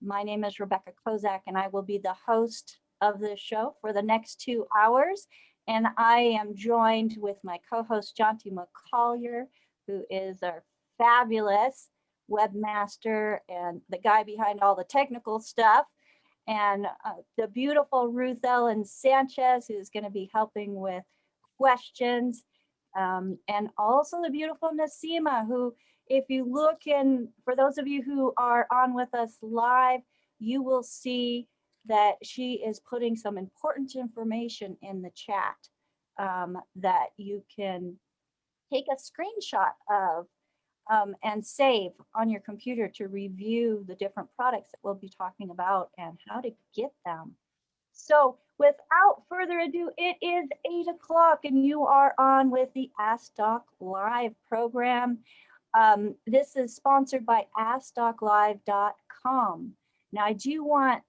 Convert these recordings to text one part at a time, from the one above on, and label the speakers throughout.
Speaker 1: My name is Rebecca Kozak, and I will be the host of this show for the next 2 hours. And I am joined with my co-host, Jonty McCollier, who is our fabulous webmaster and the guy behind all the technical stuff, and the beautiful Ruth Ellen Sanchez, who's going to be helping with questions, and also the beautiful Nasima, who, if you look in, for those of you who are on with us live, you will see that she is putting some important information in the chat that you can take a screenshot of and save on your computer to review the different products that we'll be talking about and how to get them. So without further ado, it is 8 o'clock and you are on with the Ask Doc Live program. This is sponsored by AskDocLive.com. Now, I do want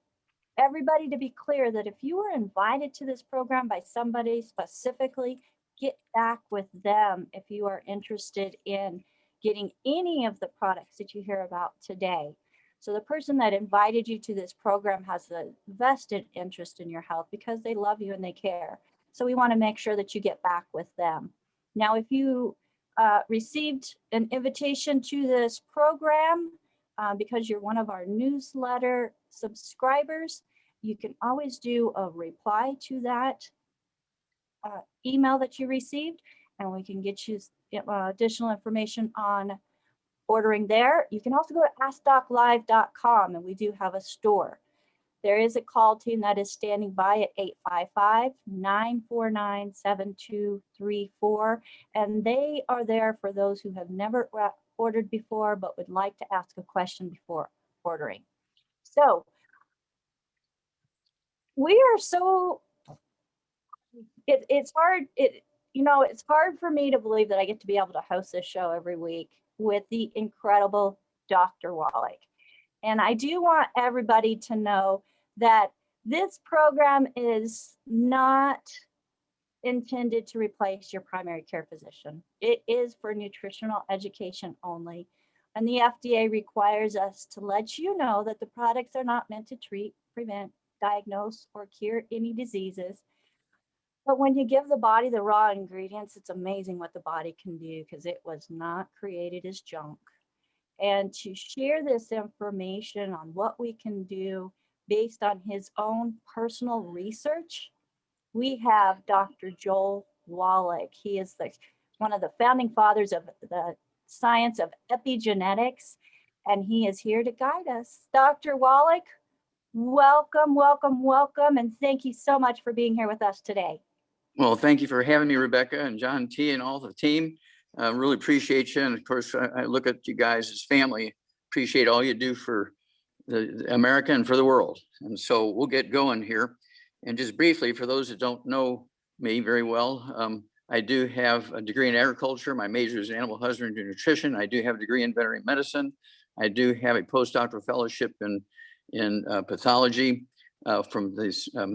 Speaker 1: everybody to be clear that if you were invited to this program by somebody specifically, get back with them if you are interested in getting any of the products that you hear about today. So the person that invited you to this program has a vested interest in your health because they love you and they care. So we want to make sure that you get back with them. Now, if you received an invitation to this program because you're one of our newsletter subscribers, you can always do a reply to that email that you received, and we can get you additional information on ordering there. You can also go to AskDocLive.com, and we do have a store. There is a call team that is standing by at 855-949-7234, and they are there for those who have never ordered before but would like to ask a question before ordering. So we are so, it's hard, it's hard for me to believe that I get to be able to host this show every week with the incredible Dr. Wallach. And I do want everybody to know that this program is not intended to replace your primary care physician. It is for nutritional education only. And the FDA requires us to let you know that the products are not meant to treat, prevent, diagnose, or cure any diseases. But when you give the body the raw ingredients, it's amazing what the body can do because it was not created as junk. And to share this information on what we can do based on his own personal research, we have Dr. Joel Wallach. He is one of the founding fathers of the science of epigenetics, and he is here to guide us. Dr. Wallach, welcome, welcome, welcome, and thank you so much for being here with us today.
Speaker 2: Well, thank you for having me, Rebecca and John T. and all the team. Really appreciate you. And of course, I look at you guys as family, appreciate all you do for the America and for the world. And so we'll get going here. And just briefly, for those that don't know me very well, I do have a degree in agriculture. My major is in animal husbandry and nutrition. I do have a degree in veterinary medicine. I do have a postdoctoral fellowship in pathology from the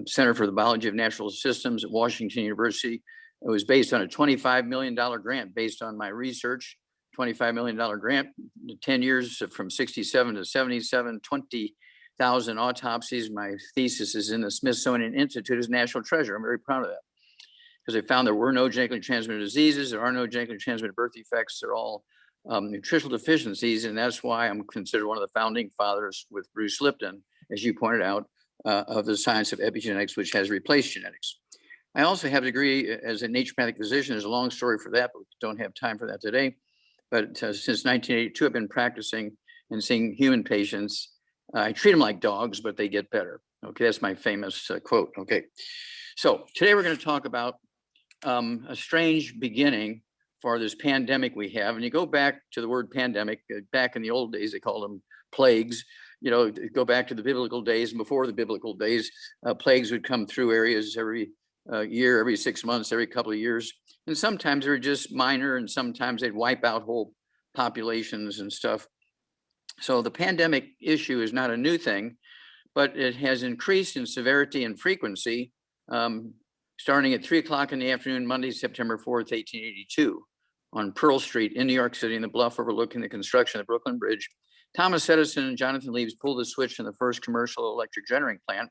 Speaker 2: Center for the Biology of Natural Systems at Washington University. It was based on a $25 million grant based on my research, $25 million grant, 10 years from 67 to 77, 20,000 autopsies. My thesis is in the Smithsonian Institute as National Treasure. I'm very proud of that because they found there were no genetically transmitted diseases. There are no genetically transmitted birth defects. They're all nutritional deficiencies. And that's why I'm considered one of the founding fathers with Bruce Lipton, as you pointed out, of the science of epigenetics, which has replaced genetics. I also have a degree as a naturopathic physician. There's a long story for that, but we don't have time for that today. But since 1982, I've been practicing and seeing human patients. I treat them like dogs, but they get better. Okay, that's my famous quote. Okay, so today we're going to talk about a strange beginning for this pandemic we have. And you go back to the word pandemic. Back in the old days, they called them plagues. Go back to the biblical days, and before the biblical days, plagues would come through areas every year, every 6 months, every couple of years. And sometimes they were just minor, and sometimes they'd wipe out whole populations and stuff. So the pandemic issue is not a new thing, but it has increased in severity and frequency, starting at 3 o'clock in the afternoon, Monday, September 4th, 1882, on Pearl Street in New York City, in the bluff overlooking the construction of the Brooklyn Bridge. Thomas Edison and Jonathan Leaves pulled the switch in the first commercial electric generating plant.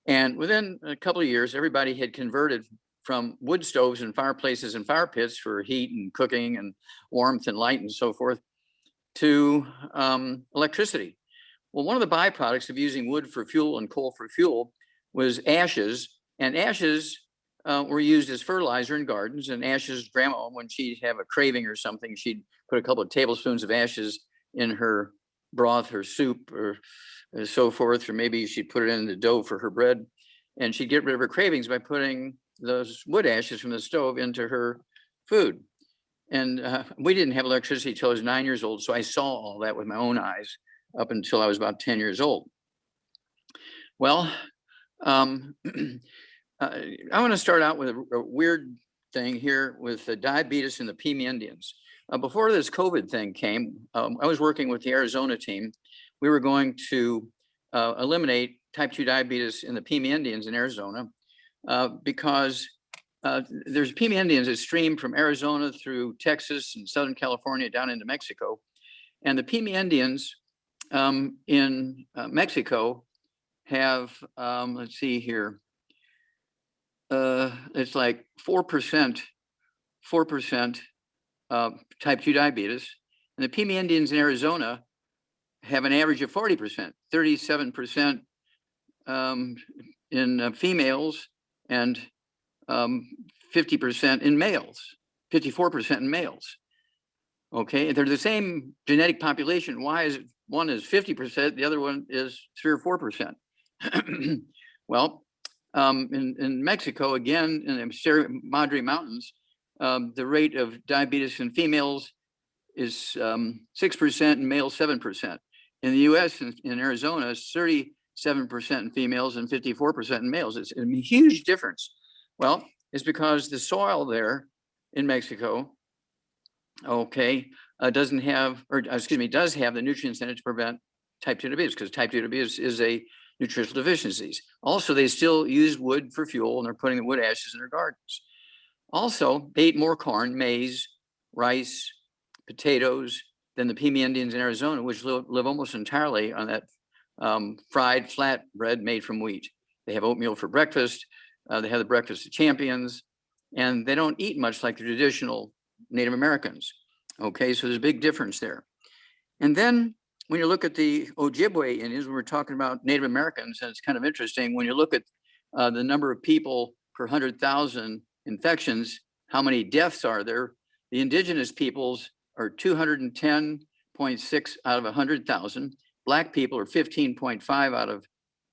Speaker 2: And within a couple of years, everybody had converted from wood stoves and fireplaces and fire pits for heat and cooking and warmth and light and so forth to electricity. Well, one of the byproducts of using wood for fuel and coal for fuel was ashes, and ashes were used as fertilizer in gardens. And ashes, grandma, when she'd have a craving or something, she'd put a couple of tablespoons of ashes in her broth or soup or so forth, or maybe she'd put it in the dough for her bread, and she'd get rid of her cravings by putting those wood ashes from the stove into her food. And we didn't have electricity till I was 9 years old, so I saw all that with my own eyes up until I was about 10 years old. Well, I want to start out with a weird thing here with the diabetes in the Pima Indians. Before this COVID thing came, I was working with the Arizona team. We were going to eliminate type 2 diabetes in the Pima Indians in Arizona because there's Pima Indians that stream from Arizona through Texas and Southern California down into Mexico. And the Pima Indians in Mexico have, let's see here, it's like 4% type 2 diabetes. And the Pima Indians in Arizona have an average of 40%, 37% in females and 50% in males, 54% in males. Okay, they're the same genetic population. Why is it one is 50%, the other one is 3 or 4%? Well, in Mexico, again, in the Sierra Madre Mountains, the rate of diabetes in females is 6% and males 7%. In the US, in Arizona, it's 37% in females and 54% in males. It's a huge difference. Well, it's because the soil there in Mexico, okay, doesn't have, or excuse me, does have the nutrients in it to prevent type 2 diabetes, because type 2 diabetes is a nutritional deficiencies. Also, they still use wood for fuel, and they're putting the wood ashes in their gardens. Also, they eat more corn, maize, rice, potatoes than the Pima Indians in Arizona, which live almost entirely on that fried flat bread made from wheat. They have oatmeal for breakfast. They have the breakfast of champions, and they don't eat much like the traditional Native Americans. Okay, so there's a big difference there. And then when you look at the Ojibwe Indians, when we're talking about Native Americans, and it's kind of interesting, when you look at the number of people per 100,000 infections, how many deaths are there? The indigenous peoples are 210.6 out of 100,000. Black people are 15.5 out of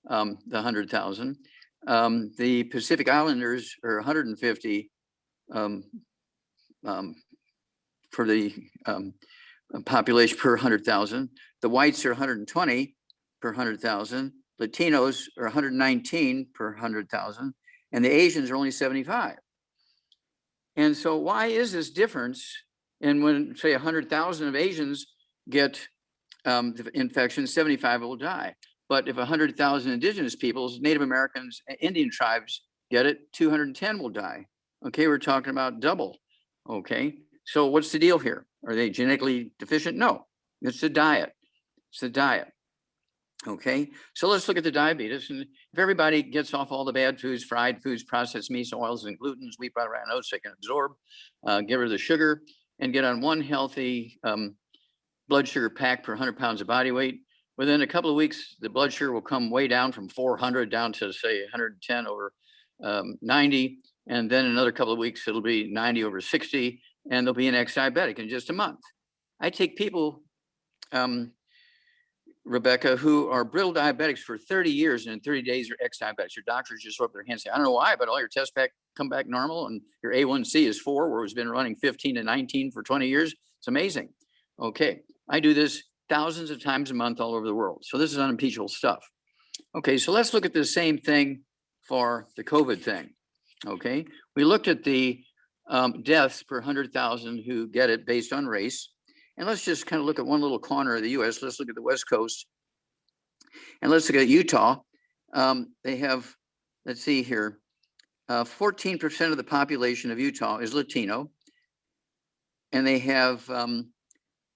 Speaker 2: the 100,000. The Pacific Islanders are 150 for the population per 100,000. The whites are 120 per 100,000. Latinos are 119 per 100,000. And the Asians are only 75. And so why is this difference? And when, say, 100,000 of Asians get the infection, 75 will die. But if 100,000 indigenous peoples, Native Americans, Indian tribes get it, 210 will die. Okay, we're talking about double. Okay, so what's the deal here? Are they genetically deficient? No, it's the diet. It's the diet. Okay, so let's look at the diabetes. And if everybody gets off all the bad foods, fried foods, processed meats, oils, and glutens, wheat, butter, and oats they can absorb, get rid of the sugar, and get on one healthy blood sugar pack per 100 pounds of body weight, within a couple of weeks, the blood sugar will come way down from 400 down to, say, 110 over 90. And then in another couple of weeks, it'll be 90 over 60, and they'll be an ex-diabetic in just a month. I take people, Rebecca, who are brittle diabetics for 30 years, and in 30 days, you're ex-diabetics. Your doctors just throw up their hands and say, I don't know why, but all your tests come back normal, and your A1C is 4, where it's been running 15 to 19 for 20 years. It's amazing. Okay, I do this thousands of times a month all over the world. So this is unimpeachable stuff. Okay, so let's look at the same thing for the COVID thing. Okay, we looked at the deaths per 100,000 who get it based on race. And let's just kind of look at one little corner of the US. Let's look at the West Coast. And let's look at Utah. They have, let's see here, 14% of the population of Utah is Latino. And they have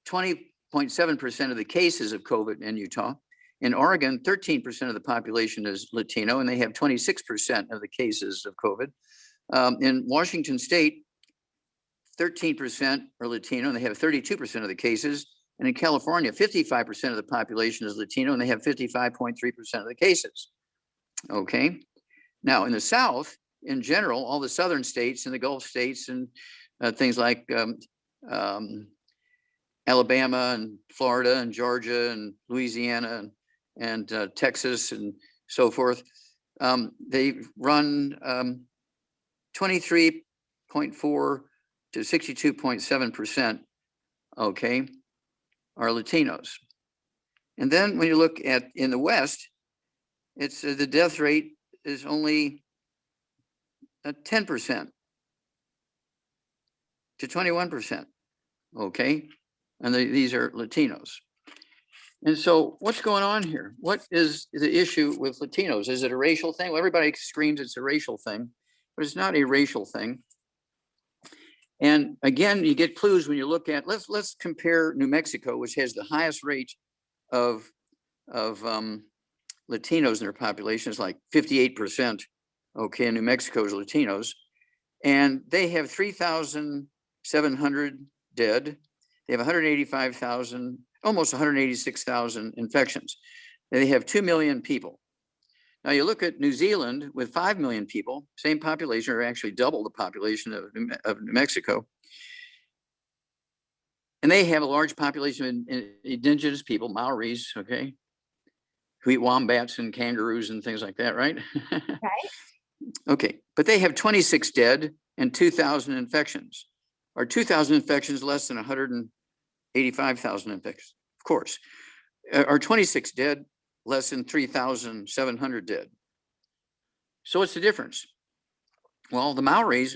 Speaker 2: 20 0.7% of the cases of COVID in Utah. In Oregon, 13% of the population is Latino, and they have 26% of the cases of COVID. In Washington State, 13% are Latino, and they have 32% of the cases. And in California, 55% of the population is Latino, and they have 55.3% of the cases. Okay. Now, in the South, in general, all the southern states and the Gulf states and things like Alabama and Florida and Georgia and Louisiana and Texas and so forth, they run 23.4 to 62.7%, okay, are Latinos. And then when you look at in the West, it's the death rate is only 10% to 21%, okay? And these are Latinos. And so what's going on here? What is the issue with Latinos? Is it a racial thing? Well, everybody screams it's a racial thing, but it's not a racial thing. And again, you get clues when you look at, let's compare New Mexico, which has the highest rate of Latinos in their population, is like 58%, okay, in New Mexico is Latinos. And they have 3,700 dead. They have 185,000, almost 186,000 infections. They have 2 million people. Now you look at New Zealand with 5 million people, same population, or actually double the population of New Mexico. And they have a large population of indigenous people, Maoris, okay, who eat wombats and kangaroos and things like that, right?
Speaker 1: Right.
Speaker 2: Okay, but they have 26 dead and 2,000 infections. Are 2,000 infections less than 185,000 infections? Of course. Are 26 dead less than 3,700 dead? So what's the difference? Well, the Maoris,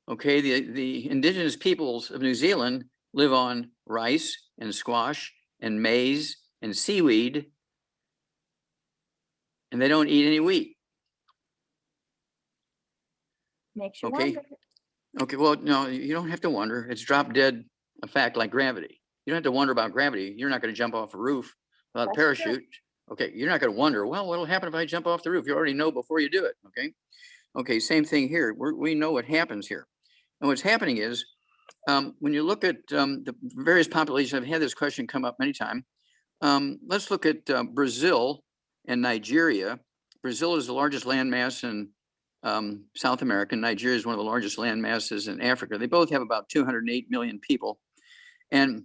Speaker 2: okay, the indigenous peoples of New Zealand live on rice and squash and maize and seaweed, and they don't eat any wheat.
Speaker 1: Makes you
Speaker 2: Okay.
Speaker 1: wonder.
Speaker 2: Okay, well, no, you don't have to wonder. It's drop dead a fact like gravity. You don't have to wonder about gravity. You're not going to jump off a roof without a
Speaker 1: That's
Speaker 2: parachute.
Speaker 1: true.
Speaker 2: Okay, you're not going to wonder, well, what'll happen if I jump off the roof? You already know before you do it, okay? Okay, same thing here. We know what happens here. And what's happening is, when you look at the various populations, I've had this question come up many times. Let's look at Brazil and Nigeria. Brazil is the largest landmass in South America. Nigeria is one of the largest land masses in Africa. They both have about 208 million people. And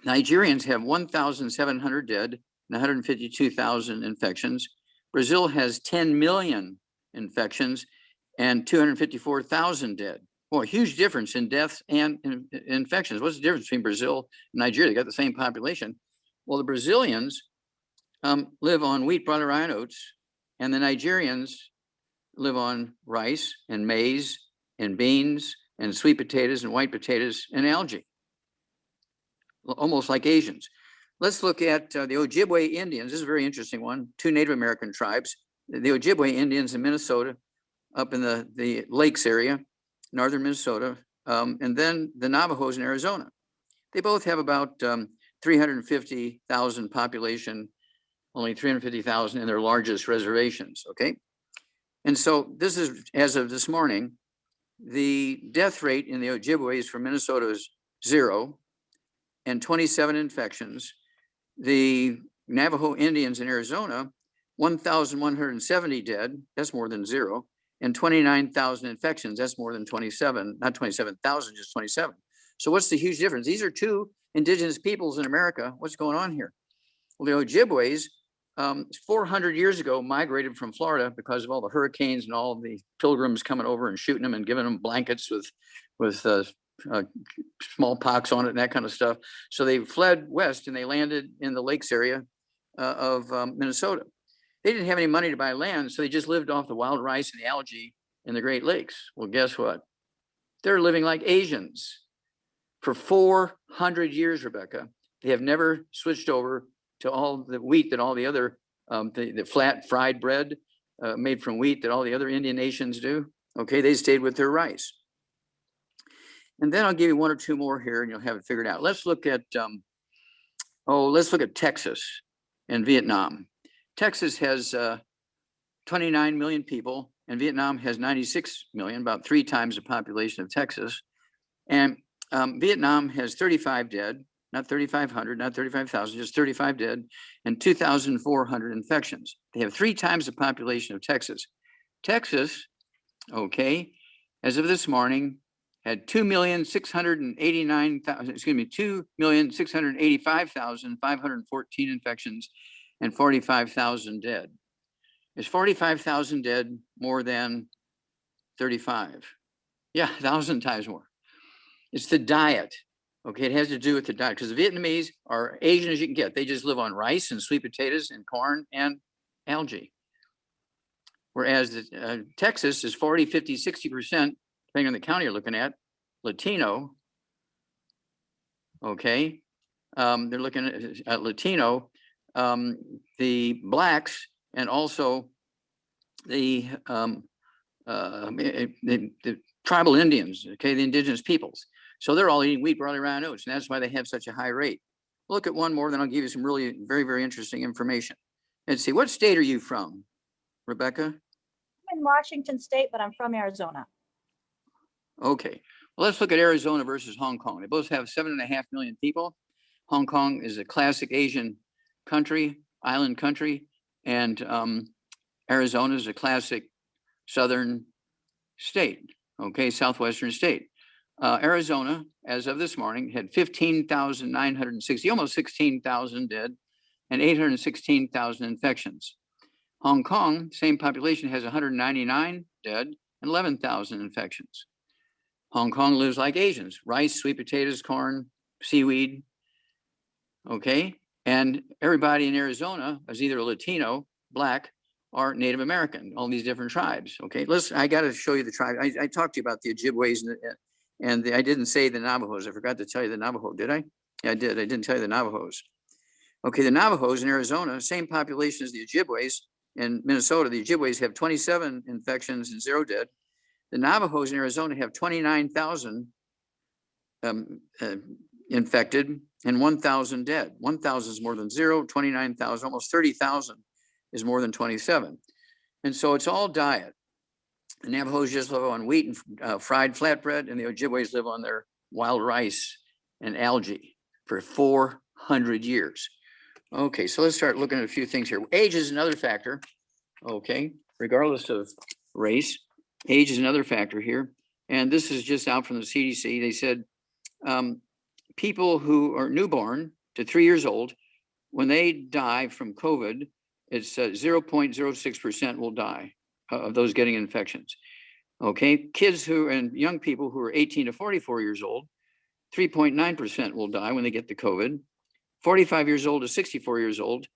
Speaker 2: Nigerians have 1,700 dead and 152,000 infections. Brazil has 10 million infections and 254,000 dead. Well, a huge difference in deaths and in infections. What's the difference between Brazil and Nigeria? They got the same population. Well, the Brazilians live on wheat, barley, rye, and oats, and the Nigerians live on rice and maize and beans and sweet potatoes and white potatoes and algae, almost like Asians. Let's look at the Ojibwe Indians. This is a very interesting one. 2 Native American tribes. The Ojibwe Indians in Minnesota, up in the lakes area, northern Minnesota, and then the Navajos in Arizona. They both have about 350,000 population, only 350,000 in their largest reservations, okay? And so this is, as of this morning, the death rate in the Ojibways from Minnesota is 0 and 27 infections. The Navajo Indians in Arizona, 1,170 dead, that's more than 0, and 29,000 infections, that's more than 27, not 27,000, just 27. So what's the huge difference? These are 2 indigenous peoples in America. What's going on here? Well, the Ojibways, 400 years ago, migrated from Florida because of all the hurricanes and all the pilgrims coming over and shooting them and giving them blankets with smallpox on it and that kind of stuff. So they fled west and they landed in the lakes area of Minnesota. They didn't have any money to buy land, so they just lived off the wild rice and the algae in the Great Lakes. Well, guess what? They're living like Asians for 400 years, Rebecca. They have never switched over to all the wheat that all the other, the flat fried bread made from wheat that all the other Indian nations do. Okay, they stayed with their rice. And then I'll give you 1 or 2 more here and you'll have it figured out. Let's look at Oh, let's look at Texas and Vietnam. Texas has 29 million people, and Vietnam has 96 million, about 3 times the population of Texas. And Vietnam has 35 dead, not 3,500, not 35,000, just 35 dead, and 2,400 infections. They have 3 times the population of Texas. Texas, okay, as of this morning, had 2,685,514 infections and 45,000 dead. Is 45,000 dead more than 35? Yeah, 1,000 times more. It's the diet. Okay, it has to do with the diet because the Vietnamese are Asian as you can get. They just live on rice and sweet potatoes and corn and algae. Whereas Texas is 40, 50, 60%, depending on the county you're looking at, Latino. Okay, they're looking at Latino, the blacks, and also the tribal Indians, okay, the indigenous peoples. So they're all eating wheat, barley, rye, and oats, and that's why they have such a high rate. Look at one more, then I'll give you some really very, very interesting information. Let's see, what state are you from, Rebecca?
Speaker 1: I'm in Washington State, but I'm from Arizona.
Speaker 2: Okay, well, let's look at Arizona versus Hong Kong. They both have 7.5 million people. Hong Kong is a classic Asian country, island country, and Arizona is a classic southern state, okay, southwestern state. Arizona, as of this morning, had 15,960, almost 16,000 dead, and 816,000 infections. Hong Kong, same population, has 199 dead and 11,000 infections. Hong Kong lives like Asians, rice, sweet potatoes, corn, seaweed, okay? And everybody in Arizona is either Latino, black, or Native American, all these different tribes, okay? I gotta show you the tribe. I talked to you about the Ojibways and I didn't say the Navajos. I forgot to tell you the Navajo, did I? Yeah, I did. I didn't tell you the Navajos. Okay, the Navajos in Arizona, same population as the Ojibways. In Minnesota, the Ojibways have 27 infections and 0 dead. The Navajos in Arizona have 29,000 infected and 1,000 dead. 1,000 is more than 0, 29,000, almost 30,000 is more than 27. And so it's all diet. The Navajos just live on wheat and fried flatbread, and the Ojibways live on their wild rice and algae for 400 years. Okay, so let's start looking at a few things here. Age is another factor, okay, regardless of race. Age is another factor here. And this is just out from the CDC. They said people who are newborn to 3 years old, when they die from COVID, it's 0.06% will die of those getting infections. Okay, kids who and young people who are 18 to 44 years old, 3.9% will die when they get the COVID. 45 years old to 64 years old,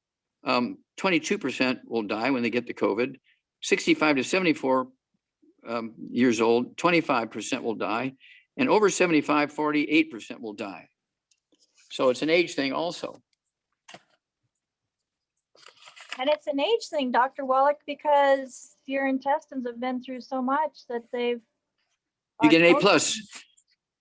Speaker 2: 22% will die when they get the COVID. 65 to 74 years old, 25% will die. And over 75, 48% will die. So it's an age thing also.
Speaker 1: And it's an age thing, Dr. Wallach, because your intestines have been through so much that they've.
Speaker 2: You get an A+.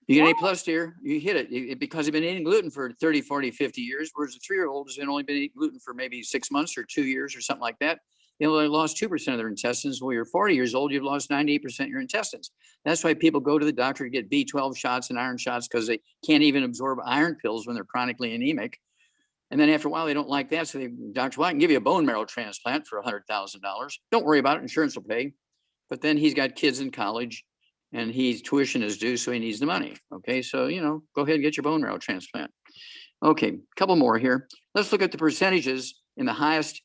Speaker 2: You get an A+, dear. You hit it because they've been eating gluten for 30, 40, 50 years, whereas a 3-year-old has only been eating gluten for maybe 6 months or 2 years or something like that. They only lost 2% of their intestines. When you're 40 years old, you've lost 98% of your intestines. That's why people go to the doctor to get B12 shots and iron shots because they can't even absorb iron pills when they're chronically anemic. And then after a while, they don't like that. So they, Dr. White, I can give you a bone marrow transplant for $100,000. Don't worry about it. Insurance will pay. But then he's got kids in college and he's tuition is due, so he needs the money. Okay, so, go ahead and get your bone marrow transplant. Okay, a couple more here. Let's look at the percentages in the highest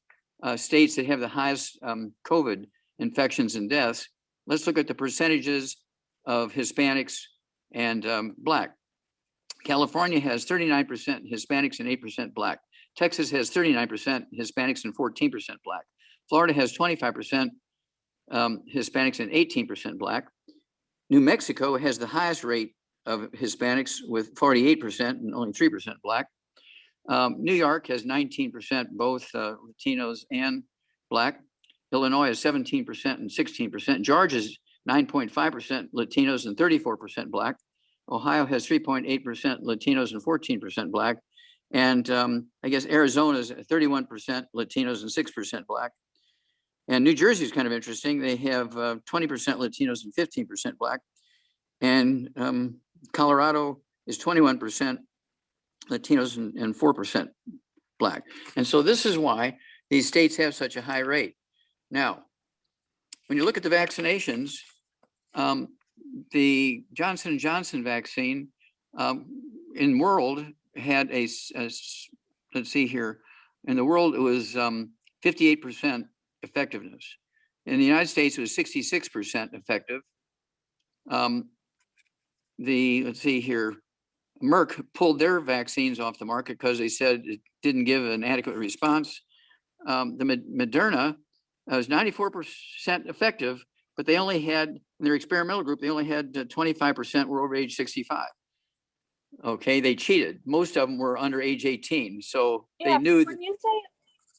Speaker 2: states that have the highest COVID infections and deaths. Let's look at the percentages of Hispanics and Black. California has 39% Hispanics and 8% Black. Texas has 39% Hispanics and 14% Black. Florida has 25% Hispanics and 18% Black. New Mexico has the highest rate of Hispanics with 48% and only 3% Black. New York has 19%, both Latinos and Black. Illinois is 17% and 16%. Georgia's 9.5% Latinos and 34% Black. Ohio has 3.8% Latinos and 14% Black. And I guess Arizona is 31% Latinos and 6% Black. And New Jersey is kind of interesting. They have 20% Latinos and 15% Black. And Colorado is 21% Latinos and 4% Black. And so this is why these states have such a high rate. Now, when you look at the vaccinations, the Johnson & Johnson vaccine in world had let's see here, in the world it was 58% effectiveness. In the United States, it was 66% effective. Let's see here, Merck pulled their vaccines off the market because they said it didn't give an adequate response. The Moderna was 94% effective, but they only had, in their experimental group, they only had 25% were over age 65. Okay, they cheated. Most of them were under age 18. So they knew.
Speaker 1: When you say,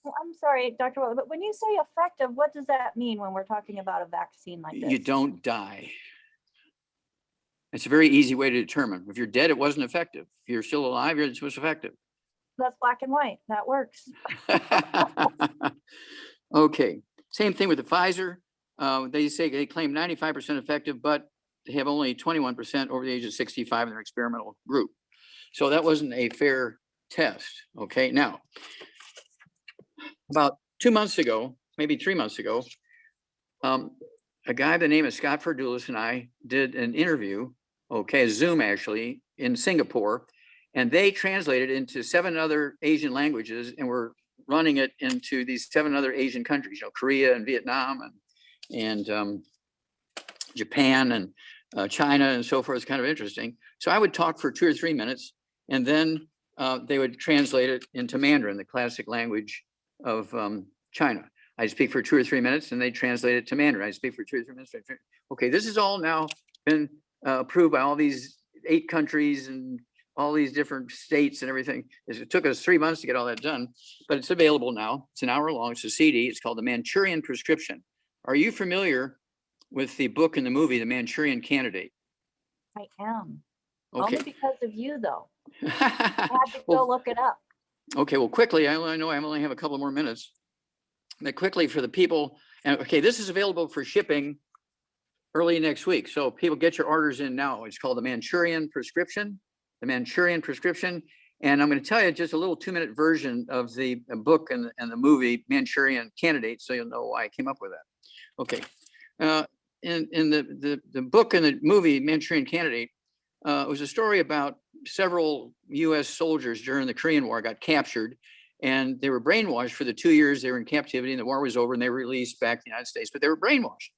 Speaker 1: well, I'm sorry, Dr. Wallach, but when you say effective, what does that mean when we're talking about a vaccine like this?
Speaker 2: You don't die. It's a very easy way to determine. If you're dead, it wasn't effective. If you're still alive, it was effective.
Speaker 1: That's black and white. That works.
Speaker 2: Okay, same thing with the Pfizer. They say they claim 95% effective, but they have only 21% over the age of 65 in their experimental group. So that wasn't a fair test. Okay, now, about 2 months ago, maybe 3 months ago, a guy by the name of Scott Ferdulis and I did an interview, okay, a Zoom actually, in Singapore, and they translated into 7 other Asian languages and were running it into these 7 other Asian countries, Korea and Vietnam and Japan and China and so forth. It's kind of interesting. So I would talk for 2 or 3 minutes, and then they would translate it into Mandarin, the classic language of China. I speak for 2 or 3 minutes, and they translate it to Mandarin. I speak for 2 or 3 minutes. Okay, this has all now been approved by all these 8 countries and all these different states and everything. It took us 3 months to get all that done, but it's available now. It's an hour long. It's a CD. It's called The Manchurian Prescription. Are you familiar with the book and the movie, The Manchurian Candidate?
Speaker 1: I am.
Speaker 2: Okay.
Speaker 1: Only because of you, though. I had to go look it up.
Speaker 2: Okay, well, quickly, I know I only have a couple more minutes, but quickly for the people, and okay, this is available for shipping early next week. So people get your orders in now. It's called The Manchurian Prescription, The Manchurian Prescription. And I'm going to tell you just a little 2-minute version of the book and the movie Manchurian Candidate, so you'll know why I came up with that. Okay. In the book and the movie Manchurian Candidate, it was a story about several U.S. soldiers during the Korean War got captured, and they were brainwashed for the 2 years they were in captivity, and the war was over, and they were released back to the United States, but they were brainwashed.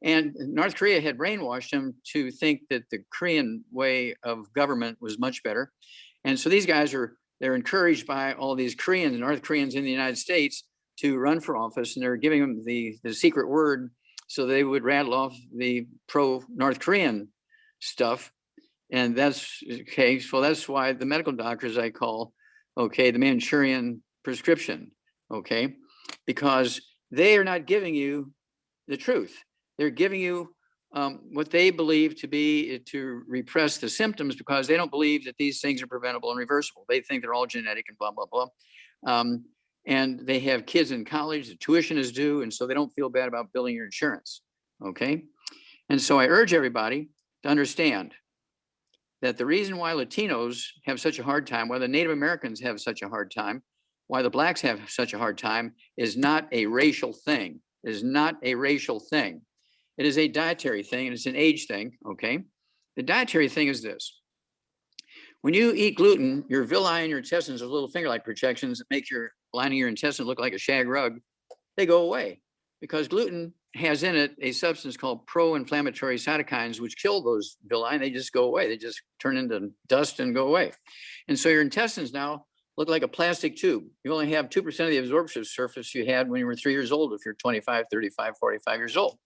Speaker 2: And North Korea had brainwashed them to think that the Korean way of government was much better. And so these guys they're encouraged by all these Koreans, North Koreans in the United States to run for office, and they're giving them the secret word so they would rattle off the pro-North Korean stuff. And that's okay. So that's why the medical doctors I call, okay, the Manchurian Prescription, okay, because they are not giving you the truth. They're giving you what they believe to be to repress the symptoms, because they don't believe that these things are preventable and reversible. They think they're all genetic and blah, blah, blah. And they have kids in college, the tuition is due, and so they don't feel bad about billing your insurance, okay? And so I urge everybody to understand that the reason why Latinos have such a hard time, why the Native Americans have such a hard time, why the Blacks have such a hard time is not a racial thing. It is not a racial thing. It is a dietary thing, and it's an age thing, okay? The dietary thing is this. When you eat gluten, your villi and your intestines, those little finger-like projections that make your lining of your intestine look like a shag rug, they go away, because gluten has in it a substance called pro-inflammatory cytokines, which kill those villi, and they just go away. They just turn into dust and go away. And so your intestines now look like a plastic tube. You only have 2% of the absorptive surface you had when you were 3 years old, if you're 25, 35, 45 years old.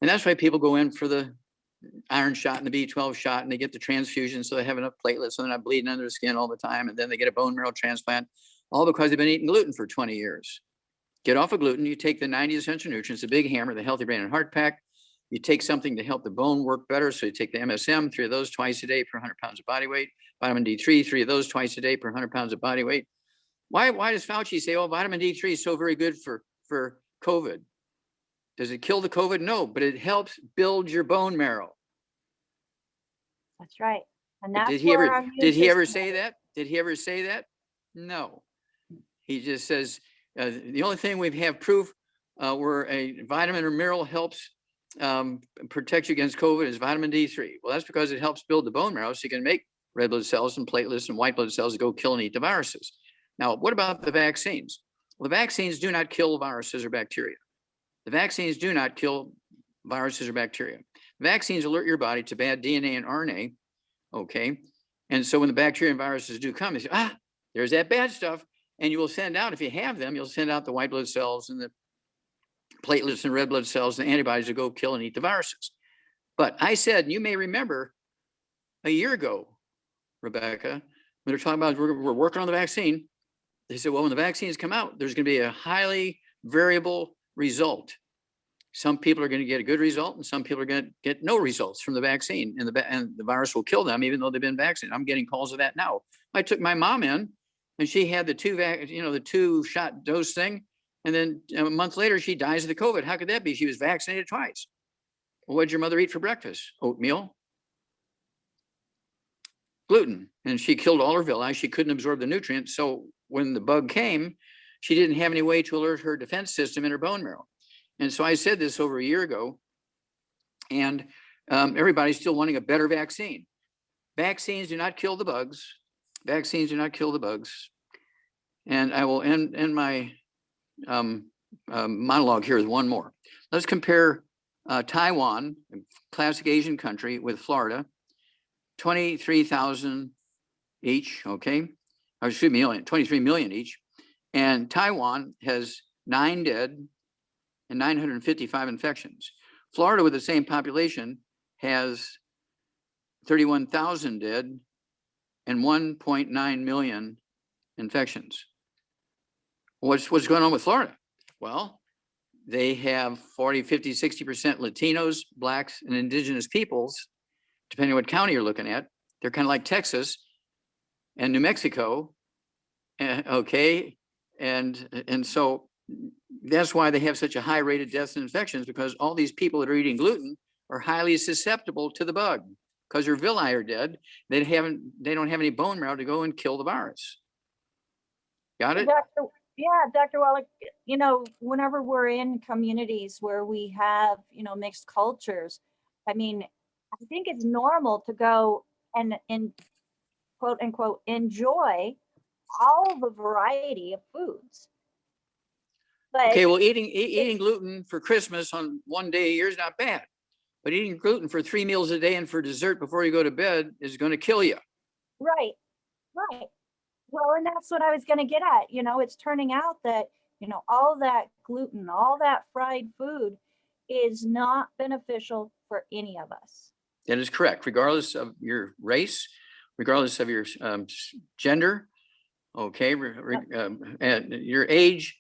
Speaker 2: And that's why people go in for the iron shot and the B12 shot, and they get the transfusion so they have enough platelets so they're not bleeding under the skin all the time. And then they get a bone marrow transplant, all because they've been eating gluten for 20 years. Get off of gluten. You take the 90 essential nutrients, the big hammer, the Healthy Brain and Heart Pack, You take something to help the bone work better. So you take the MSM, 3 of those twice a day per 100 pounds of body weight. Vitamin D3, 3 of those twice a day per 100 pounds of body weight. Why does Fauci say, oh, vitamin D3 is so very good for COVID? Does it kill the COVID? No, but it helps build your bone marrow.
Speaker 1: That's right. And
Speaker 2: But
Speaker 1: that's
Speaker 2: did he ever
Speaker 1: system
Speaker 2: say that? Did he ever say that? No. He just says the only thing we have proof where a vitamin or mineral helps protect you against COVID is vitamin D3. Well, that's because it helps build the bone marrow so you can make red blood cells and platelets and white blood cells to go kill and eat the viruses. Now, what about the vaccines? Well, the vaccines do not kill viruses or bacteria. The vaccines do not kill viruses or bacteria. Vaccines alert your body to bad DNA and RNA, okay? And so when the bacteria and viruses do come, they say, there's that bad stuff. And you will send out, if you have them, you'll send out the white blood cells and the platelets and red blood cells and antibodies to go kill and eat the viruses. But I said, and you may remember a year ago, Rebecca, when they're talking about we're working on the vaccine, they said, well, when the vaccines come out, there's going to be a highly variable result. Some people are going to get a good result and some people are going to get no results from the vaccine, and the virus will kill them even though they've been vaccinated. I'm getting calls of that now. I took my mom in and she had the 2-shot dose thing. And then a month later, she dies of the COVID. How could that be? She was vaccinated twice. Well, what did your mother eat for breakfast? Oatmeal, gluten, and she killed all her villi. She couldn't absorb the nutrients. So when the bug came, she didn't have any way to alert her defense system in her bone marrow. And so I said this over a year ago, and everybody's still wanting a better vaccine. Vaccines do not kill the bugs. Vaccines do not kill the bugs. And I will end my monologue here with one more. Let's compare Taiwan, a classic Asian country, with Florida. 23,000 each, okay? Or excuse me, 23 million each. And Taiwan has 9 dead and 955 infections. Florida, with the same population, has 31,000 dead and 1.9 million infections. What's going on with Florida? Well, they have 40, 50, 60% Latinos, Blacks, and indigenous peoples, depending on what county you're looking at. They're kind of like Texas and New Mexico, okay? And so that's why they have such a high rate of deaths and infections, because all these people that are eating gluten are highly susceptible to the bug because their villi are dead. They don't have any bone marrow to go and kill the virus. Got it?
Speaker 1: Dr. Wallach, whenever we're in communities where we have, mixed cultures, I mean, I think it's normal to go and quote unquote, enjoy all the variety of foods. But
Speaker 2: okay, well, eating gluten for Christmas on one day a year is not bad, but eating gluten for 3 meals a day and for dessert before you go to bed is going to kill you.
Speaker 1: Right. Well, and that's what I was going to get at. It's turning out that, all that gluten, all that fried food is not beneficial for any of us.
Speaker 2: That is correct, regardless of your race, regardless of your gender, okay, and your age.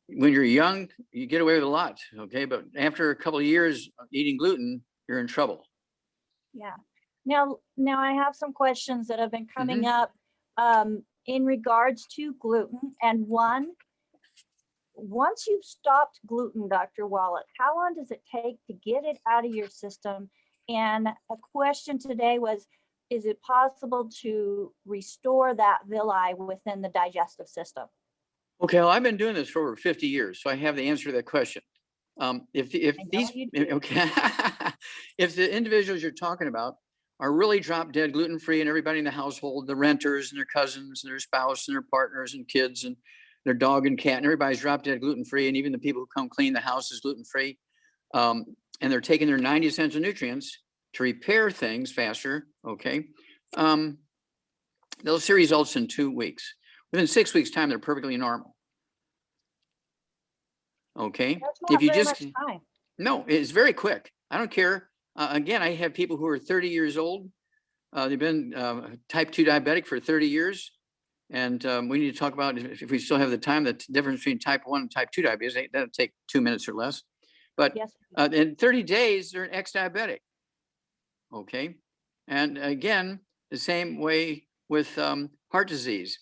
Speaker 2: When you're young, you get away with a lot, okay? But after a couple of years eating gluten, you're in trouble.
Speaker 1: Yeah. Now I have some questions that have been coming up in regards to gluten. And once you've stopped gluten, Dr. Wallach, how long does it take to get it out of your system? And a question today was, is it possible to restore that villi within the digestive system?
Speaker 2: Okay, well, I've been doing this for over 50 years, so I have the answer to that question. If the individuals you're talking about are really drop dead gluten free, and everybody in the household, the renters and their cousins and their spouse and their partners and kids and their dog and cat, and everybody's drop dead gluten free, and even the people who come clean the house is gluten free, and they're taking their 90 essential nutrients to repair things faster, okay, they'll see results in 2 weeks. Within 6 weeks' time, they're perfectly normal. Okay.
Speaker 1: That's not very much time.
Speaker 2: No, it's very quick. I don't care. Again, I have people who are 30 years old. They've been type 2 diabetic for 30 years. And we need to talk about, if we still have the time, the difference between type 1 and type 2 diabetes. That'll take 2 minutes or less. But
Speaker 1: Yes.
Speaker 2: in 30 days, they're an ex-diabetic. Okay. And again, the same way with heart disease.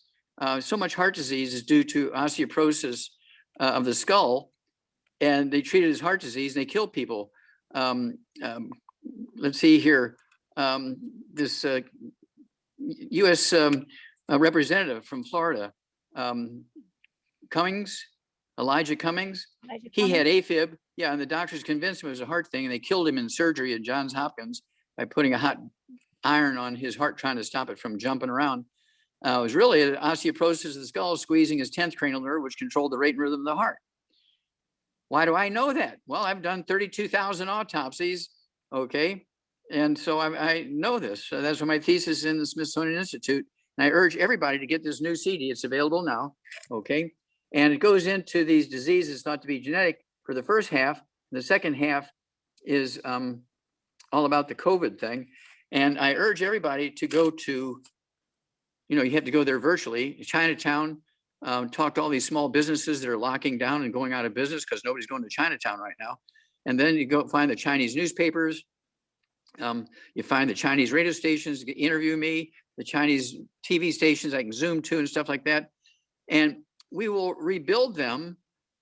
Speaker 2: So much heart disease is due to osteoporosis of the skull, and they treat it as heart disease and they kill people. Let's see here. This U.S. Representative from Florida, Elijah Cummings, he had AFib. Yeah, and the doctors convinced him it was a heart thing, and they killed him in surgery at Johns Hopkins by putting a hot iron on his heart, trying to stop it from jumping around. It was really osteoporosis of the skull, squeezing his 10th cranial nerve, which controlled the rate and rhythm of the heart. Why do I know that? Well, I've done 32,000 autopsies, okay? And so I know this. So that's why my thesis is in the Smithsonian Institute. And I urge everybody to get this new CD. It's available now, okay? And it goes into these diseases thought to be genetic for the first half. The second half is all about the COVID thing. And I urge everybody to go to, you have to go there virtually, Chinatown, talk to all these small businesses that are locking down and going out of business because nobody's going to Chinatown right now. And then you go find the Chinese newspapers. You find the Chinese radio stations, interview me, the Chinese TV stations I can Zoom to and stuff like that. And we will rebuild them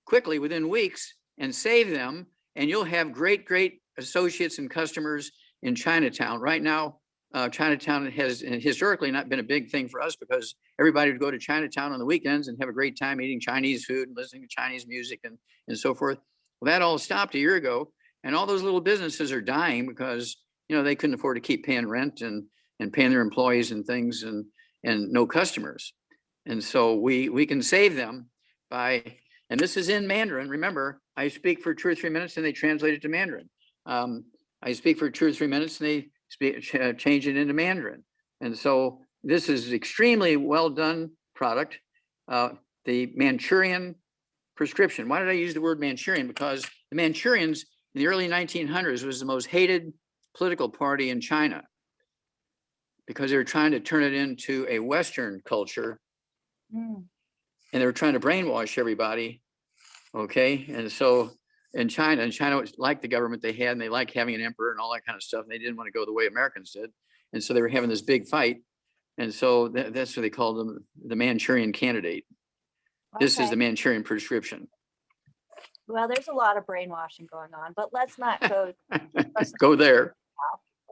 Speaker 2: quickly within weeks and save them. And you'll have great, great associates and customers in Chinatown. Right now, Chinatown has historically not been a big thing for us because everybody would go to Chinatown on the weekends and have a great time eating Chinese food and listening to Chinese music and so forth. Well, that all stopped a year ago. And all those little businesses are dying because, they couldn't afford to keep paying rent and paying their employees and things and no customers. And so we can save them by, and this is in Mandarin. Remember, I speak for 2 or 3 minutes and they translate it to Mandarin. I speak for 2 or 3 minutes and they change it into Mandarin. And so this is extremely well done product. The Manchurian Prescription. Why did I use the word Manchurian? Because the Manchurians in the early 1900s was the most hated political party in China because they were trying to turn it into a Western culture. And they were trying to brainwash everybody. Okay. And so in China liked the government they had, and they liked having an emperor and all that kind of stuff. And they didn't want to go the way Americans did. And so they were having this big fight. And so that's what they called them, the Manchurian candidate. Okay. This is the Manchurian Prescription.
Speaker 1: Well, there's a lot of brainwashing going on, but let's not go.
Speaker 2: Go there.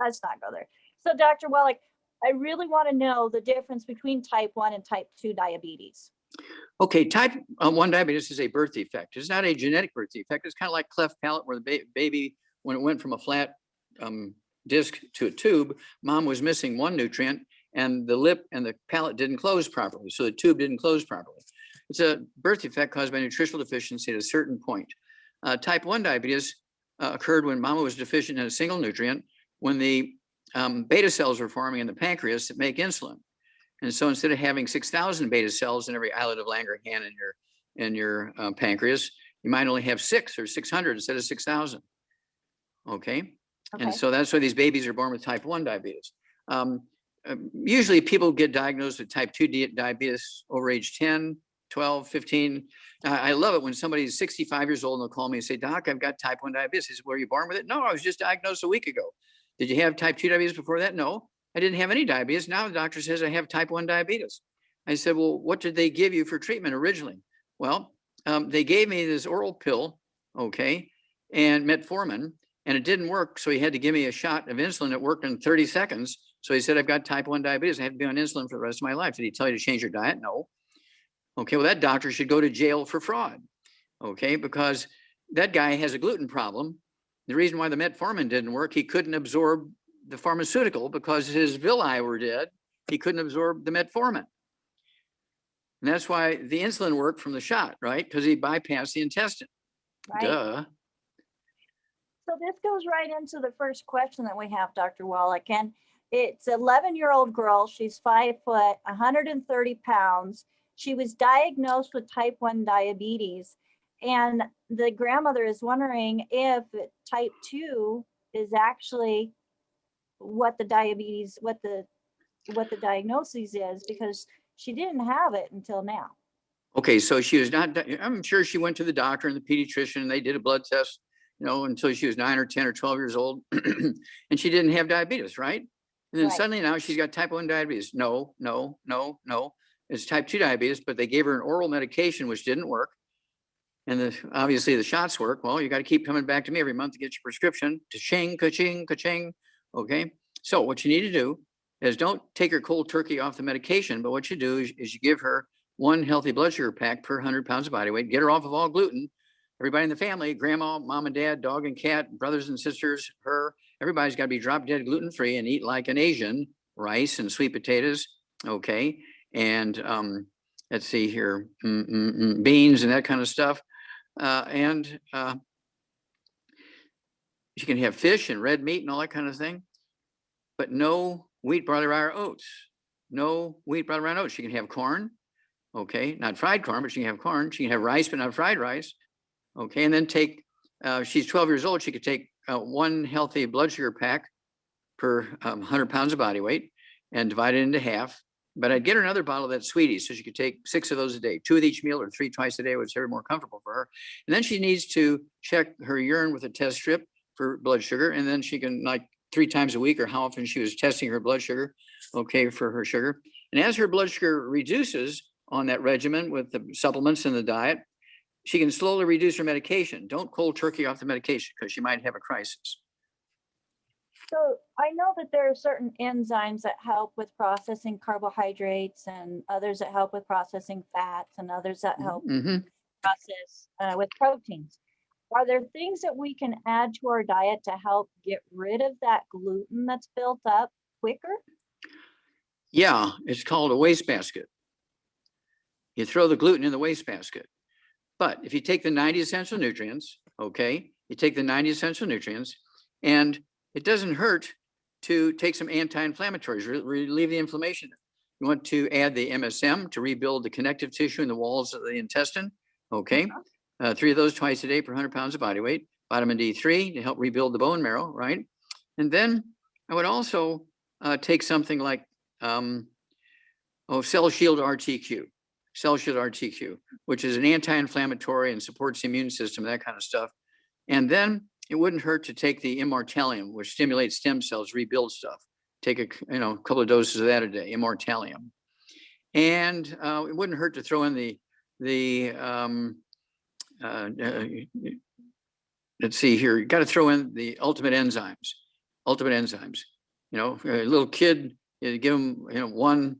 Speaker 1: Let's not go there. So Dr. Wallach, I really want to know the difference between type 1 and type 2 diabetes.
Speaker 2: Okay, type 1 diabetes is a birth defect. It's not a genetic birth defect. It's kind of like cleft palate, where the baby, when it went from a flat disc to a tube, mom was missing one nutrient and the lip and the palate didn't close properly. So the tube didn't close properly. It's a birth defect caused by nutritional deficiency at a certain point. Type 1 diabetes occurred when mama was deficient in a single nutrient, when the beta cells were forming in the pancreas that make insulin. And so instead of having 6,000 beta cells in every islet of Langerhans in your pancreas, you might only have 6 or 600 instead of 6,000. Okay. And so that's why these babies are born with type 1 diabetes. Usually people get diagnosed with type 2 diabetes over age 10, 12, 15. I love it when somebody's 65 years old and they'll call me and say, Doc, I've got type 1 diabetes. I said, were you born with it? No, I was just diagnosed a week ago. Did you have type 2 diabetes before that? No, I didn't have any diabetes. Now the doctor says I have type 1 diabetes. I said, well, what did they give you for treatment originally? Well, they gave me this oral pill, okay, and metformin, and it didn't work. So he had to give me a shot of insulin. It worked in 30 seconds. So he said, I've got type 1 diabetes. I have to be on insulin for the rest of my life. Did he tell you to change your diet? No. Okay, well, that doctor should go to jail for fraud, okay, because that guy has a gluten problem. The reason why the metformin didn't work, he couldn't absorb the pharmaceutical because his villi were dead. He couldn't absorb the metformin. And that's why the insulin worked from the shot, right? Because he bypassed the intestine. Right. Duh.
Speaker 1: So this goes right into the first question that we have, Dr. Wallach, and it's an 11-year-old girl. She's 5 foot, 130 pounds. She was diagnosed with type 1 diabetes. And the grandmother is wondering if type 2 is actually what the diabetes, what the diagnosis is, because she didn't have it until now.
Speaker 2: Okay, so she was not, I'm sure she went to the doctor and the pediatrician and they did a blood test until she was 9 or 10 or 12 years old. And she didn't have diabetes, right? And then
Speaker 1: Right.
Speaker 2: suddenly now she's got type 1 diabetes. No. It's type 2 diabetes, but they gave her an oral medication, which didn't work. And obviously the shots work. Well, you got to keep coming back to me every month to get your prescription. Ka-ching, ka-ching, ka-ching. Okay. So what you need to do is don't take her cold turkey off the medication, but what you do is you give her 1 healthy blood sugar pack per 100 pounds of body weight, get her off of all gluten. Everybody in the family, grandma, mom and dad, dog and cat, brothers and sisters, everybody's got to be drop dead gluten free and eat like an Asian, rice and sweet potatoes. Okay. And let's see here, beans and that kind of stuff. And you can have fish and red meat and all that kind of thing, but no wheat, barley, rye, or oats. No wheat, barley, rye, and oats. She can have corn, okay, not fried corn, but she can have corn. She can have rice, but not fried rice, okay. And then she's 12 years old. She could take 1 healthy blood sugar pack per 100 pounds of body weight and divide it into half. But I'd get her another bottle of that sweetie, so she could take 6 of those a day, 2 with each meal or 3 twice a day, whichever more comfortable for her. And then she needs to check her urine with a test strip for blood sugar. And then she can, like 3 times a week, or how often she was testing her blood sugar, okay, for her sugar. And as her blood sugar reduces on that regimen with the supplements and the diet, she can slowly reduce her medication. Don't cold turkey off the medication because she might have a crisis.
Speaker 1: So I know that there are certain enzymes that help with processing carbohydrates, and others that help with processing fats, and others that help process with proteins. Are there things that we can add to our diet to help get rid of that gluten that's built up quicker?
Speaker 2: Yeah, it's called a wastebasket. You throw the gluten in the wastebasket. But if you take the 90 essential nutrients, okay, you take the 90 essential nutrients, and it doesn't hurt to take some anti-inflammatories, relieve the inflammation. You want to add the MSM to rebuild the connective tissue in the walls of the intestine, okay? 3 of those twice a day per 100 pounds of body weight. Vitamin D3 to help rebuild the bone marrow, right? And then I would also take something like Cell Shield RTQ. Cell Shield RTQ, which is an anti-inflammatory and supports the immune system, that kind of stuff. And then it wouldn't hurt to take the immortalium, which stimulates stem cells, rebuild stuff. Take a couple of doses of that a day, immortalium. And it wouldn't hurt to throw in let's see here, you got to throw in the ultimate enzymes. Ultimate enzymes. A little kid, you give them 1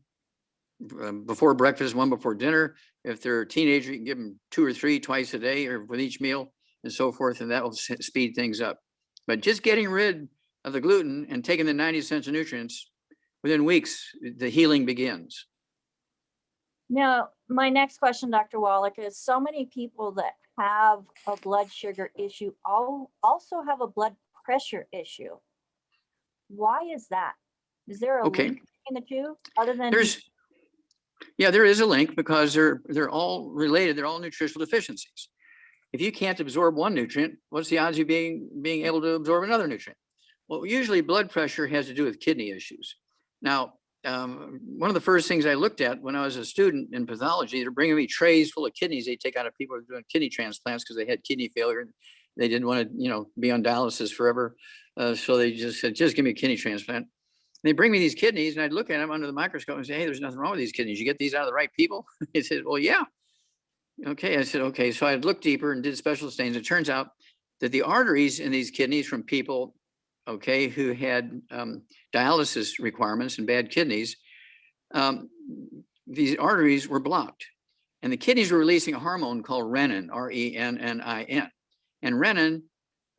Speaker 2: before breakfast, 1 before dinner. If they're a teenager, you can give them 2 or 3 twice a day or with each meal and so forth, and that will speed things up. But just getting rid of the gluten and taking the 90 essential nutrients, within weeks, the healing begins.
Speaker 1: Now, my next question, Dr. Wallach, is so many people that have a blood sugar issue also have a blood pressure issue. Why is that? Is there a link between the two other than?
Speaker 2: There is a link because they're all related. They're all nutritional deficiencies. If you can't absorb one nutrient, what's the odds of you being able to absorb another nutrient? Well, usually blood pressure has to do with kidney issues. Now, one of the first things I looked at when I was a student in pathology, they're bringing me trays full of kidneys they take out of people who are doing kidney transplants because they had kidney failure. They didn't want to, be on dialysis forever. So they just said, just give me a kidney transplant. They bring me these kidneys and I'd look at them under the microscope and say, hey, there's nothing wrong with these kidneys. You get these out of the right people? He said, well, yeah. Okay. I said, okay. So I looked deeper and did special stains. It turns out that the arteries in these kidneys from people, okay, who had dialysis requirements and bad kidneys, these arteries were blocked. And the kidneys were releasing a hormone called renin, R-E-N-N-I-N. And renin,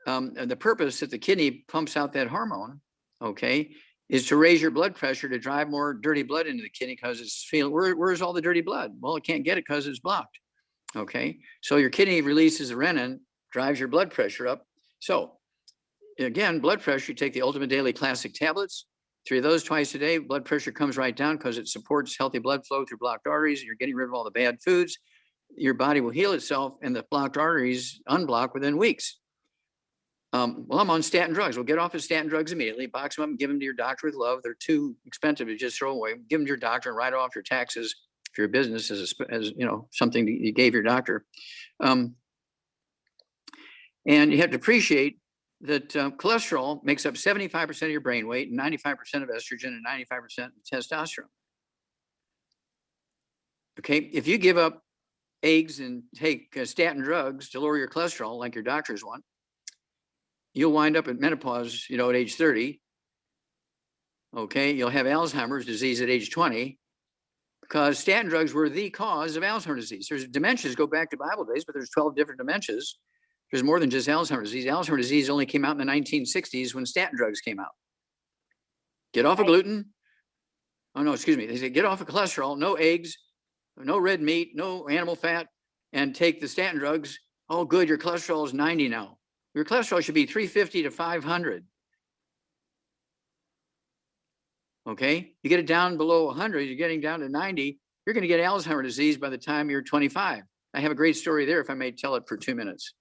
Speaker 2: the purpose that the kidney pumps out that hormone, okay, is to raise your blood pressure to drive more dirty blood into the kidney because it's feeling, where's all the dirty blood? Well, it can't get it because it's blocked. Okay. So your kidney releases the renin, drives your blood pressure up. So again, blood pressure, you take the Ultimate Daily Classic tablets, 3 of those twice a day, blood pressure comes right down because it supports healthy blood flow through blocked arteries. And you're getting rid of all the bad foods. Your body will heal itself and the blocked arteries unblock within weeks. Well, I'm on statin drugs. We'll get off of statin drugs immediately, box them up and give them to your doctor with love. They're too expensive to just throw away. Give them to your doctor and write off your taxes for your business as something that you gave your doctor. And you have to appreciate that cholesterol makes up 75% of your brain weight, and 95% of estrogen, and 95% of testosterone. Okay, if you give up eggs and take statin drugs to lower your cholesterol, like your doctors want, you'll wind up at menopause, at age 30. Okay, you'll have Alzheimer's disease at age 20 because statin drugs were the cause of Alzheimer's disease. There's dementias go back to Bible days, but there's 12 different dementias. There's more than just Alzheimer's disease. Alzheimer's disease only came out in the 1960s when statin drugs came out. Get off of gluten. Oh, no, excuse me. They say get off of cholesterol, no eggs, no red meat, no animal fat, and take the statin drugs. Oh, good, your cholesterol is 90 now. Your cholesterol should be 350 to 500. Okay, you get it down below 100, you're getting down to 90, you're going to get Alzheimer's disease by the time you're 25. I have a great story there if I may tell it for 2 minutes.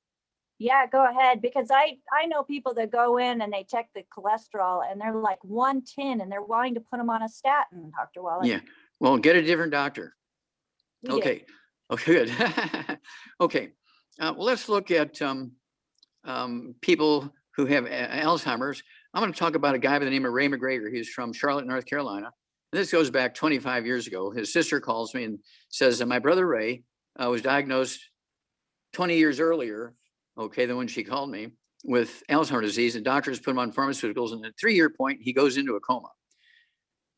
Speaker 1: Yeah, go ahead, because I know people that go in and they check the cholesterol and they're like 110 and they're wanting to put them on a statin, Dr. Wallach.
Speaker 2: Yeah, well, get a different doctor. Okay, good. Okay, well, let's look at people who have Alzheimer's. I'm going to talk about a guy by the name of Ray McGregor. He's from Charlotte, North Carolina. And this goes back 25 years ago. His sister calls me and says that my brother Ray was diagnosed 20 years earlier, okay, than when she called me, with Alzheimer's disease. And doctors put him on pharmaceuticals. And at the 3-year point, he goes into a coma.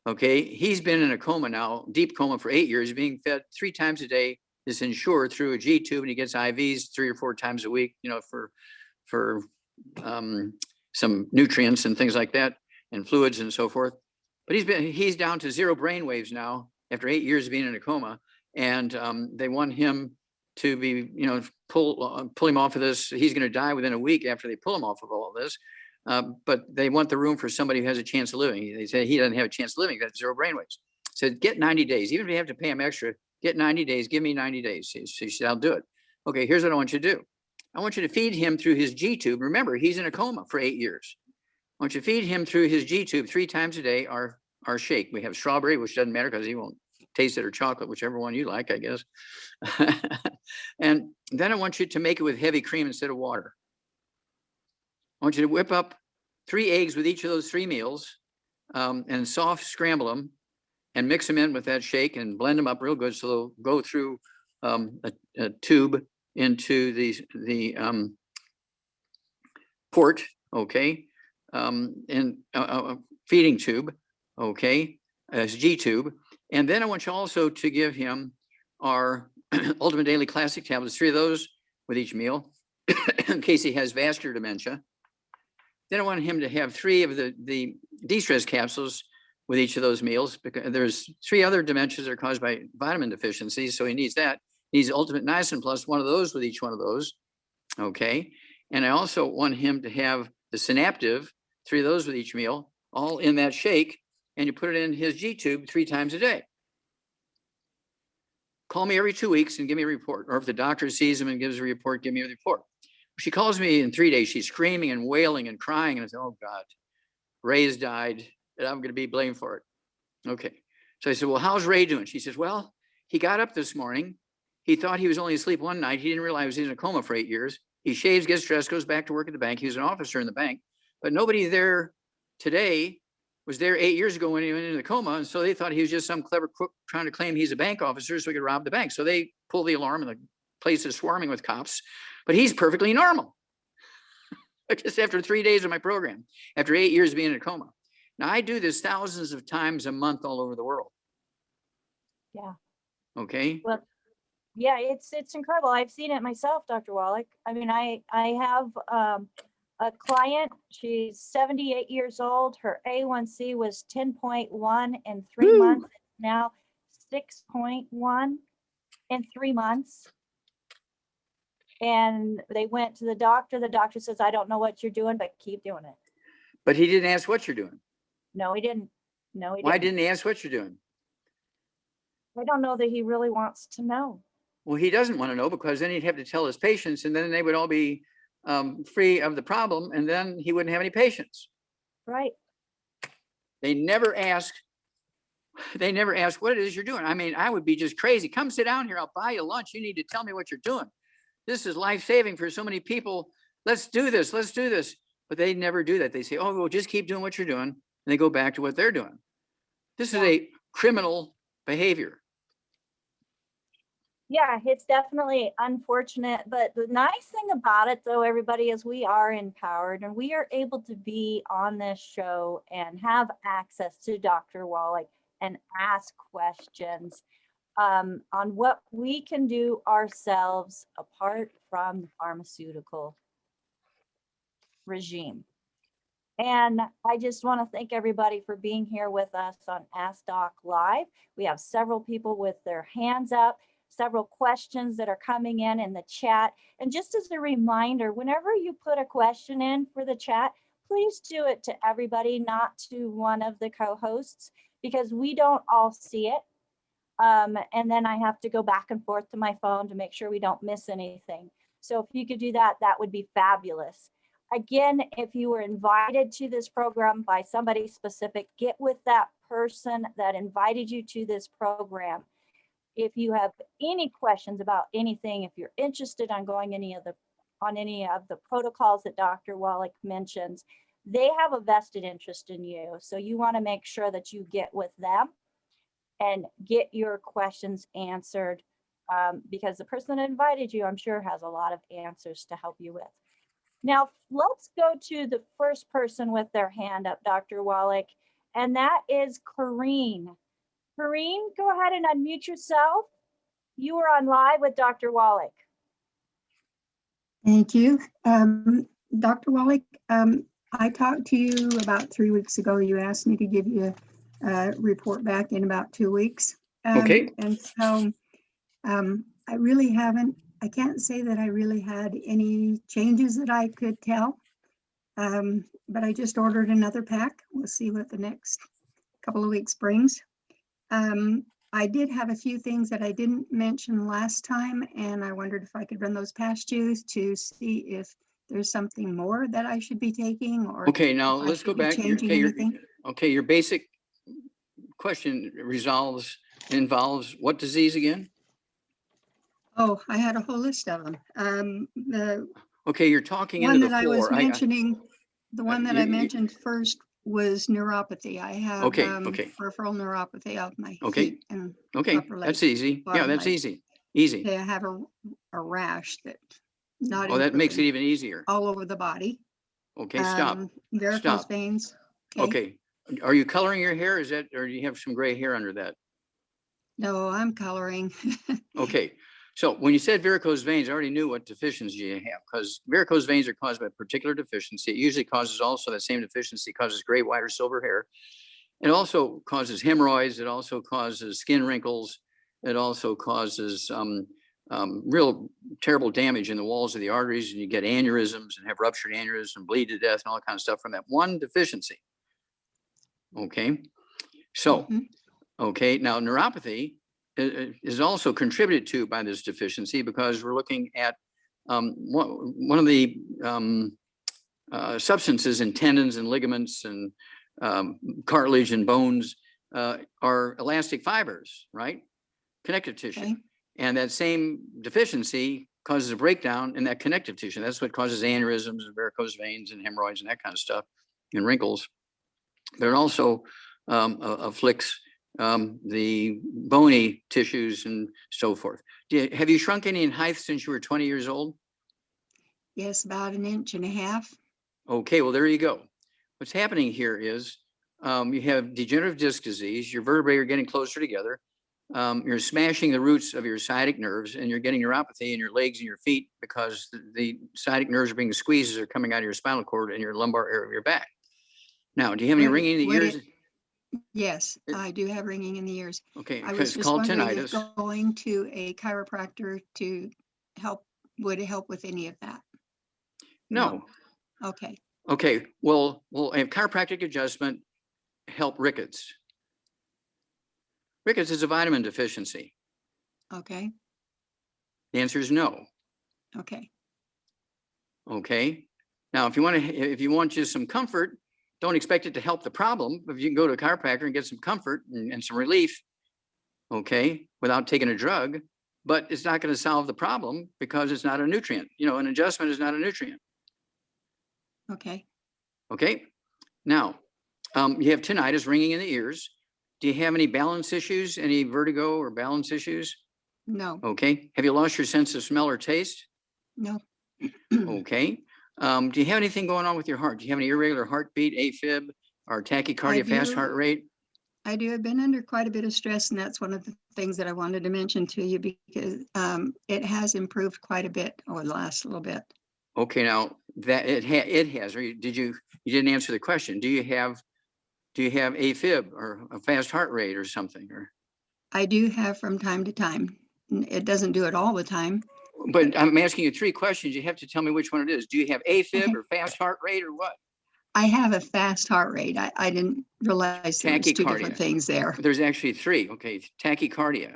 Speaker 2: Okay, he's been in a coma now, deep coma, for 8 years, being fed 3 times a day. Is insured through a G tube, and he gets IVs 3 or 4 times a week, for some nutrients and things like that, and fluids and so forth. But he's down to 0 brain waves now after 8 years of being in a coma, and they want him to be, pull him off of this. He's going to die within a week after they pull him off of all of this. But they want the room for somebody who has a chance of living. They say he doesn't have a chance of living. He's got 0 brain waves. Said get 90 days, even if you have to pay him extra. Get 90 days. Give me 90 days. She said, I'll do it. Okay, here's what I want you to do. I want you to feed him through his G tube. Remember, he's in a coma for 8 years. I want you to feed him through his G tube 3 times a day, our shake. We have strawberry, which doesn't matter because he won't taste it, or chocolate, whichever one you like, I guess. And then I want you to make it with heavy cream instead of water. I want you to whip up 3 eggs with each of those 3 meals, and soft scramble them and mix them in with that shake and blend them up real good so they'll go through a tube into the port, okay, and a feeding tube, okay, as G tube. And then I want you also to give him our Ultimate Daily Classic tablets, 3 of those with each meal, in case he has vascular dementia. Then I want him to have 3 of the de-stress capsules with each of those meals, because there's 3 other dementias that are caused by vitamin deficiencies, so he needs that. He needs Ultimate Niacin Plus, 1 of those with each one of those, okay? And I also want him to have the Synaptive, 3 of those with each meal, all in that shake, and you put it in his G tube 3 times a day. Call me every 2 weeks and give me a report, or if the doctor sees him and gives a report, give me a report. She calls me in 3 days, she's screaming and wailing and crying, and I say, oh God, Ray's died, and I'm going to be blamed for it. Okay. So I said, well, how's Ray doing? She says, well, he got up this morning. He thought he was only asleep one night. He didn't realize he was in a coma for 8 years. He shaves, gets dressed, goes back to work at the bank. He was an officer in the bank, but nobody there today was there 8 years ago when he went into the coma. And so they thought he was just some clever crook trying to claim he's a bank officer so he could rob the bank. So they pull the alarm and the place is swarming with cops, but he's perfectly normal. Just after 3 days of my program, after 8 years being in a coma. Now I do this thousands of times a month all over the world.
Speaker 1: Yeah.
Speaker 2: Okay.
Speaker 1: Well, yeah, it's incredible. I've seen it myself, Dr. Wallach. I mean, I have a client. She's 78 years old. Her A1C was 10.1 in 3 months. Now 6.1 in 3 months. And they went to the doctor. The doctor says, I don't know what you're doing, but keep doing it.
Speaker 2: But he didn't ask what you're doing.
Speaker 1: No, he didn't. No, he didn't.
Speaker 2: Why didn't he ask what you're doing?
Speaker 1: I don't know that he really wants to know.
Speaker 2: Well, he doesn't want to know, because then he'd have to tell his patients, and then they would all be free of the problem, and then he wouldn't have any patients.
Speaker 1: Right.
Speaker 2: They never ask what it is you're doing. I mean, I would be just crazy. Come sit down here. I'll buy you lunch. You need to tell me what you're doing. This is life-saving for so many people. let's do this, let's do this. But they never do that. They say, oh, well, just keep doing what you're doing. And they go back to what they're doing. This is a criminal behavior.
Speaker 1: Yeah, it's definitely unfortunate, but the nice thing about it though, everybody, is we are empowered and we are able to be on this show and have access to Dr. Wallach and ask questions on what we can do ourselves apart from the pharmaceutical regime. And I just want to thank everybody for being here with us on Ask Doc Live. We have several people with their hands up, several questions that are coming in the chat. And just as a reminder, whenever you put a question in for the chat, please do it to everybody, not to one of the co-hosts, because we don't all see it. And then I have to go back and forth to my phone to make sure we don't miss anything. So if you could do that, that would be fabulous. Again, if you were invited to this program by somebody specific, get with that person that invited you to this program. If you have any questions about anything, if you're interested on going on any of the protocols that Dr. Wallach mentions, they have a vested interest in you. So you want to make sure that you get with them and get your questions answered, because the person that invited you, I'm sure, has a lot of answers to help you with. Now, let's go to the first person with their hand up, Dr. Wallach, and that is Corrine. Corrine, go ahead and unmute yourself. You are on live with Dr. Wallach.
Speaker 3: Thank you. Dr. Wallach, I talked to you about 3 weeks ago. You asked me to give you a report back in about 2 weeks.
Speaker 2: Okay.
Speaker 3: And so I can't say that I really had any changes that I could tell, but I just ordered another pack. We'll see what the next couple of weeks brings. I did have a few things that I didn't mention last time, and I wondered if I could run those past you to see if there's something more that I should be taking, or
Speaker 2: Okay, now
Speaker 3: if I
Speaker 2: let's
Speaker 3: should
Speaker 2: go
Speaker 3: be
Speaker 2: back.
Speaker 3: changing anything.
Speaker 2: Your basic question involves what disease again?
Speaker 3: Oh, I had a whole list of them. The
Speaker 2: Okay, you're talking
Speaker 3: one
Speaker 2: into
Speaker 3: that
Speaker 2: the
Speaker 3: I was
Speaker 2: floor.
Speaker 3: mentioning, the one that I
Speaker 2: you-
Speaker 3: mentioned first was neuropathy. I have
Speaker 2: Okay.
Speaker 3: peripheral neuropathy of my
Speaker 2: Okay.
Speaker 3: feet and
Speaker 2: Okay,
Speaker 3: upper
Speaker 2: that's
Speaker 3: leg,
Speaker 2: easy. Yeah,
Speaker 3: bottom
Speaker 2: that's
Speaker 3: leg.
Speaker 2: easy. Easy.
Speaker 3: I have a rash that not
Speaker 2: Oh, that makes it
Speaker 3: improving
Speaker 2: even easier.
Speaker 3: all over the body.
Speaker 2: Okay, stop.
Speaker 3: Varicose
Speaker 2: Stop.
Speaker 3: veins.
Speaker 2: Okay. Are you coloring your hair? Is that, or do you have some gray hair under that?
Speaker 3: No, I'm coloring.
Speaker 2: Okay. So when you said varicose veins, I already knew what deficiency you have, because varicose veins are caused by a particular deficiency. It usually causes also that same deficiency causes gray, white, or silver hair. It also causes hemorrhoids. It also causes skin wrinkles. It also causes real terrible damage in the walls of the arteries, and you get aneurysms and have ruptured aneurysms and bleed to death and all that kind of stuff from that one deficiency. Okay. So, okay, now neuropathy is also contributed to by this deficiency, because we're looking at one of the substances in tendons and ligaments and cartilage and bones are elastic fibers, right? Connective tissue.
Speaker 3: Okay.
Speaker 2: And that same deficiency causes a breakdown in that connective tissue. That's what causes aneurysms and varicose veins and hemorrhoids and that kind of stuff, and wrinkles. But it also afflicts the bony tissues and so forth. Have you shrunk any in height since you were 20 years old?
Speaker 3: Yes, about 1.5 inches.
Speaker 2: Okay, well, there you go. What's happening here is you have degenerative disc disease. Your vertebrae are getting closer together. You're smashing the roots of your sciatic nerves, and you're getting neuropathy in your legs and your feet because the sciatic nerves are being squeezed as they're coming out of your spinal cord and your lumbar area of your back. Now, do you have any ringing in the ears?
Speaker 3: Yes, I do have ringing in the ears.
Speaker 2: Okay,
Speaker 3: I was
Speaker 2: it's
Speaker 3: just
Speaker 2: called
Speaker 3: wondering if
Speaker 2: tinnitus.
Speaker 3: going to a chiropractor to help would help with any of that.
Speaker 2: No.
Speaker 3: Okay.
Speaker 2: Okay, well, a chiropractic adjustment help rickets. Rickets is a vitamin deficiency.
Speaker 3: Okay.
Speaker 2: The answer is no.
Speaker 3: Okay.
Speaker 2: Okay. Now, if you want just some comfort, don't expect it to help the problem. If you can go to a chiropractor and get some comfort and some relief, okay, without taking a drug, but it's not going to solve the problem because it's not a nutrient. You know, an adjustment is not a nutrient.
Speaker 3: Okay.
Speaker 2: Okay. Now, you have tinnitus, ringing in the ears. Do you have any balance issues, any vertigo or balance issues?
Speaker 3: No,
Speaker 2: Okay. Have you lost your sense of smell or taste?
Speaker 3: no.
Speaker 2: Okay. Do you have anything going on with your heart? Do you have any irregular heartbeat, AFib, or tachycardia, fast
Speaker 3: do.
Speaker 2: heart rate?
Speaker 3: I do. I've been under quite a bit of stress, and that's one of the things that I wanted to mention to you because it has improved quite a bit over the last little bit.
Speaker 2: Okay, now that it has, or you didn't answer the question. Do you have AFib or a fast heart rate or something? Or
Speaker 3: I do have from time to time. It doesn't do it all the time.
Speaker 2: but I'm asking you 3 questions. You have to tell me which one it is. Do you have AFib or fast heart rate or what?
Speaker 3: I have a fast heart rate. I didn't realize there was 2 different
Speaker 2: Tachycardia.
Speaker 3: things there.
Speaker 2: There's actually 3. Okay, tachycardia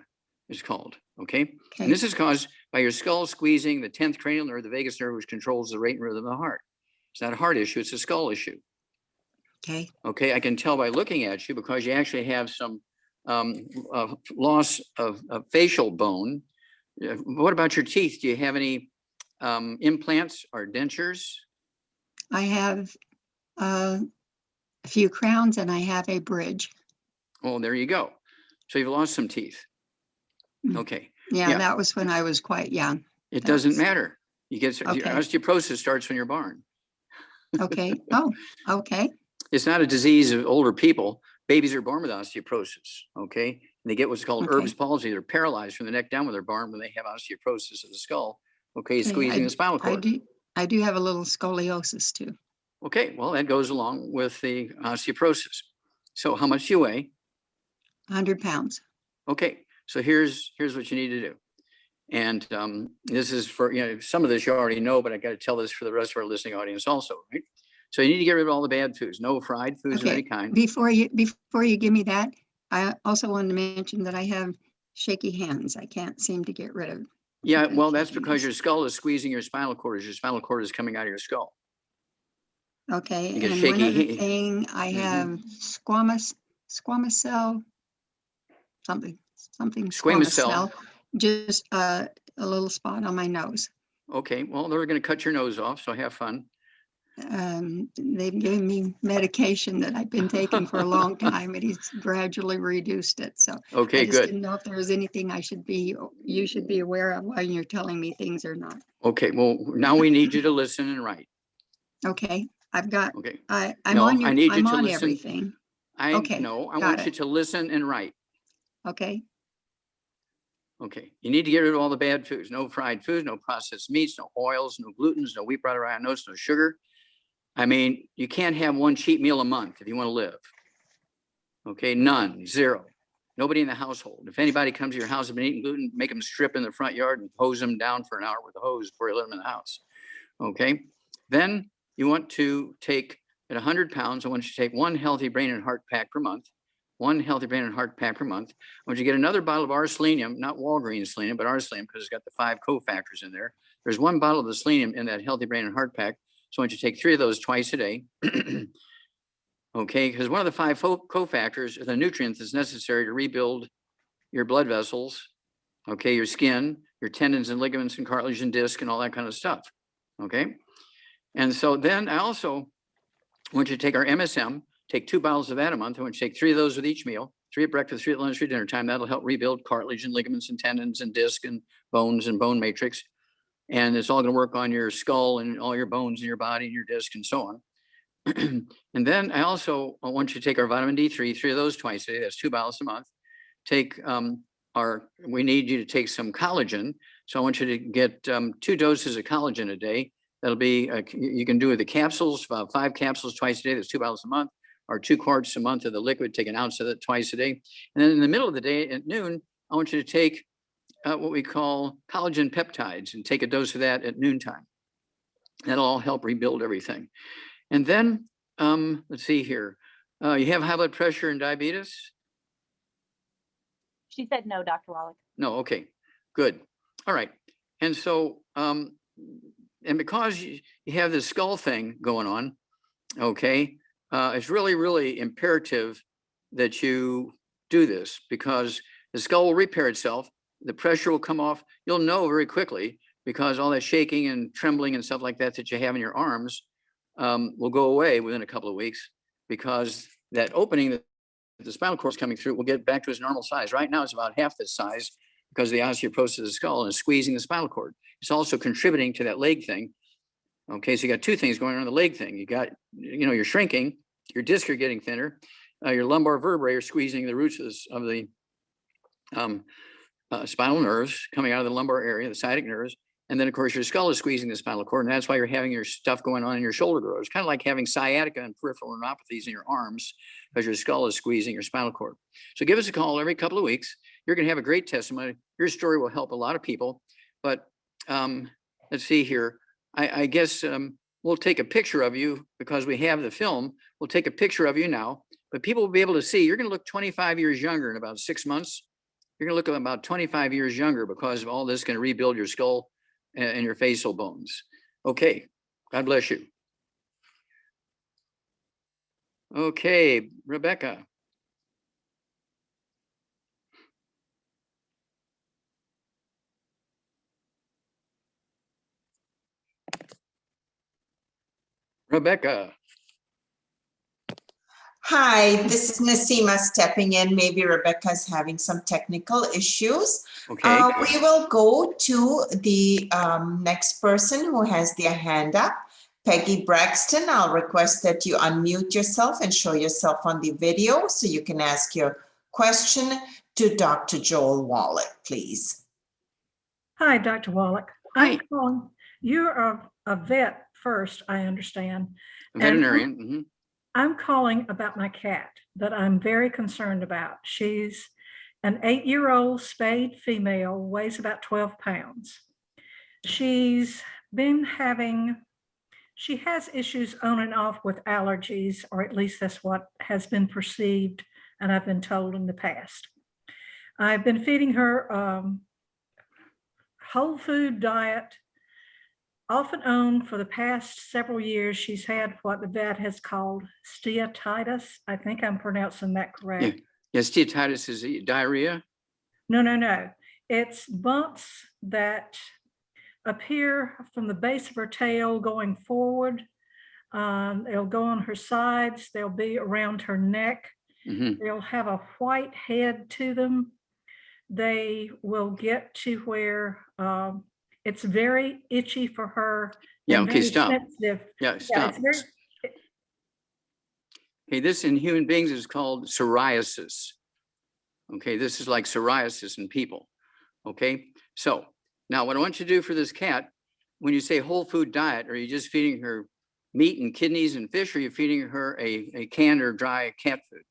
Speaker 2: is called. Okay,
Speaker 3: Okay.
Speaker 2: and this is caused by your skull squeezing the 10th cranial nerve, the vagus nerve, which controls the rate and rhythm of the heart. It's not a heart issue; it's a skull issue.
Speaker 3: Okay.
Speaker 2: Okay, I can tell by looking at you because you actually have some loss of facial bone. What about your teeth? Do you have any implants or dentures?
Speaker 3: I have a few crowns and I have a bridge.
Speaker 2: Oh, there you go. So you've lost some teeth.
Speaker 3: Mm.
Speaker 2: Okay.
Speaker 3: Yeah,
Speaker 2: Yeah.
Speaker 3: that was when I was quite young.
Speaker 2: It doesn't
Speaker 3: That's-
Speaker 2: matter. You get your
Speaker 3: Okay.
Speaker 2: osteoporosis starts when you're born.
Speaker 3: Okay. Oh, okay.
Speaker 2: It's not a disease of older people. Babies are born with osteoporosis. Okay. And they get what's called
Speaker 3: Okay.
Speaker 2: Erb's palsy. They're paralyzed from the neck down when they're born when they have osteoporosis of the skull. Okay.
Speaker 3: Okay,
Speaker 2: Squeezing the spinal cord.
Speaker 3: I do have a little scoliosis too.
Speaker 2: Okay. Well, that goes along with the osteoporosis. So how much do you weigh?
Speaker 3: 100 pounds.
Speaker 2: Okay. So here's what you need to do. And this is for, some of this you already know, but I got to tell this for the rest of our listening audience also, right? So you need to get rid of all the bad foods, no fried foods of any
Speaker 3: Okay.
Speaker 2: kind.
Speaker 3: Before you give me that, I also wanted to mention that I have shaky hands. I can't seem to get rid of.
Speaker 2: Yeah,
Speaker 3: the
Speaker 2: well, that's because
Speaker 3: shakiness.
Speaker 2: your skull is squeezing your spinal cord as your spinal cord is coming out of your skull.
Speaker 3: Okay,
Speaker 2: You get
Speaker 3: and
Speaker 2: shaky
Speaker 3: one other
Speaker 2: hand.
Speaker 3: thing, I have squamous cell, something
Speaker 2: Squamous cell.
Speaker 3: just a little spot on my nose.
Speaker 2: Okay, well, they're going to cut your nose off, so have fun.
Speaker 3: They've given me medication that I've been taking for a long time, and he's gradually reduced it. So
Speaker 2: Okay,
Speaker 3: I just
Speaker 2: good.
Speaker 3: didn't know if there was anything you should be aware of while you're telling me things or not.
Speaker 2: Okay, well, now we need you to listen and write.
Speaker 3: Okay, I've got,
Speaker 2: Okay,
Speaker 3: I'm
Speaker 2: No,
Speaker 3: on
Speaker 2: I need you
Speaker 3: I'm
Speaker 2: to
Speaker 3: on
Speaker 2: listen.
Speaker 3: everything.
Speaker 2: I
Speaker 3: Okay,
Speaker 2: know, I
Speaker 3: got
Speaker 2: want you
Speaker 3: it.
Speaker 2: to listen and write.
Speaker 3: Okay,
Speaker 2: Okay, you need to get rid of all the bad foods, no fried foods, no processed meats, no oils, no glutens, no wheat, butter, iron, oats, no sugar. I mean, you can't have one cheat meal a month if you want to live. Okay, none, 0. Nobody in the household. If anybody comes to your house and been eating gluten, make them strip in the front yard and hose them down for an hour with a hose before you let them in the house. Okay, then you want to take, at 100 pounds, I want you to take 1 healthy brain and heart pack per month. 1 healthy brain and heart pack per month. I want you to get another bottle of our selenium, not Walgreens selenium, but our selenium, because it's got the 5 cofactors in there. There's 1 bottle of the selenium in that healthy brain and heart pack. So I want you to take 3 of those twice a day. Okay, because one of the 5 cofactors are the nutrients that's necessary to rebuild your blood vessels, okay, your skin, your tendons and ligaments and cartilage and disc and all that kind of stuff. Okay. And so then I also want you to take our MSM, take 2 bottles of that a month. I want you to take 3 of those with each meal, 3 at breakfast, 3 at lunch, 3 at dinner time. That'll help rebuild cartilage and ligaments and tendons and disc and bones and bone matrix. And it's all going to work on your skull and all your bones in your body and your disc and so on. And then I also want you to take our vitamin D3, 3 of those twice a day. That's 2 bottles a month. Take we need you to take some collagen. So I want you to get 2 doses of collagen a day. That'll be, you can do with the capsules, 5 capsules twice a day. That's 2 bottles a month, or 2 quarts a month of the liquid. Take an ounce of it twice a day. And then in the middle of the day at noon, I want you to take what we call collagen peptides and take a dose of that at noontime. That'll all help rebuild everything. And then, let's see here. You have high blood pressure and diabetes?
Speaker 1: She said no, Dr. Wallach.
Speaker 2: No, okay, good. All right. And so, and because you have this skull thing going on, okay, it's really, really imperative that you do this because the skull will repair itself. The pressure will come off. You'll know very quickly because all that shaking and trembling and stuff like that that you have in your arms will go away within a couple of weeks, because that opening that the spinal cord is coming through will get back to its normal size. Right now, it's about half this size because of the osteoporosis of the skull and is squeezing the spinal cord. It's also contributing to that leg thing. Okay, so you got two things going on the leg thing. You got, you're shrinking, your discs are getting thinner, your lumbar vertebrae are squeezing the roots of the spinal nerves coming out of the lumbar area, the sciatic nerves. And then, of course, your skull is squeezing the spinal cord, and that's why you're having your stuff going on in your shoulder girdle. It's kind of like having sciatica and peripheral neuropathies in your arms because your skull is squeezing your spinal cord. So give us a call every couple of weeks. You're going to have a great testimony. Your story will help a lot of people. But let's see here. I guess we'll take a picture of you because we have the film. We'll take a picture of you now, but people will be able to see you're going to look 25 years younger in about 6 months. You're going to look about 25 years younger because of all this going to rebuild your skull and your facial bones. Okay, God bless you. Okay, Rebecca. Rebecca.
Speaker 4: Hi, this is Nasima stepping in. Maybe Rebecca's having some technical issues.
Speaker 2: Okay.
Speaker 4: We will go to the next person who has their hand up. Peggy Braxton, I'll request that you unmute yourself and show yourself on the video so you can ask your question to Dr. Joel Wallach, please.
Speaker 5: Hi, Dr. Wallach.
Speaker 2: Hi.
Speaker 5: You're a vet first, I understand.
Speaker 2: A veterinarian.
Speaker 5: I'm calling about my cat that I'm very concerned about. She's an 8-year-old spayed female, weighs about 12 pounds. She has issues on and off with allergies, or at least that's what has been perceived and I've been told in the past. I've been feeding her whole food diet, off and on for the past several years. She's had what the vet has called steatitis. I think I'm pronouncing that correct.
Speaker 2: Yeah, steatitis is diarrhea?
Speaker 5: No. It's bumps that appear from the base of her tail going forward. They'll go on her sides. They'll be around her neck. They'll have a white head to them. They will get to where it's very itchy for her.
Speaker 2: Yeah, okay, stop.
Speaker 5: Sensitive.
Speaker 2: Yeah, stop.
Speaker 5: Yeah,
Speaker 2: Okay, this in human beings is called psoriasis. Okay, this is like psoriasis in people. Okay, so now what I want you to do for this cat, when you say whole food diet, are you just feeding her meat and kidneys and fish, or are you feeding her a canned or dry cat food?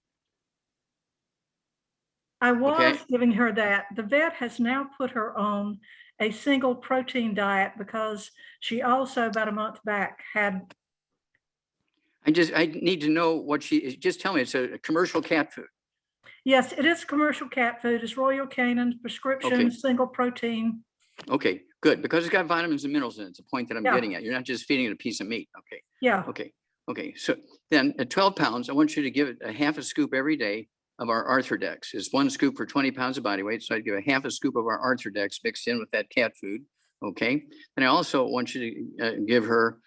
Speaker 5: I was giving her that. The vet has now put her on a single protein diet because she also about a month back had.
Speaker 2: I need to know what just tell me it's a commercial cat food.
Speaker 5: Yes, it is commercial cat food. It's Royal Canin's prescription, single protein.
Speaker 2: Okay, good, because it's got vitamins and minerals in it. It's a point that I'm getting at. You're not just feeding it a piece of meat. Okay.
Speaker 5: Yeah.
Speaker 2: Okay. So then at 12 pounds, I want you to give it a half a scoop every day of our Arthrodex. It's 1 scoop for 20 pounds of body weight. So I'd give a half a scoop of our Arthrodex mixed in with that cat food. Okay. And I also want you to give her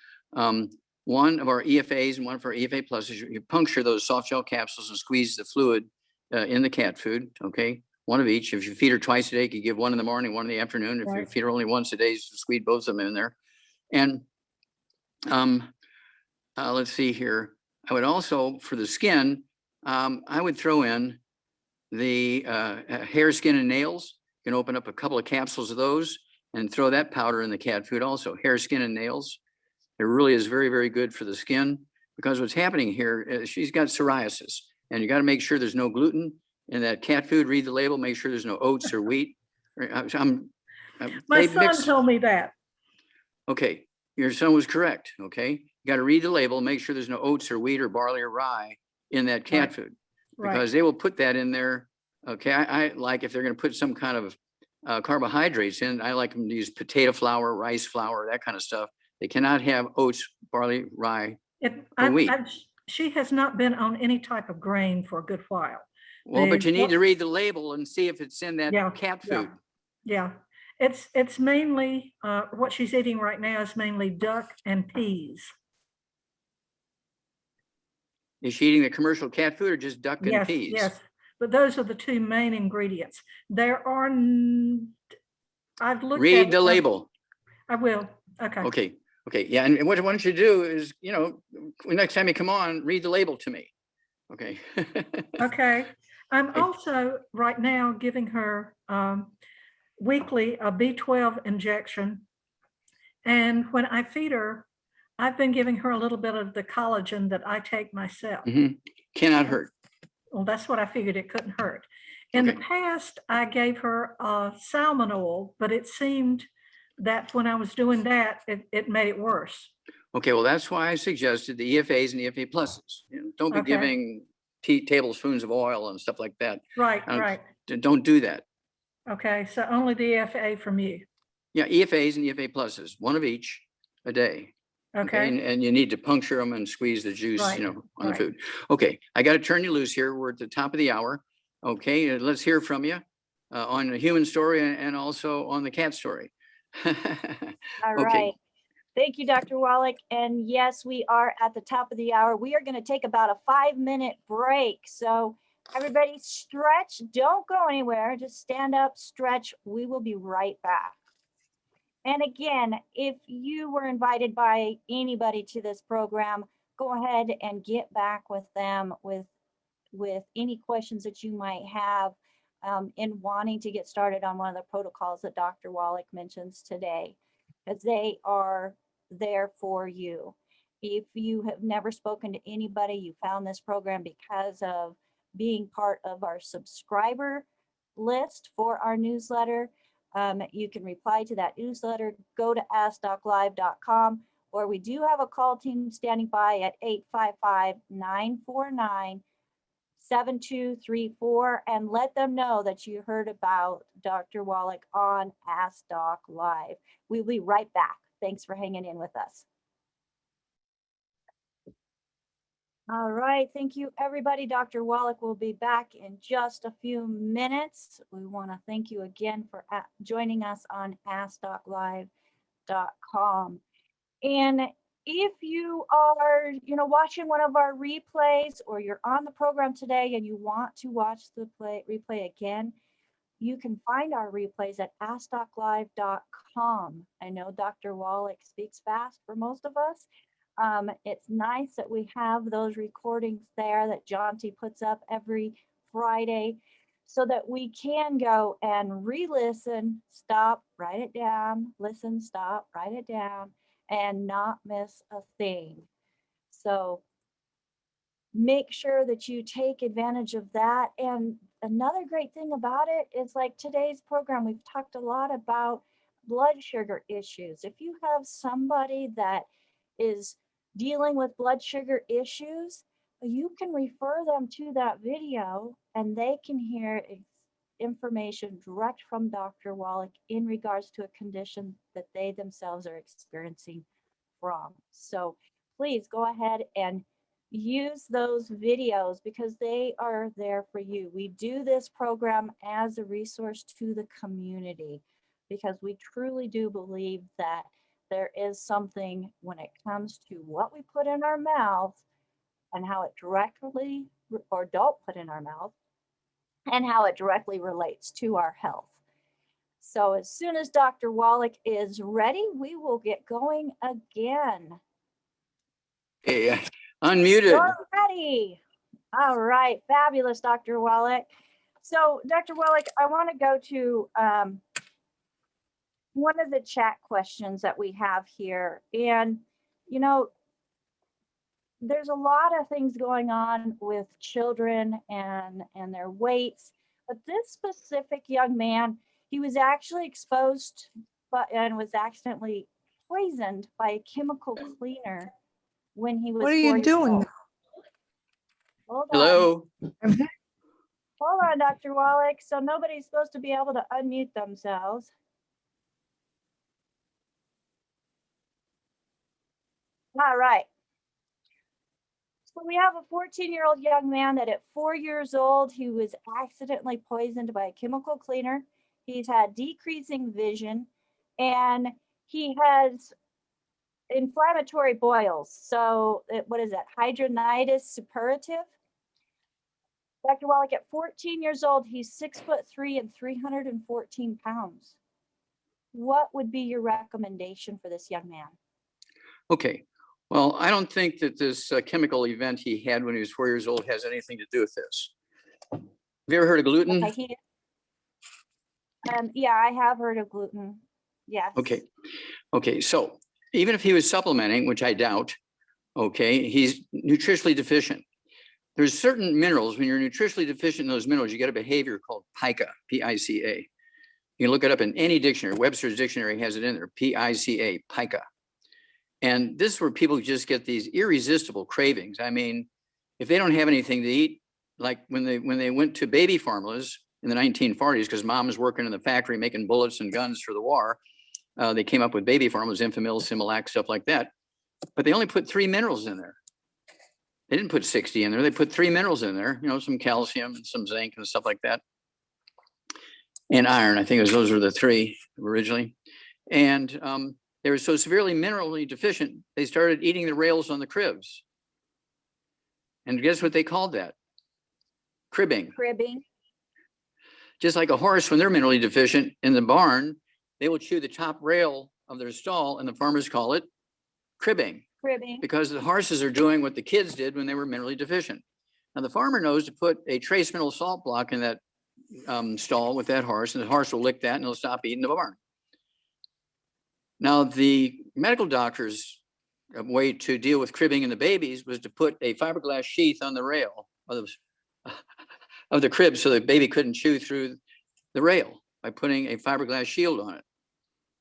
Speaker 2: one of our EFAs and one of our EFA pluses. You puncture those soft gel capsules and squeeze the fluid in the cat food. Okay. One of each. If you feed her twice a day, you can give one in the morning, one in the afternoon. If you feed her only once a day, squeeze both of them in there. And let's see here. I would also, for the skin, I would throw in the hair, skin, and nails. You can open up a couple of capsules of those and throw that powder in the cat food also. Hair, skin, and nails. It really is very, very good for the skin, because what's happening here is she's got psoriasis, and you got to make sure there's no gluten in that cat food. Read the label, make sure there's no oats or wheat.
Speaker 5: My son told me that.
Speaker 2: Okay, your son was correct. Okay, you got to read the label, make sure there's no oats or wheat or barley or rye in that cat food, because they will put that in there. Okay, I like if they're going to put some kind of carbohydrates in, I like them to use potato flour, rice flour, that kind of stuff. They cannot have oats, barley, rye, or wheat.
Speaker 5: She has not been on any type of grain for a good while.
Speaker 2: Well, but you need to read the label and see if it's in that cat food.
Speaker 5: Yeah. It's mainly what she's eating right now is mainly duck and peas.
Speaker 2: Is she eating the commercial cat food or just duck and
Speaker 5: Yes,
Speaker 2: peas?
Speaker 5: yes. But those are the two main ingredients. There are, I've looked at
Speaker 2: Read the
Speaker 5: it.
Speaker 2: label.
Speaker 5: I will. Okay.
Speaker 2: Okay. Okay. Yeah. And what I want you to do is, you know, next time you come on, read the label to me. Okay.
Speaker 5: Okay. I'm
Speaker 2: Okay.
Speaker 5: also right now giving her weekly a B12 injection. And when I feed her, I've been giving her a little bit of the collagen that I take myself.
Speaker 2: Mhm. Cannot hurt.
Speaker 5: Well, that's what I figured, it couldn't hurt. In the
Speaker 2: Okay.
Speaker 5: past, I gave her salmon oil, but it seemed that when I was doing that, it made it worse.
Speaker 2: Okay. Well, that's why I suggested the EFAs and EFA pluses. You know, don't be
Speaker 5: Okay.
Speaker 2: giving tablespoons of oil and stuff like that.
Speaker 5: Right, right.
Speaker 2: Don't do that.
Speaker 5: Okay, so only the EFA from you.
Speaker 2: Yeah. EFAs and EFA pluses, one of each a day.
Speaker 5: Okay,
Speaker 2: And you need to puncture them and squeeze the juice,
Speaker 5: Right,
Speaker 2: you know, on
Speaker 5: right.
Speaker 2: the food. Okay, I got to turn you loose here. We're at the top of the hour. Okay, let's hear from you on the human story and also on the cat story.
Speaker 1: All
Speaker 2: Okay.
Speaker 1: right. Thank you, Dr. Wallach. And yes, we are at the top of the hour. We are going to take about a 5-minute break. So everybody stretch, don't go anywhere. Just stand up, stretch. We will be right back. And again, if you were invited by anybody to this program, go ahead and get back with them with any questions that you might have in wanting to get started on one of the protocols that Dr. Wallach mentions today, because they are there for you. If you have never spoken to anybody, you found this program because of being part of our subscriber list for our newsletter, you can reply to that newsletter, go to askdoclive.com, or we do have a call team standing by at 855-949-7234, and let them know that you heard about Dr. Wallach on Ask Doc Live. We'll be right back. Thanks for hanging in with us. All right, thank you, everybody. Dr. Wallach will be back in just a few minutes. We want to thank you again for joining us on AskDocLive.com. And if you are, watching one of our replays, or you're on the program today and you want to watch the replay again, you can find our replays at AskDocLive.com. I know Dr. Wallach speaks fast for most of us. It's nice that we have those recordings there that John T puts up every Friday so that we can go and re-listen, stop, write it down, listen, stop, write it down, and not miss a thing. So make sure that you take advantage of that. And another great thing about it is, like today's program, we've talked a lot about blood sugar issues. If you have somebody that is dealing with blood sugar issues, you can refer them to that video and they can hear information direct from Dr. Wallach in regards to a condition that they themselves are experiencing from. So please go ahead and use those videos because they are there for you. We do this program as a resource to the community because we truly do believe that there is something when it comes to what we put in our mouth and how it directly, or don't put in our mouth, and how it directly relates to our health. So as soon as Dr. Wallach is ready, we will get going again.
Speaker 2: Hey, unmuted.
Speaker 1: You're ready. All right, fabulous, Dr. Wallach. So Dr. Wallach, I want to go to one of the chat questions that we have here. And, there's a lot of things going on with children and their weights, but this specific young man, he was actually exposed and was accidentally poisoned by a chemical cleaner when he was
Speaker 6: What are
Speaker 1: 4
Speaker 6: you
Speaker 1: years
Speaker 6: doing?
Speaker 1: old. Hold on.
Speaker 2: Hello.
Speaker 1: Hold on, Dr. Wallach. So nobody's supposed to be able to unmute themselves. All right. So we have a 14-year-old young man that at 4 years old, he was accidentally poisoned by a chemical cleaner. He's had decreasing vision, and he has inflammatory boils. So what is that? Hidradenitis suppurative. Dr. Wallach, at 14 years old, he's 6'3" and 314 pounds. What would be your recommendation for this young man?
Speaker 2: Okay. Well, I don't think that this chemical event he had when he was 4 years old has anything to do with this. Have you ever heard of gluten?
Speaker 1: Okay, yeah, I have heard of gluten. Yes.
Speaker 2: Okay. Okay. So even if he was supplementing, which I doubt, okay, he's nutritionally deficient. There's certain minerals, when you're nutritionally deficient in those minerals, you get a behavior called pica, P-I-C-A. You can look it up in any dictionary. Webster's dictionary has it in there, P-I-C-A, pica. And this is where people just get these irresistible cravings. I mean, if they don't have anything to eat, like when they went to baby formulas in the 1940s, because mom was working in the factory making bullets and guns for the war, they came up with baby formulas, Enfamil, Similac, stuff like that. But they only put 3 minerals in there. They didn't put 60 in there. They put 3 minerals in there, you know, some calcium and some zinc and stuff like that. And iron, I think those were the 3 originally. And they were so severely minerally deficient, they started eating the rails on the cribs. And guess what they called that? Cribbing.
Speaker 1: Cribbing.
Speaker 2: Just like a horse, when they're minerally deficient in the barn, they will chew the top rail of their stall, and the farmers call it cribbing.
Speaker 1: Cribbing.
Speaker 2: Because the horses are doing what the kids did when they were minerally deficient. Now the farmer knows to put a trace mineral salt block in that stall with that horse, and the horse will lick that and it'll stop eating the barn. Now the medical doctor's way to deal with cribbing in the babies was to put a fiberglass sheath on the rail of the crib so the baby couldn't chew through the rail by putting a fiberglass shield on it.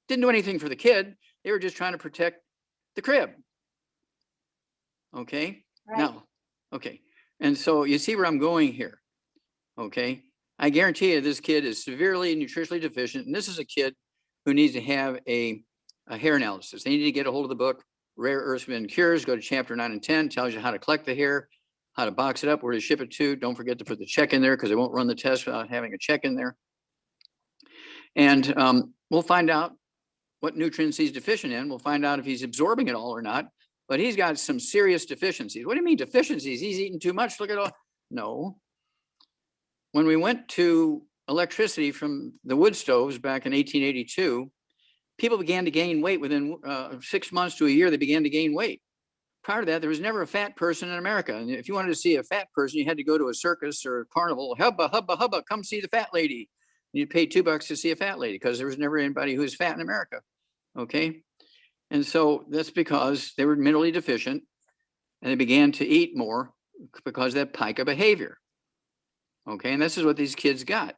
Speaker 2: Didn't do anything for the kid. They were just trying to protect the crib. Okay.
Speaker 1: Right.
Speaker 2: Now, okay. And so you see where I'm going here. Okay. I guarantee you this kid is severely nutritionally deficient. And this is a kid who needs to have a hair analysis. They need to get a hold of the book, Rare Earths and Cures. Go to chapter 9 and 10, tells you how to collect the hair, how to box it up, where to ship it to. Don't forget to put the check in there because they won't run the test without having a check in there. And we'll find out what nutrients he's deficient in. We'll find out if he's absorbing it all or not. But he's got some serious deficiencies. What do you mean deficiencies? He's eating too much. Look at all. No. When we went to electricity from the wood stoves back in 1882, people began to gain weight within 6 months to a year. They began to gain weight. Prior to that, there was never a fat person in America. And if you wanted to see a fat person, you had to go to a circus or a carnival. Hubba, hubba, hubba, come see the fat lady. And you'd pay $2 to see a fat lady because there was never anybody who was fat in America. Okay. And so that's because they were minerally deficient and they began to eat more because of that pica behavior. Okay. And this is what these kids got.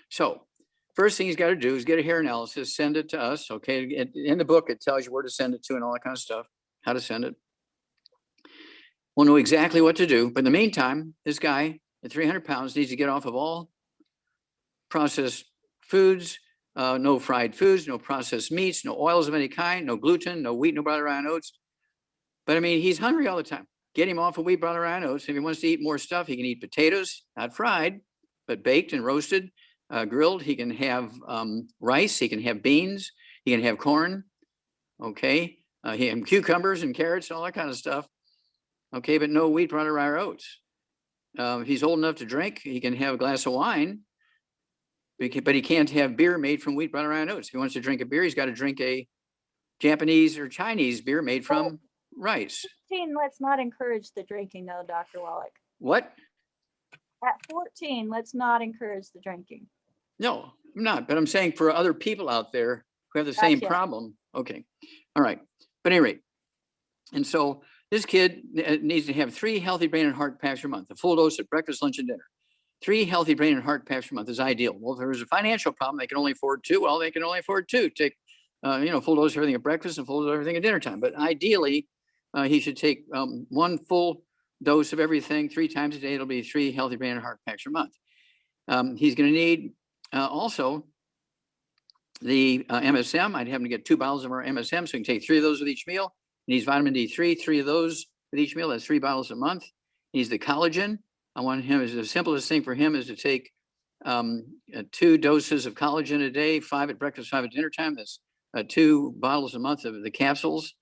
Speaker 2: So first thing he's got to do is get a hair analysis, send it to us. Okay. In the book, it tells you where to send it to and all that kind of stuff, how to send it. We'll know exactly what to do. But in the meantime, this guy at 300 pounds needs to get off of all processed foods, no fried foods, no processed meats, no oils of any kind, no gluten, no wheat, no barley, rye, and oats. But I mean, he's hungry all the time. Get him off of wheat, barley, rye, and oats. If he wants to eat more stuff, he can eat potatoes, not fried, but baked and roasted, grilled. He can have rice. He can have beans. He can have corn. Okay. He can have cucumbers and carrots, all that kind of stuff. Okay. But no wheat, barley, rye, or oats. If he's old enough to drink, he can have a glass of wine. But he can't have beer made from wheat, barley, rye, and oats. If he wants to drink a beer, he's got to drink a Japanese or Chinese beer made from rice.
Speaker 1: 14, let's not encourage the drinking though, Dr. Wallach.
Speaker 2: What?
Speaker 1: At 14, let's not encourage the drinking.
Speaker 2: No, I'm not. But I'm saying for other people out there who have the same
Speaker 1: Gotcha.
Speaker 2: problem. Okay. All right. But at any rate, and so this kid needs to have 3 healthy brain and heart packs per month, a full dose at breakfast, lunch, and dinner. 3 healthy brain and heart packs per month is ideal. Well, if there was a financial problem, they can only afford 2. Well, they can only afford 2. Take, full dose of everything at breakfast and full dose of everything at dinner time. But ideally, he should take 1 full dose of everything 3 times a day. It'll be 3 healthy brain and heart packs per month. He's going to need also the MSM. I'd have him to get 2 bottles of our MSM, so he can take 3 of those with each meal. He needs vitamin D3, 3 of those with each meal. That's 3 bottles a month. He needs the collagen. I want him, the simplest thing for him is to take 2 doses of collagen a day, 5 at breakfast, 5 at dinner time. That's 2 bottles a month of the capsules.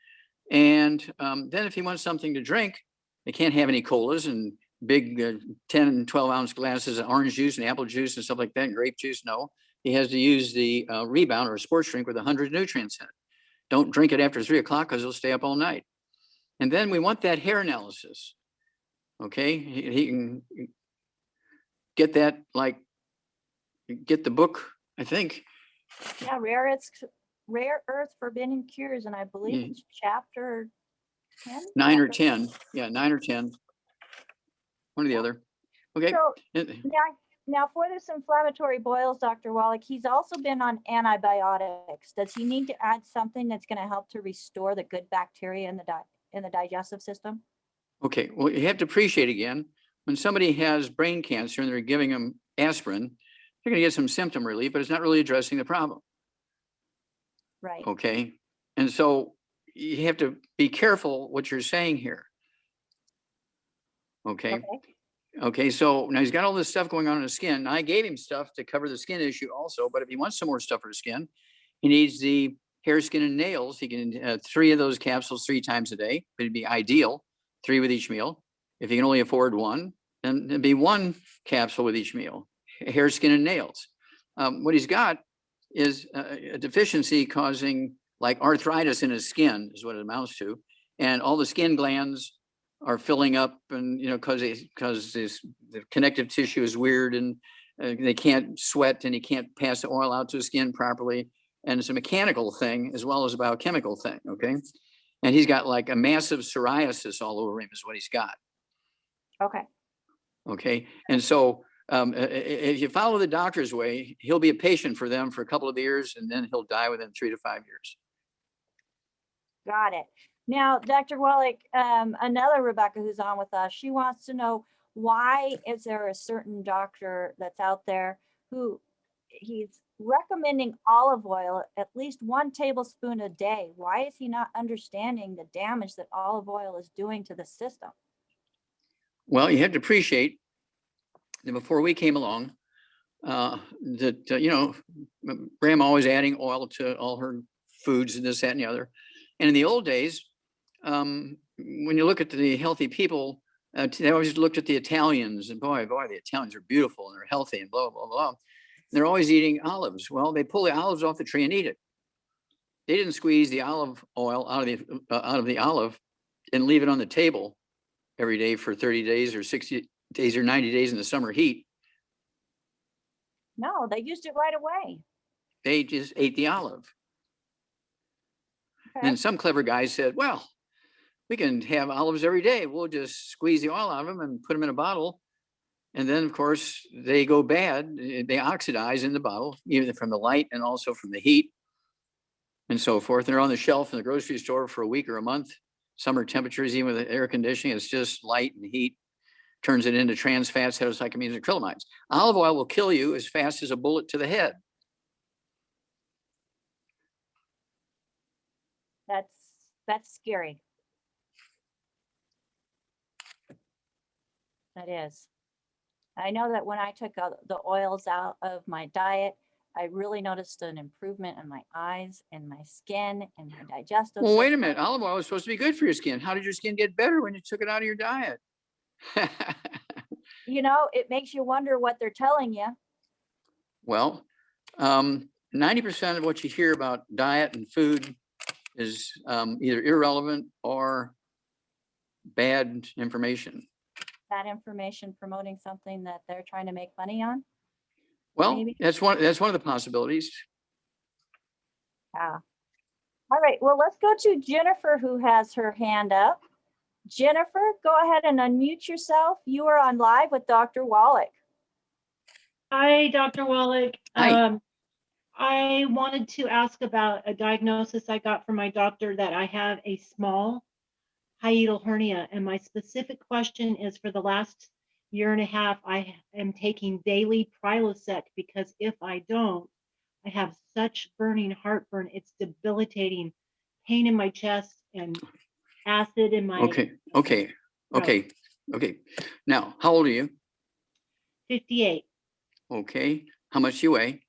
Speaker 2: And then if he wants something to drink, they can't have any colas and big 10 and 12 ounce glasses of orange juice and apple juice and stuff like that, and grape juice. No, he has to use the Rebound or a sports drink with 100 nutrients in it. Don't drink it after 3 o'clock because he'll stay up all night. And then we want that hair analysis. Okay, he can get that, like, get the book, I think.
Speaker 1: Yeah, Rare Earth Forbidden Cures, and I believe it's chapter 10.
Speaker 2: 9 or 10. Yeah, 9 or 10. One or the other. Okay.
Speaker 1: So now for this inflammatory boils, Dr. Wallach, he's also been on antibiotics. Does he need to add something that's going to help to restore the good bacteria in the digestive system?
Speaker 2: Okay, well, you have to appreciate again, when somebody has brain cancer and they're giving them aspirin, they're going to get some symptom relief, but it's not really addressing the problem.
Speaker 1: Right.
Speaker 2: Okay, and so you have to be careful what you're saying here. Okay. Okay, so now he's got all this stuff going on in his skin. I gave him stuff to cover the skin issue also, but if he wants some more stuff for his skin, he needs the hair, skin, and nails. He can 3 of those capsules 3 times a day, but it'd be ideal 3 with each meal. If you can only afford 1, then it'd be 1 capsule with each meal, hair, skin, and nails. What he's got is a deficiency causing like arthritis in his skin is what it amounts to. And all the skin glands are filling up, and because the connective tissue is weird, and they can't sweat, and he can't pass the oil out to the skin properly. And it's a mechanical thing as well as a biochemical thing. Okay. And he's got like a massive psoriasis all over him is what he's got.
Speaker 1: Okay.
Speaker 2: Okay. And so if you follow the doctor's way, he'll be a patient for them for a couple of years, and then he'll die within 3 to 5 years.
Speaker 1: Got it. Now, Dr. Wallach, another Rebecca who's on with us, she wants to know, why is there a certain doctor that's out there who he's recommending olive oil at least 1 tablespoon a day? Why is he not understanding the damage that olive oil is doing to the system?
Speaker 2: Well, you have to appreciate that before we came along, grandma was adding oil to all her foods and this, that, and the other. And in the old days, when you look at the healthy people, they always looked at the Italians, and boy, the Italians are beautiful and they're healthy and blah, blah, blah. And they're always eating olives. Well, they pull the olives off the tree and eat it. They didn't squeeze the olive oil out of the olive and leave it on the table every day for 30 days or 60 days or 90 days in the summer heat.
Speaker 1: No, they used it right away.
Speaker 2: They just ate the olive.
Speaker 1: Okay.
Speaker 2: And some clever guy said, well, we can have olives every day. We'll just squeeze the oil out of them and put them in a bottle. And then, of course, they go bad. They oxidize in the bottle, even from the light and also from the heat and so forth. And they're on the shelf in the grocery store for a week or a month. Summer temperatures, even with the air conditioning, it's just light and heat. Turns it into trans fats, heterocyclamines, and acrylamides. Olive oil will kill you as fast as a bullet to the head.
Speaker 1: That's scary. That is. I know that when I took the oils out of my diet, I really noticed an improvement in my eyes and my skin and my digestive
Speaker 2: Well, wait a
Speaker 1: system.
Speaker 2: minute. Olive oil is supposed to be good for your skin. How did your skin get better when you took it out of your diet?
Speaker 1: It makes you wonder what they're telling you.
Speaker 2: Well, 90% of what you hear about diet and food is either irrelevant or bad information.
Speaker 1: That information promoting something that they're trying to make money on.
Speaker 2: Well,
Speaker 1: Maybe.
Speaker 2: that's one of the possibilities.
Speaker 1: Yeah. All right. Well, let's go to Jennifer, who has her hand up. Jennifer, go ahead and unmute yourself. You are on live with Dr. Wallach.
Speaker 6: Hi, Dr. Wallach.
Speaker 2: Hi.
Speaker 6: I wanted to ask about a diagnosis I got from my doctor that I have a small hiatal hernia. And my specific question is, for the last year and a half, I am taking daily Prilosec, because if I don't, I have such burning heartburn. It's debilitating, pain in my chest and acid in my
Speaker 2: Okay. Now, how old are you?
Speaker 6: 58,
Speaker 2: Okay. How much do you weigh?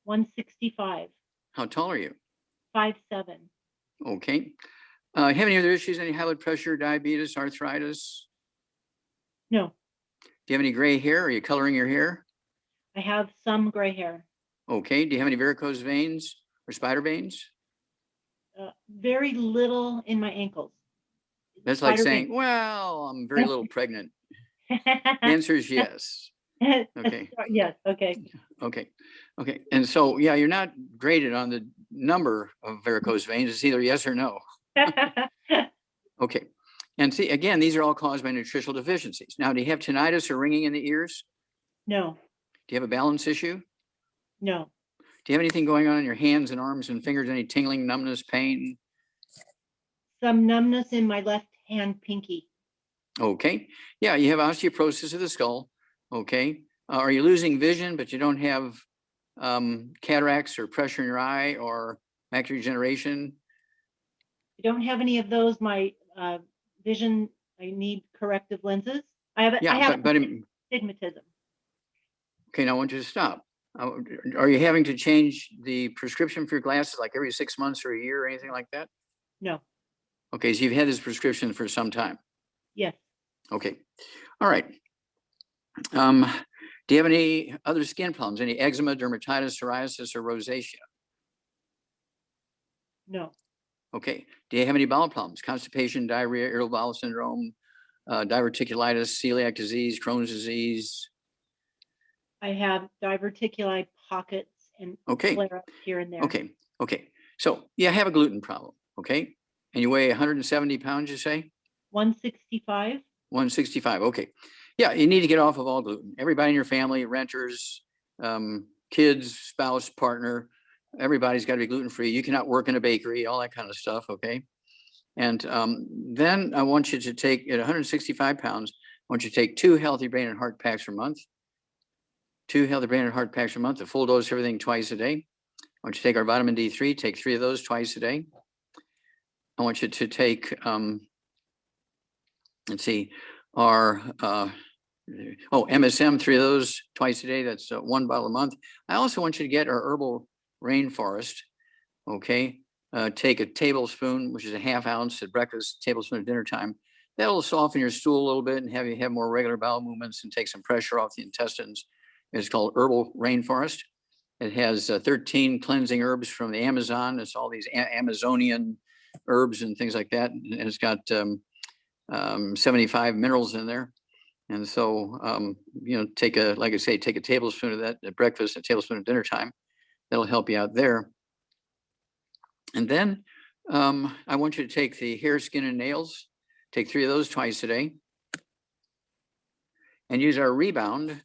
Speaker 6: 165,
Speaker 2: How tall are you?
Speaker 6: 5'7".
Speaker 2: Okay. Have any other issues? Any high blood pressure, diabetes, arthritis?
Speaker 6: No,
Speaker 2: Do you have any gray hair? Are you coloring your hair?
Speaker 6: I have some gray hair.
Speaker 2: Okay. Do you have any varicose veins or spider veins?
Speaker 6: Very little in my ankles.
Speaker 2: That's like
Speaker 6: Spider
Speaker 2: saying, well, I'm very little pregnant. Answer is yes. Okay.
Speaker 6: Yes, okay.
Speaker 2: Okay. Okay. And so, yeah, you're not graded on the number of varicose veins. It's either yes or no. Okay. And see, again, these are all caused by nutritional deficiencies. Now, do you have tinnitus or ringing in the ears?
Speaker 6: No,
Speaker 2: Do you have a balance issue?
Speaker 6: no,
Speaker 2: Do you have anything going on in your hands and arms and fingers? Any tingling, numbness, pain?
Speaker 6: some numbness in my left hand pinky.
Speaker 2: Okay. Yeah, you have osteoporosis of the skull. Okay. Are you losing vision, but you don't have cataracts or pressure in your eye or macular degeneration?
Speaker 6: I don't have any of those. My vision, I need corrective lenses. I have
Speaker 2: Yeah, but
Speaker 6: astigmatism.
Speaker 2: okay, now I want you to stop. Are you having to change the prescription for your glasses like every 6 months or a year or anything like that?
Speaker 6: No,
Speaker 2: Okay, so you've had this prescription for some time.
Speaker 6: yes,
Speaker 2: Okay. All right. Do you have any other skin problems? Any eczema, dermatitis, psoriasis, or rosacea?
Speaker 6: no,
Speaker 2: Okay. Do you have any bowel problems? Constipation, diarrhea, irritable bowel syndrome, diverticulitis, celiac disease, Crohn's disease?
Speaker 6: I have diverticuli pockets and
Speaker 2: Okay.
Speaker 6: flare-ups here and there.
Speaker 2: Okay. Okay. So yeah, I have a gluten problem. Okay. And you weigh 170 pounds, you say?
Speaker 6: 165.
Speaker 2: 165. Okay. Yeah, you need to get off of all gluten. Everybody in your family, renters, kids, spouse, partner, everybody's got to be gluten free. You cannot work in a bakery, all that kind of stuff. Okay. And then I want you to take, at 165 pounds, I want you to take 2 healthy brain and heart packs per month. 2 healthy brain and heart packs per month, a full dose of everything twice a day. I want you to take our vitamin D3, take 3 of those twice a day. I want you to take, let's see, our MSM, 3 of those twice a day. That's 1 bottle a month. I also want you to get our herbal rainforest. Okay. Take a tablespoon, which is a ½ ounce at breakfast, tablespoon at dinner time. That'll soften your stool a little bit and have you have more regular bowel movements and take some pressure off the intestines. It's called herbal rainforest. It has 13 cleansing herbs from the Amazon. It's all these Amazonian herbs and things like that. And it's got 75 minerals in there. And so, take like I say, take a tablespoon of that at breakfast, a tablespoon at dinner time. That'll help you out there. And then I want you to take the hair, skin, and nails. Take 3 of those twice a day. And use our rebound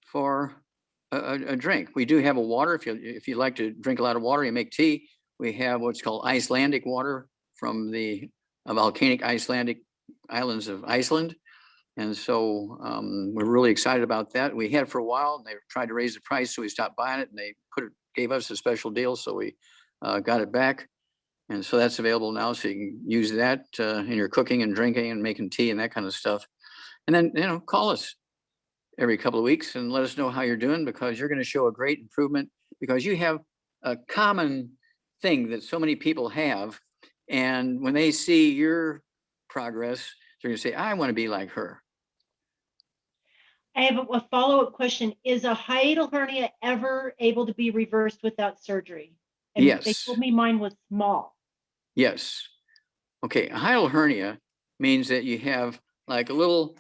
Speaker 2: for a drink. We do have a water. If you like to drink a lot of water, you make tea. We have what's called Icelandic water from the volcanic Icelandic islands of Iceland. And so we're really excited about that. We had it for a while and they tried to raise the price, so we stopped buying it and they gave us a special deal. So we got it back. And so that's available now. So you can use that in your cooking and drinking and making tea and that kind of stuff. And then, call us every couple of weeks and let us know how you're doing, because you're going to show a great improvement, because you have a common thing that so many people have. And when they see your progress, they're going to say, I want to be like her.
Speaker 6: I have a follow-up question. Is a hiatal hernia ever able to be reversed without surgery? And
Speaker 2: Yes.
Speaker 6: They told me mine was small.
Speaker 2: Yes. Okay. A hiatal hernia means that you have like a little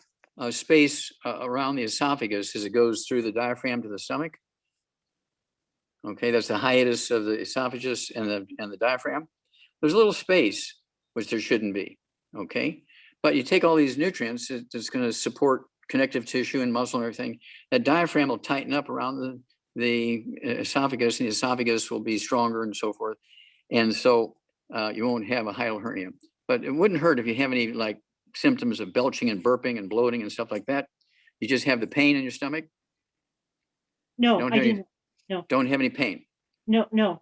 Speaker 2: space around the esophagus as it goes through the diaphragm to the stomach. Okay, that's the hiatus of the esophagus and the diaphragm. There's a little space, which there shouldn't be. Okay, but you take all these nutrients, it's going to support connective tissue and muscle and everything. That diaphragm will tighten up around the esophagus, and the esophagus will be stronger and so forth. And so you won't have a hiatal hernia. But it wouldn't hurt if you have any like symptoms of belching and burping and bloating and stuff like that. You just have the pain in your stomach.
Speaker 6: No,
Speaker 2: Don't
Speaker 6: I
Speaker 2: have any-
Speaker 6: didn't. No.
Speaker 2: Don't have any pain.
Speaker 6: No.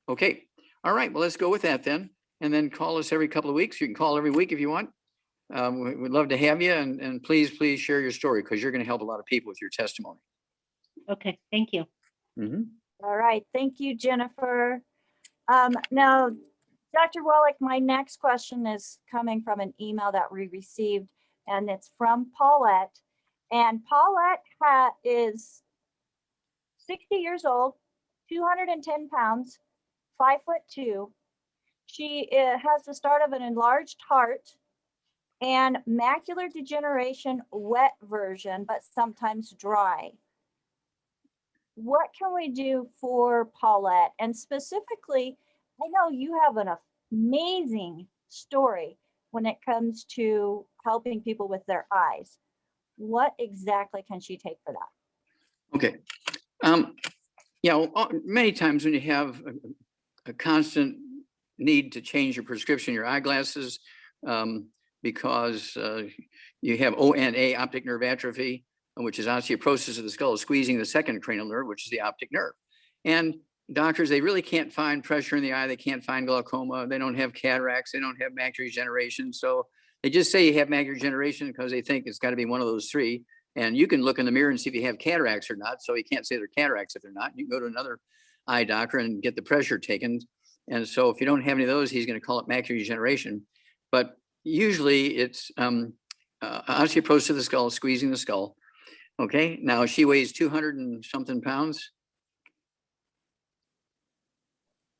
Speaker 2: Okay. All right. Well, let's go with that then. And then call us every couple of weeks. You can call every week if you want. We'd love to have you. And please share your story, because you're going to help a lot of people with your testimony.
Speaker 6: Okay, thank you.
Speaker 2: Mm-hmm.
Speaker 1: All right. Thank you, Jennifer. Now, Dr. Wallach, my next question is coming from an email that we received, and it's from Paulette. And Paulette is 60 years old, 210 pounds, 5'2". She has the start of an enlarged heart and macular degeneration, wet version, but sometimes dry. What can we do for Paulette? And specifically, I know you have an amazing story when it comes to helping people with their eyes. What exactly can she take for that?
Speaker 2: Okay. Many times when you have a constant need to change your prescription, your eyeglasses, because you have ONA, optic nerve atrophy, which is osteoporosis of the skull, squeezing the second cranial nerve, which is the optic nerve. And doctors, they really can't find pressure in the eye. They can't find glaucoma. They don't have cataracts. They don't have macular degeneration. So they just say you have macular degeneration because they think it's got to be one of those three. And you can look in the mirror and see if you have cataracts or not. So you can't say they're cataracts if they're not. You can go to another eye doctor and get the pressure taken. And so if you don't have any of those, he's going to call it macular degeneration. But usually it's osteoporosis of the skull, squeezing the skull. Okay, now she weighs 200 and something pounds.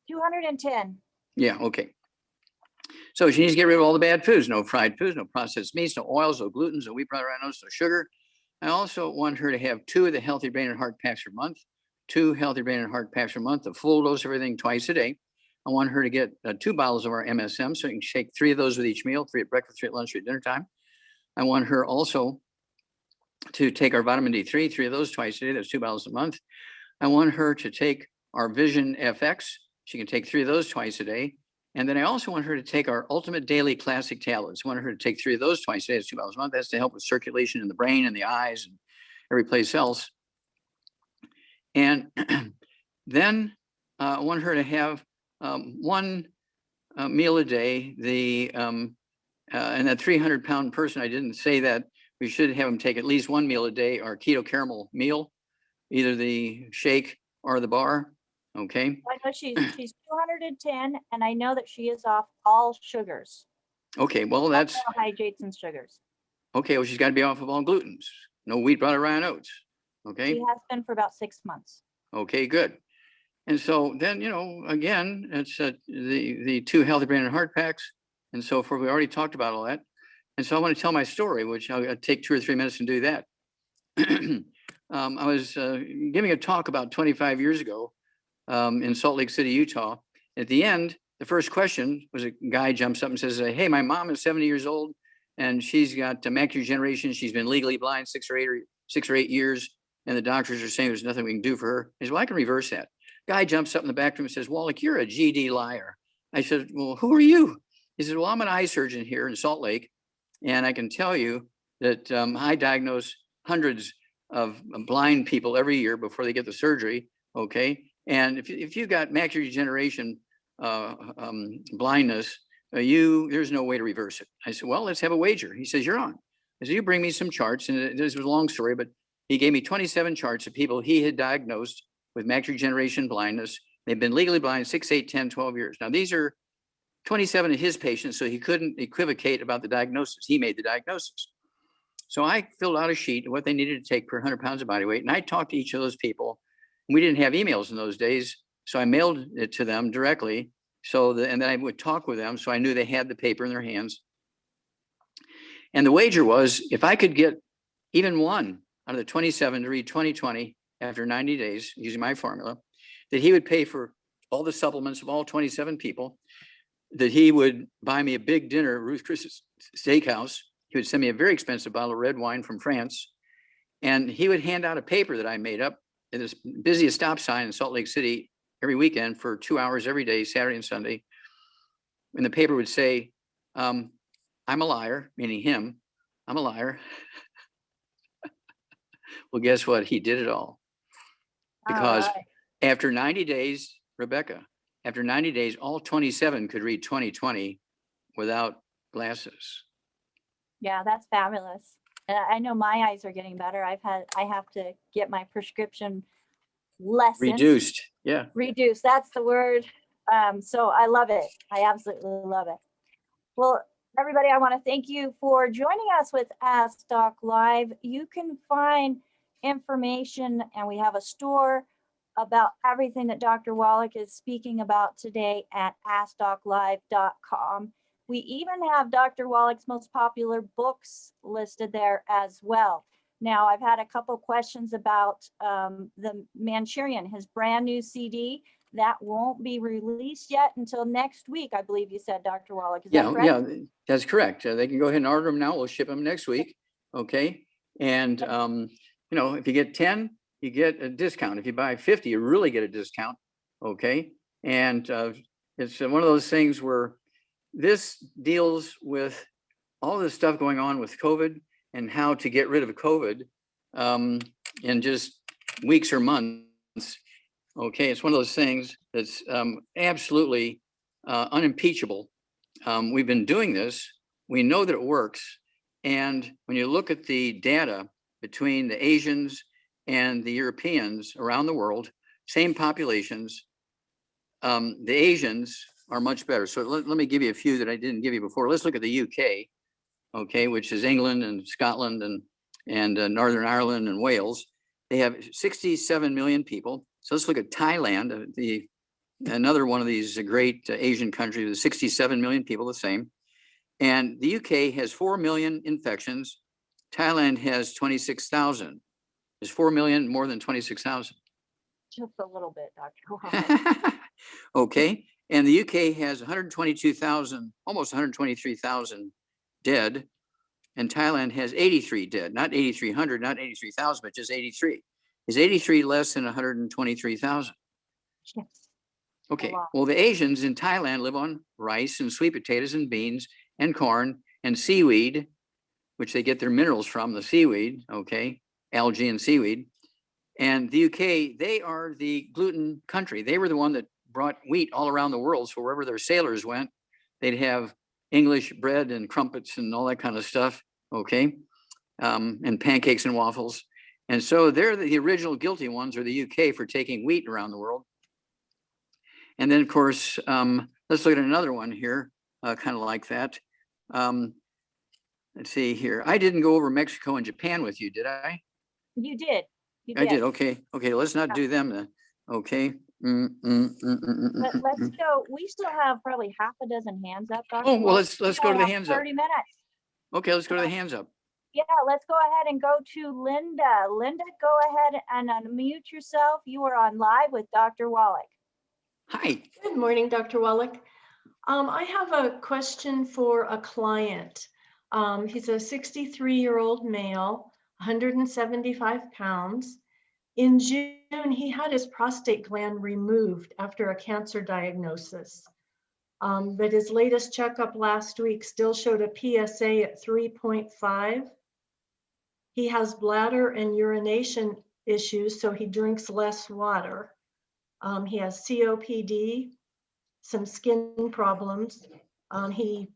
Speaker 1: 210.
Speaker 2: Yeah, okay. So she needs to get rid of all the bad foods, no fried foods, no processed meats, no oils, no glutens, no wheat, butter, oats, no sugar. I also want her to have 2 of the healthy brain and heart packs per month, 2 healthy brain and heart packs per month, a full dose of everything twice a day. I want her to get 2 bottles of our MSM, so you can shake 3 of those with each meal, 3 at breakfast, 3 at lunch, 3 at dinner time. I want her also to take our vitamin D3, 3 of those twice a day. That's 2 bottles a month. I want her to take our Vision FX. She can take 3 of those twice a day. And then I also want her to take our Ultimate Daily Classic Tablets. I want her to take 3 of those twice a day. That's 2 bottles a month. That's to help with circulation in the brain and the eyes and every place else. And then I want her to have 1 meal a day. And that 300-pound person, I didn't say that. We should have them take at least 1 meal a day, our keto caramel meal, either the shake or the bar. Okay.
Speaker 1: I know she's 210, and I know that she is off all sugars.
Speaker 2: Okay. Well, that's
Speaker 1: carbohydrates and sugars.
Speaker 2: okay. Well, she's got to be off of all glutens, no wheat, butter, rye, and oats. Okay.
Speaker 1: She has been for about 6 months.
Speaker 2: Okay, good. And so then, again, it's the 2 healthy brain and heart packs. And so forth. We already talked about all that. And so I want to tell my story, which I'll take 2 or 3 minutes and do that. I was giving a talk about 25 years ago in Salt Lake City, Utah. At the end, the first question was a guy jumps up and says, hey, my mom is 70 years old and she's got macular degeneration. She's been legally blind 6 or 8 years. And the doctors are saying there's nothing we can do for her. He said, well, I can reverse that. Guy jumps up in the back room and says, Wallach, you're a GD liar. I said, well, who are you? He said, well, I'm an eye surgeon here in Salt Lake. And I can tell you that I diagnose hundreds of blind people every year before they get the surgery. Okay. And if you got macular degeneration, blindness, there's no way to reverse it. I said, well, let's have a wager. He says, you're on. I said, you bring me some charts. And this was a long story, but he gave me 27 charts of people he had diagnosed with macular degeneration blindness. They've been legally blind 6, 8, 10, 12 years. Now, these are 27 of his patients, so he couldn't equivocate about the diagnosis. He made the diagnosis. So I filled out a sheet of what they needed to take per 100 pounds of body weight. And I talked to each of those people. We didn't have emails in those days, so I mailed it to them directly. And then I would talk with them, so I knew they had the paper in their hands. And the wager was, if I could get even one out of the 27 to read 20/20 after 90 days using my formula, that he would pay for all the supplements of all 27 people, that he would buy me a big dinner at Ruth Chris's Steakhouse. He would send me a very expensive bottle of red wine from France. And he would hand out a paper that I made up at this busiest stop sign in Salt Lake City every weekend for 2 hours every day, Saturday and Sunday. And the paper would say, I'm a liar, meaning him. I'm a liar. Well, guess what? He did it all. Because after 90 days, Rebecca, after 90 days, all 27 could read 20/20 without glasses.
Speaker 1: Yeah, that's fabulous. And I know my eyes are getting better. I have to get my prescription lessened.
Speaker 2: Reduced. Yeah.
Speaker 1: Reduced, that's the word. So I love it. I absolutely love it. Well, everybody, I want to thank you for joining us with Ask Doc Live. You can find information, and we have a store about everything that Dr. Wallach is speaking about today at AskDocLive.com. We even have Dr. Wallach's most popular books listed there as well. Now, I've had a couple questions about the Manchurian, his brand new CD. That won't be released yet until next week, I believe you said, Dr. Wallach. Is that correct?
Speaker 2: Yeah, that's correct. They can go ahead and order them now. We'll ship them next week. Okay. And, you know, if you get 10, you get a discount. If you buy 50, you really get a discount. Okay. And it's one of those things where this deals with all this stuff going on with COVID and how to get rid of COVID in just weeks or months. Okay, it's one of those things that's absolutely unimpeachable. We've been doing this. We know that it works. And when you look at the data between the Asians and the Europeans around the world, same populations, the Asians are much better. So let me give you a few that I didn't give you before. Let's look at the UK, okay, which is England and Scotland and Northern Ireland and Wales. They have 67 million people. So let's look at Thailand, another one of these great Asian countries with 67 million people, the same. And the UK has 4 million infections. Thailand has 26,000. There's 4 million more than 26,000.
Speaker 1: Just a little bit, Dr. Wallach.
Speaker 2: Okay. And the UK has 122,000, almost 123,000 dead. And Thailand has 83 dead, not 8,300, not 83,000, but just 83. Is 83 less than 123,000?
Speaker 1: Yes.
Speaker 2: Okay,
Speaker 1: lot.
Speaker 2: well, the Asians in Thailand live on rice and sweet potatoes and beans and corn and seaweed, which they get their minerals from, the seaweed, okay, algae and seaweed. And the UK, they are the gluten country. They were the one that brought wheat all around the world. So wherever their sailors went, they'd have English bread and crumpets and all that kind of stuff, okay, and pancakes and waffles. And so they're the original guilty ones, are the UK, for taking wheat around the world. And then, of course, let's look at another one here, kind of like that. Let's see here. I didn't go over Mexico and Japan with you, did I?
Speaker 1: You did. You
Speaker 2: I did. Okay. Okay. Let's not do them then. Okay.
Speaker 1: Let's go. We still have probably half a dozen hands up, Dr.
Speaker 2: Oh, well,
Speaker 1: Wallach.
Speaker 2: let's
Speaker 1: We
Speaker 2: go to the
Speaker 1: have
Speaker 2: hands up.
Speaker 1: 30 minutes.
Speaker 2: Okay, let's go to the hands up.
Speaker 1: Yeah, let's go ahead and go to Linda. Linda, go ahead and unmute yourself. You are on live with Dr. Wallach.
Speaker 2: Hi.
Speaker 7: Good morning, Dr. Wallach. I have a question for a client. He's a 63-year-old male, 175 pounds. In June, he had his prostate gland removed after a cancer diagnosis. But his latest checkup last week still showed a PSA at 3.5. He has bladder and urination issues, so he drinks less water. He has COPD, some skin problems. He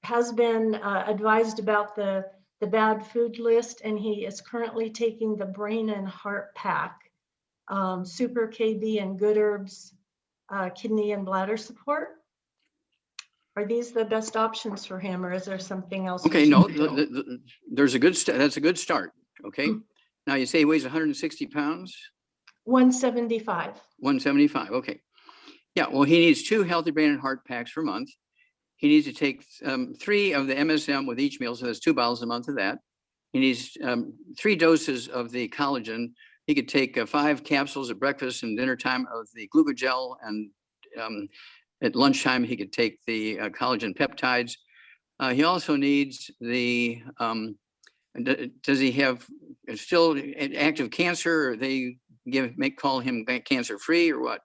Speaker 7: has been advised about the bad food list, and he is currently taking the brain and heart pack, Super KB and Good Herbs, kidney and bladder support. Are these the best options for him, or is there something else?
Speaker 2: Okay, no, there's a good that's a good start. Okay. Now you say he weighs 160 pounds?
Speaker 7: 175.
Speaker 2: 175. Okay. Yeah, well, he needs 2 healthy brain and heart packs per month. He needs to take 3 of the MSM with each meal, so that's 2 bottles a month of that. He needs 3 doses of the collagen. He could take 5 capsules at breakfast and dinner time of the glucogel, and at lunchtime he could take the collagen peptides. He also needs the, does he have still active cancer, or they call him cancer free, or what?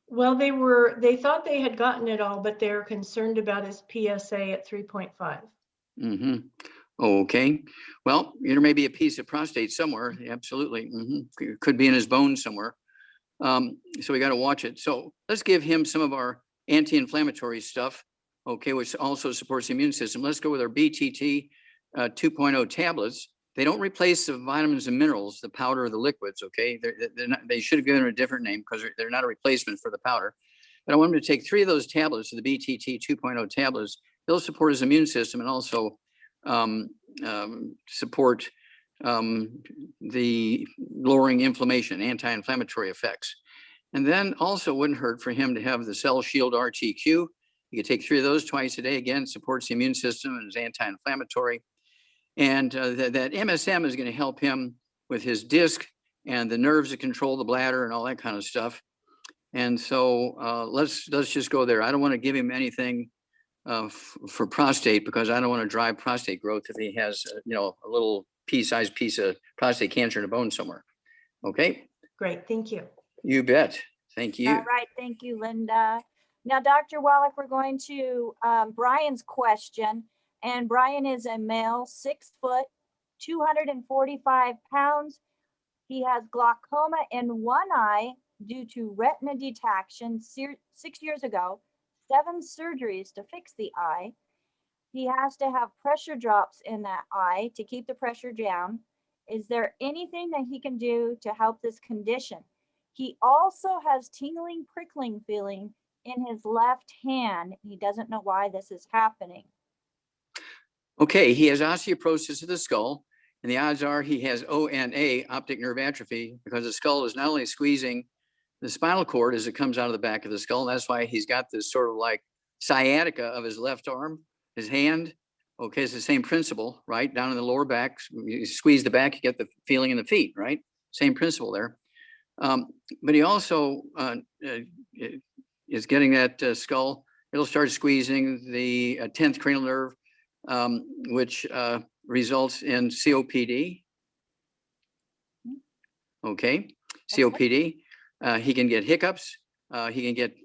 Speaker 7: Well, they thought they had gotten it all, but they're concerned about his PSA at 3.5.
Speaker 2: Mm-hmm. Okay. Well, there may be a piece of prostate somewhere. Absolutely. Mm-hmm. Could be in his bones somewhere. So we got to watch it. So let's give him some of our anti-inflammatory stuff, okay, which also supports the immune system. Let's go with our BTT 2.0 tablets. They don't replace the vitamins and minerals, the powder or the liquids, okay? They should have given them a different name because they're not a replacement for the powder. But I want him to take 3 of those tablets, the BTT 2.0 tablets. They'll support his immune system and also support the lowering inflammation, anti-inflammatory effects. And then also wouldn't hurt for him to have the Cell Shield RTQ. You could take 3 of those twice a day. Again, supports the immune system and is anti-inflammatory. And that MSM is going to help him with his disc and the nerves that control the bladder and all that kind of stuff. And so let's just go there. I don't want to give him anything for prostate because I don't want to drive prostate growth if he has, a little pea-sized piece of prostate cancer in a bone somewhere. Okay.
Speaker 7: Great, thank you.
Speaker 2: You bet. Thank you.
Speaker 1: All right, thank you, Linda. Now, Dr. Wallach, we're going to Brian's question. And Brian is a male, 6 foot, 245 pounds. He has glaucoma in one eye due to retina detaction 6 years ago, 7 surgeries to fix the eye. He has to have pressure drops in that eye to keep the pressure down. Is there anything that he can do to help this condition? He also has tingling, prickling feeling in his left hand. He doesn't know why this is happening.
Speaker 2: Okay, he has osteoporosis of the skull, and the odds are he has ONA, optic nerve atrophy, because the skull is not only squeezing the spinal cord as it comes out of the back of the skull. That's why he's got this sort of like sciatica of his left arm, his hand. Okay, it's the same principle, right? Down in the lower back, you squeeze the back, you get the feeling in the feet, right? Same principle there. But he also is getting that skull. It'll start squeezing the 10th cranial nerve, which results in COPD. Okay, COPD. He can get hiccups. He can get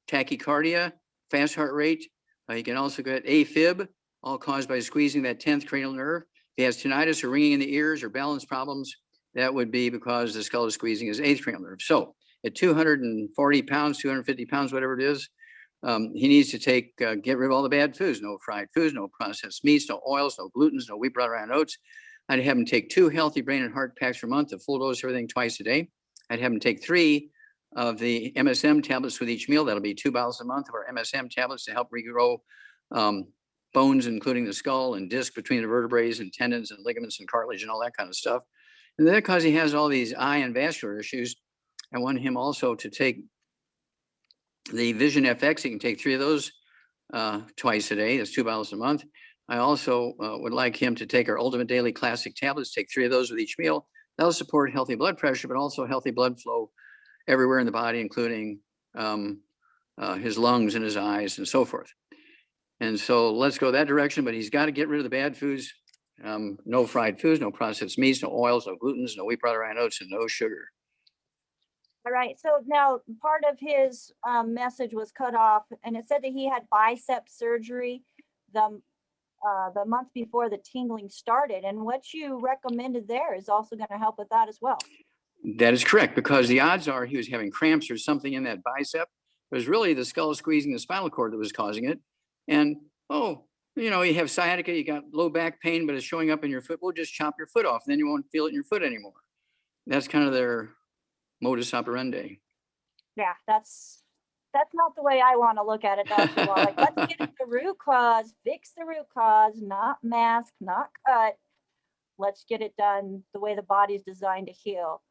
Speaker 2: tachycardia, fast heart rate. He can also get AFib, all caused by squeezing that 10th cranial nerve. If he has tinnitus or ringing in the ears or balance problems, that would be because the skull is squeezing his 8th cranial nerve. So at 240 pounds, 250 pounds, whatever it is, he needs to get rid of all the bad foods, no fried foods, no processed meats, no oils, no glutens, no wheat, bran, and oats. I'd have him take 2 healthy brain and heart packs per month, a full dose of everything twice a day. I'd have him take 3 of the MSM tablets with each meal. That'll be 2 bottles a month of our MSM tablets to help regrow bones, including the skull and disc between the vertebrae and tendons and ligaments and cartilage and all that kind of stuff. And then because he has all these eye and vascular issues, I want him also to take the Vision FX. He can take 3 of those twice a day. That's 2 bottles a month. I also would like him to take our Ultimate Daily Classic tablets, take 3 of those with each meal. That'll support healthy blood pressure, but also healthy blood flow everywhere in the body, including his lungs and his eyes and so forth. And so let's go that direction, but he's got to get rid of the bad foods. No fried foods, no processed meats, no oils, no glutens, no wheat, bran, oats, and no sugar.
Speaker 1: All right, so now part of his message was cut off, and it said that he had bicep surgery the month before the tingling started, and what you recommended there is also going to help with that as well.
Speaker 2: That is correct, because the odds are he was having cramps or something in that bicep. It was really the skull squeezing the spinal cord that was causing it. And, you have sciatica, you got low back pain, but it's showing up in your foot. We'll just chop your foot off, and then you won't feel it in your foot anymore. That's kind of their modus operandi.
Speaker 1: Yeah, that's not the way I want to look at it, Dr. Wallach. Let's get at the root cause, fix the root cause, not mask, not cut. Let's get it done the way the body's designed to heal.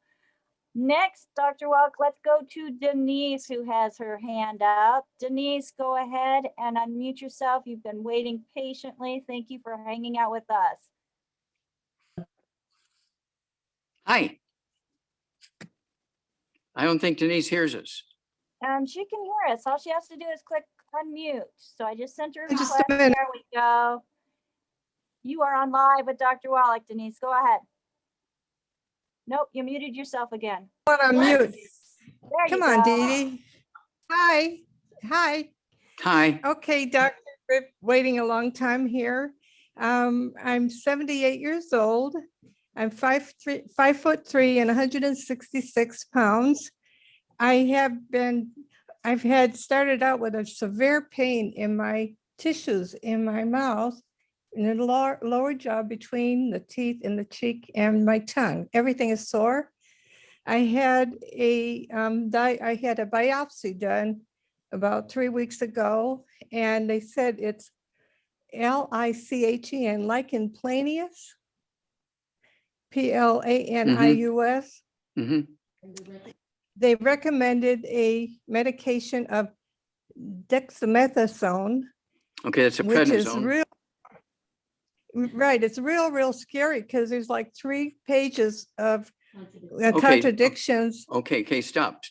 Speaker 1: Next, Dr. Wallach, let's go to Denise, who has her hand up. Denise, go ahead and unmute yourself. You've been waiting patiently. Thank you for hanging out with us.
Speaker 2: Hi. I don't think Denise hears us.
Speaker 1: She can hear us. All she has to do is click unmute. So I just sent her a
Speaker 8: Just
Speaker 1: request.
Speaker 8: a minute.
Speaker 1: There we go. You are on live with Dr. Wallach, Denise. Go ahead. Nope, you muted yourself again.
Speaker 8: On mute.
Speaker 1: There
Speaker 8: Come
Speaker 1: you
Speaker 8: on,
Speaker 1: go.
Speaker 8: Dee Dee. Hi.
Speaker 2: Hi.
Speaker 8: Okay, Dr. Rip, waiting a long time here. I'm 78 years old. I'm 5'3" and 166 pounds. I've had started out with a severe pain in my tissues in my mouth, in the lower jaw between the teeth and the cheek and my tongue. Everything is sore. I had a biopsy done about 3 weeks ago, and they said it's Lichen, lichen planius, Planius.
Speaker 2: hmm
Speaker 8: They recommended a medication of dexamethasone,
Speaker 2: Okay, that's a
Speaker 8: which is
Speaker 2: prednisone.
Speaker 8: real. Right, it's real scary because there's like 3 pages of contradictions.
Speaker 2: Okay, stop.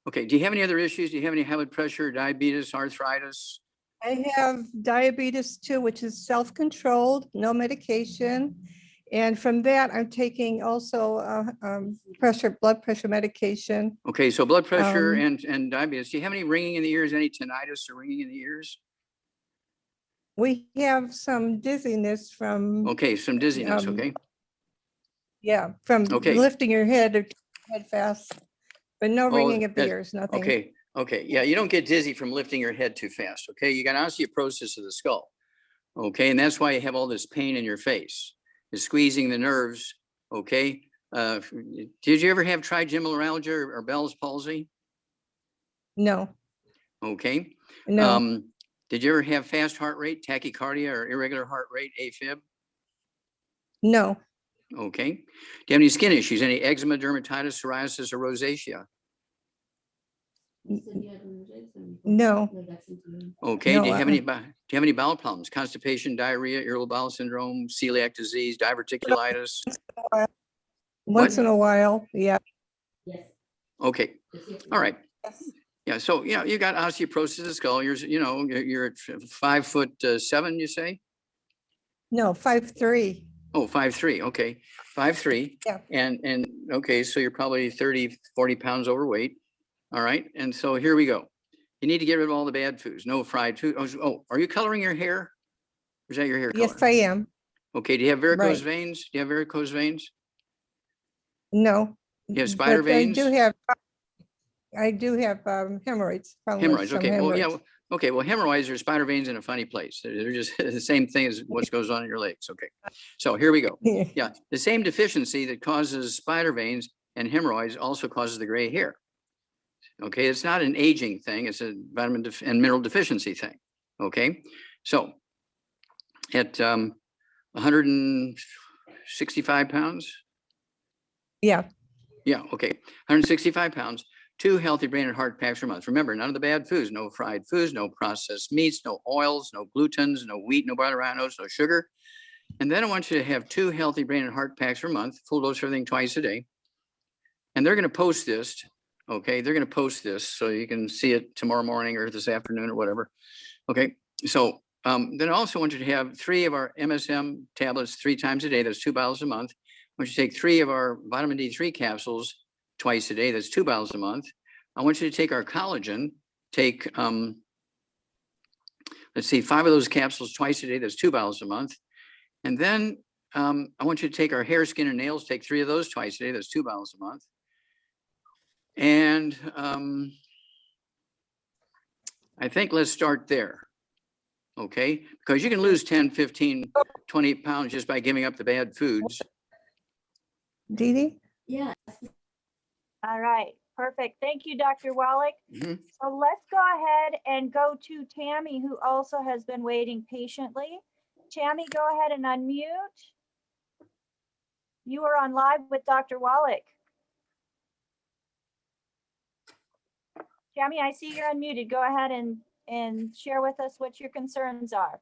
Speaker 2: Okay, do you have any other issues? Do you have any high blood pressure, diabetes, arthritis?
Speaker 8: I have diabetes too, which is self-controlled, no medication. And from that, I'm taking also blood pressure medication.
Speaker 2: Okay, so blood pressure
Speaker 8: Um,
Speaker 2: and diabetes. Do you have any ringing in the ears, any tinnitus or ringing in the ears?
Speaker 8: We have some dizziness from,
Speaker 2: Okay, some dizziness, okay?
Speaker 8: from
Speaker 2: Okay.
Speaker 8: lifting your head or head fast, but no
Speaker 2: Oh,
Speaker 8: ringing of the
Speaker 2: that's-
Speaker 8: ears, nothing.
Speaker 2: Okay, yeah, you don't get dizzy from lifting your head too fast, okay? You got osteoporosis of the skull, okay? And that's why you have all this pain in your face. It's squeezing the nerves, okay? Did you ever have trigeminal or Bell's palsy?
Speaker 8: No,
Speaker 2: Okay.
Speaker 8: no,
Speaker 2: Did you ever have fast heart rate, tachycardia, or irregular heart rate, AFib?
Speaker 8: no,
Speaker 2: Okay. Do you have any skin issues, any eczema, dermatitis, psoriasis, or rosacea?
Speaker 8: no,
Speaker 2: Okay.
Speaker 8: No,
Speaker 2: Do you have any bowel problems? Constipation, diarrhea, irritable bowel syndrome, celiac disease, diverticulitis?
Speaker 8: once in a while, yeah.
Speaker 2: Okay. All right. Yeah. So you got osteoporosis of the skull. You're at 5'7", you say?
Speaker 8: No, 5'3".
Speaker 2: Oh, 5'3". Okay. 5'3".
Speaker 8: Yeah.
Speaker 2: And okay, so you're probably 30, 40 pounds overweight. All right. And so here we go. You need to get rid of all the bad foods, no fried food. Oh, are you coloring your hair? Or is that your hair color?
Speaker 8: Yes, I am.
Speaker 2: Okay. Do you have varicose
Speaker 8: Right.
Speaker 2: veins? Do you have varicose veins?
Speaker 8: No.
Speaker 2: You have spider
Speaker 8: but
Speaker 2: veins?
Speaker 8: I do have hemorrhoids.
Speaker 2: Hemorrhoids.
Speaker 8: Some
Speaker 2: Okay. Well, yeah.
Speaker 8: hemorrhoids.
Speaker 2: Okay. Well, hemorrhoids are spider veins in a funny place. They're just the same thing as what goes on in your legs. Okay. So here we go. Yeah. The same deficiency that causes spider veins and hemorrhoids also causes the gray hair. Okay. It's not an aging thing. It's a vitamin and mineral deficiency thing. Okay. So at 165 pounds.
Speaker 8: Yeah,
Speaker 2: Yeah. Okay. 165 pounds. 2 healthy brain and heart packs per month. Remember, none of the bad foods, no fried foods, no processed meats, no oils, no glutens, no wheat, no butter, rhinos, no sugar. And then I want you to have 2 healthy brain and heart packs per month, full dose of everything twice a day. And they're going to post this. Okay. They're going to post this so you can see it tomorrow morning or this afternoon or whatever. Okay. So then I also want you to have 3 of our MSM tablets 3 times a day. That's 2 bottles a month. I want you to take 3 of our vitamin D3 capsules twice a day. That's 2 bottles a month. I want you to take our collagen, take, let's see, 5 of those capsules twice a day. That's 2 bottles a month. And then I want you to take our hair, skin, and nails, take 3 of those twice a day. That's 2 bottles a month. And I think let's start there. Okay. Because you can lose 10, 15, 20 pounds just by giving up the bad foods.
Speaker 8: Dee Dee?
Speaker 1: Yeah. All right, perfect. Thank you, Dr. Wallach.
Speaker 2: Mhm.
Speaker 1: So let's go ahead and go to Tammy, who also has been waiting patiently. Tammy, go ahead and unmute. You are on live with Dr. Wallach. Tammy, I see you're unmuted. Go ahead and share with us what your concerns are.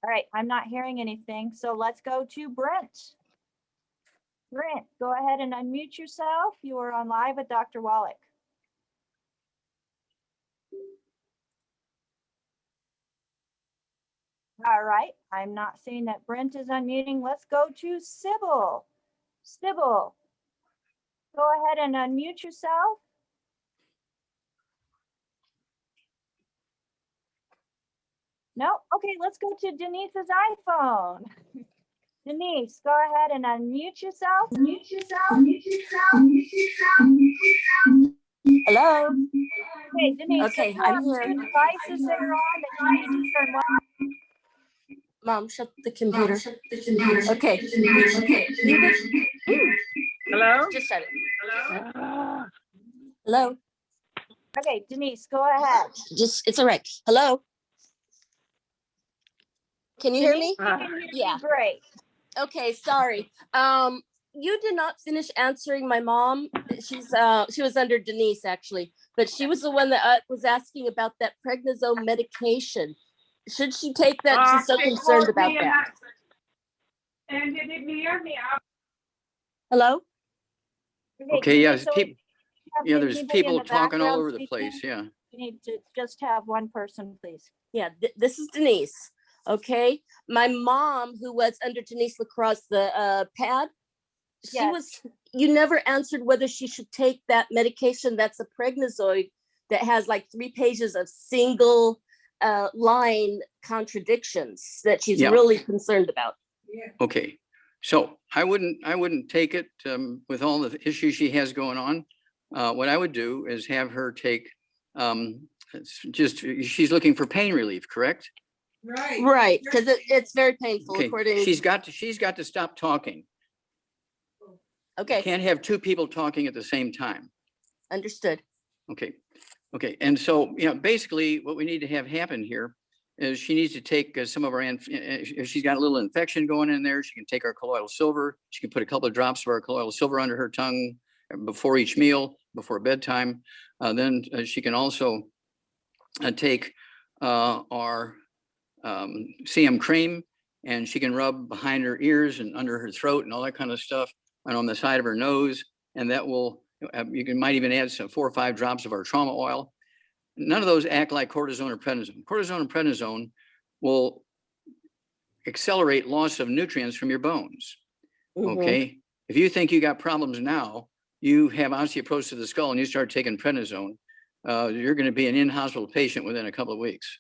Speaker 1: All right, I'm not hearing anything, so let's go to Brent. Brent, go ahead and unmute yourself. You are on live with Dr. Wallach. All right, I'm not seeing that Brent is unmuting. Let's go to Sybil. Sybil, go ahead and unmute yourself. No? Okay, let's go to Denise's iPhone. Denise, go ahead and unmute yourself.
Speaker 9: Hello.
Speaker 1: Okay, Denise.
Speaker 9: Okay,
Speaker 1: so you
Speaker 9: I'm
Speaker 1: have
Speaker 9: here.
Speaker 1: 2 devices that are on that you need to turn on.
Speaker 9: Mom, shut the computer. Okay.
Speaker 10: Hello?
Speaker 9: Just shut it. Hello.
Speaker 1: Okay, Denise, go ahead.
Speaker 9: It's all right. Hello. Can you hear
Speaker 1: Denise,
Speaker 9: me?
Speaker 1: we can hear you
Speaker 9: Yeah.
Speaker 1: great.
Speaker 9: Okay, sorry. You did not finish answering my mom. She was under Denise actually, but she was the one that was asking about that prednisone medication. Should she take that? She's so concerned about that.
Speaker 10: And did it hear me?
Speaker 9: Hello?
Speaker 2: Okay, yeah,
Speaker 1: Denise, so
Speaker 2: people,
Speaker 1: have
Speaker 2: yeah, there's
Speaker 1: anybody in
Speaker 2: people
Speaker 1: the
Speaker 2: talking all
Speaker 1: background
Speaker 2: over the
Speaker 1: speaking?
Speaker 2: place, yeah.
Speaker 1: You need to just have one person, please.
Speaker 9: Yeah, this is Denise. Okay. My mom, who was under Denise Lacrosse, the pad,
Speaker 1: Yes.
Speaker 9: you never answered whether she should take that medication that's a prednisoid that has like 3 pages of single line contradictions that she's
Speaker 2: Yeah.
Speaker 9: really concerned about.
Speaker 2: Okay, so I wouldn't take it with all the issues she has going on. What I would do is have her take, she's looking for pain relief, correct?
Speaker 9: Right, because it's very painful
Speaker 2: Okay,
Speaker 9: according.
Speaker 2: she's got to stop talking.
Speaker 9: Okay,
Speaker 2: Can't have 2 people talking at the same time.
Speaker 9: understood.
Speaker 2: Okay, and so, basically what we need to have happen here is she needs to take some of our, if she's got a little infection going in there, she can take our colloidal silver. She can put a couple of drops of our colloidal silver under her tongue before each meal, before bedtime. Then she can also take our CM cream, and she can rub behind her ears and under her throat and all that kind of stuff, and on the side of her nose. And that will, might even add some 4 or 5 drops of our trauma oil. None of those act like cortisone or prednisone. Cortisone and prednisone will accelerate loss of nutrients from your bones.
Speaker 9: Mhm.
Speaker 2: Okay. If you think you got problems now, you have osteoporosis of the skull and you start taking prednisone, you're going to be an in-hospital patient within a couple of weeks.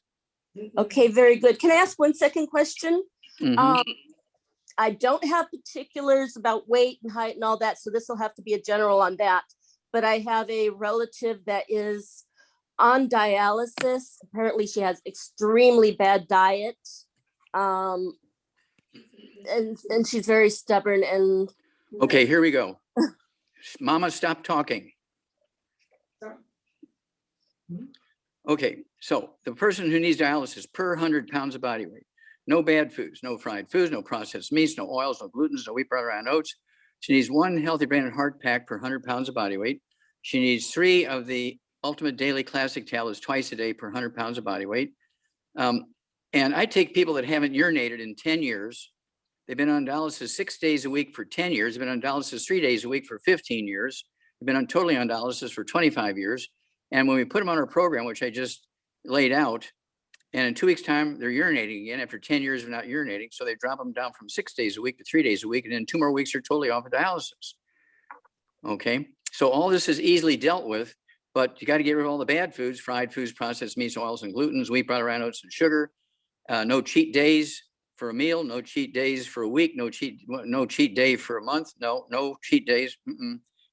Speaker 9: Okay, very good. Can I ask one second question?
Speaker 2: Mhm.
Speaker 9: I don't have particulars about weight and height and all that, so this will have to be a general on that. But I have a relative that is on dialysis. Apparently she has extremely bad diet. And she's very stubborn and.
Speaker 2: Okay, here we go. Mama, stop talking. Okay, so the person who needs dialysis per 100 pounds of body weight, no bad foods, no fried foods, no processed meats, no oils, no glutens, no wheat, butter, and oats. She needs 1 healthy brain and heart pack per 100 pounds of body weight. She needs 3 of the Ultimate Daily Classic tablets twice a day per 100 pounds of body weight. And I take people that haven't urinated in 10 years. They've been on dialysis 6 days a week for 10 years. They've been on dialysis 3 days a week for 15 years. They've been totally on dialysis for 25 years. And when we put them on our program, which I just laid out, and in 2 weeks' time, they're urinating again after 10 years of not urinating. So they drop them down from 6 days a week to 3 days a week. And in 2 more weeks, they're totally off of dialysis. Okay. So all this is easily dealt with, but you got to get rid of all the bad foods, fried foods, processed meats, oils, and glutens, wheat, butter, and oats, and sugar. No cheat days for a meal, no cheat days for a week, no cheat day for a month. No cheat days.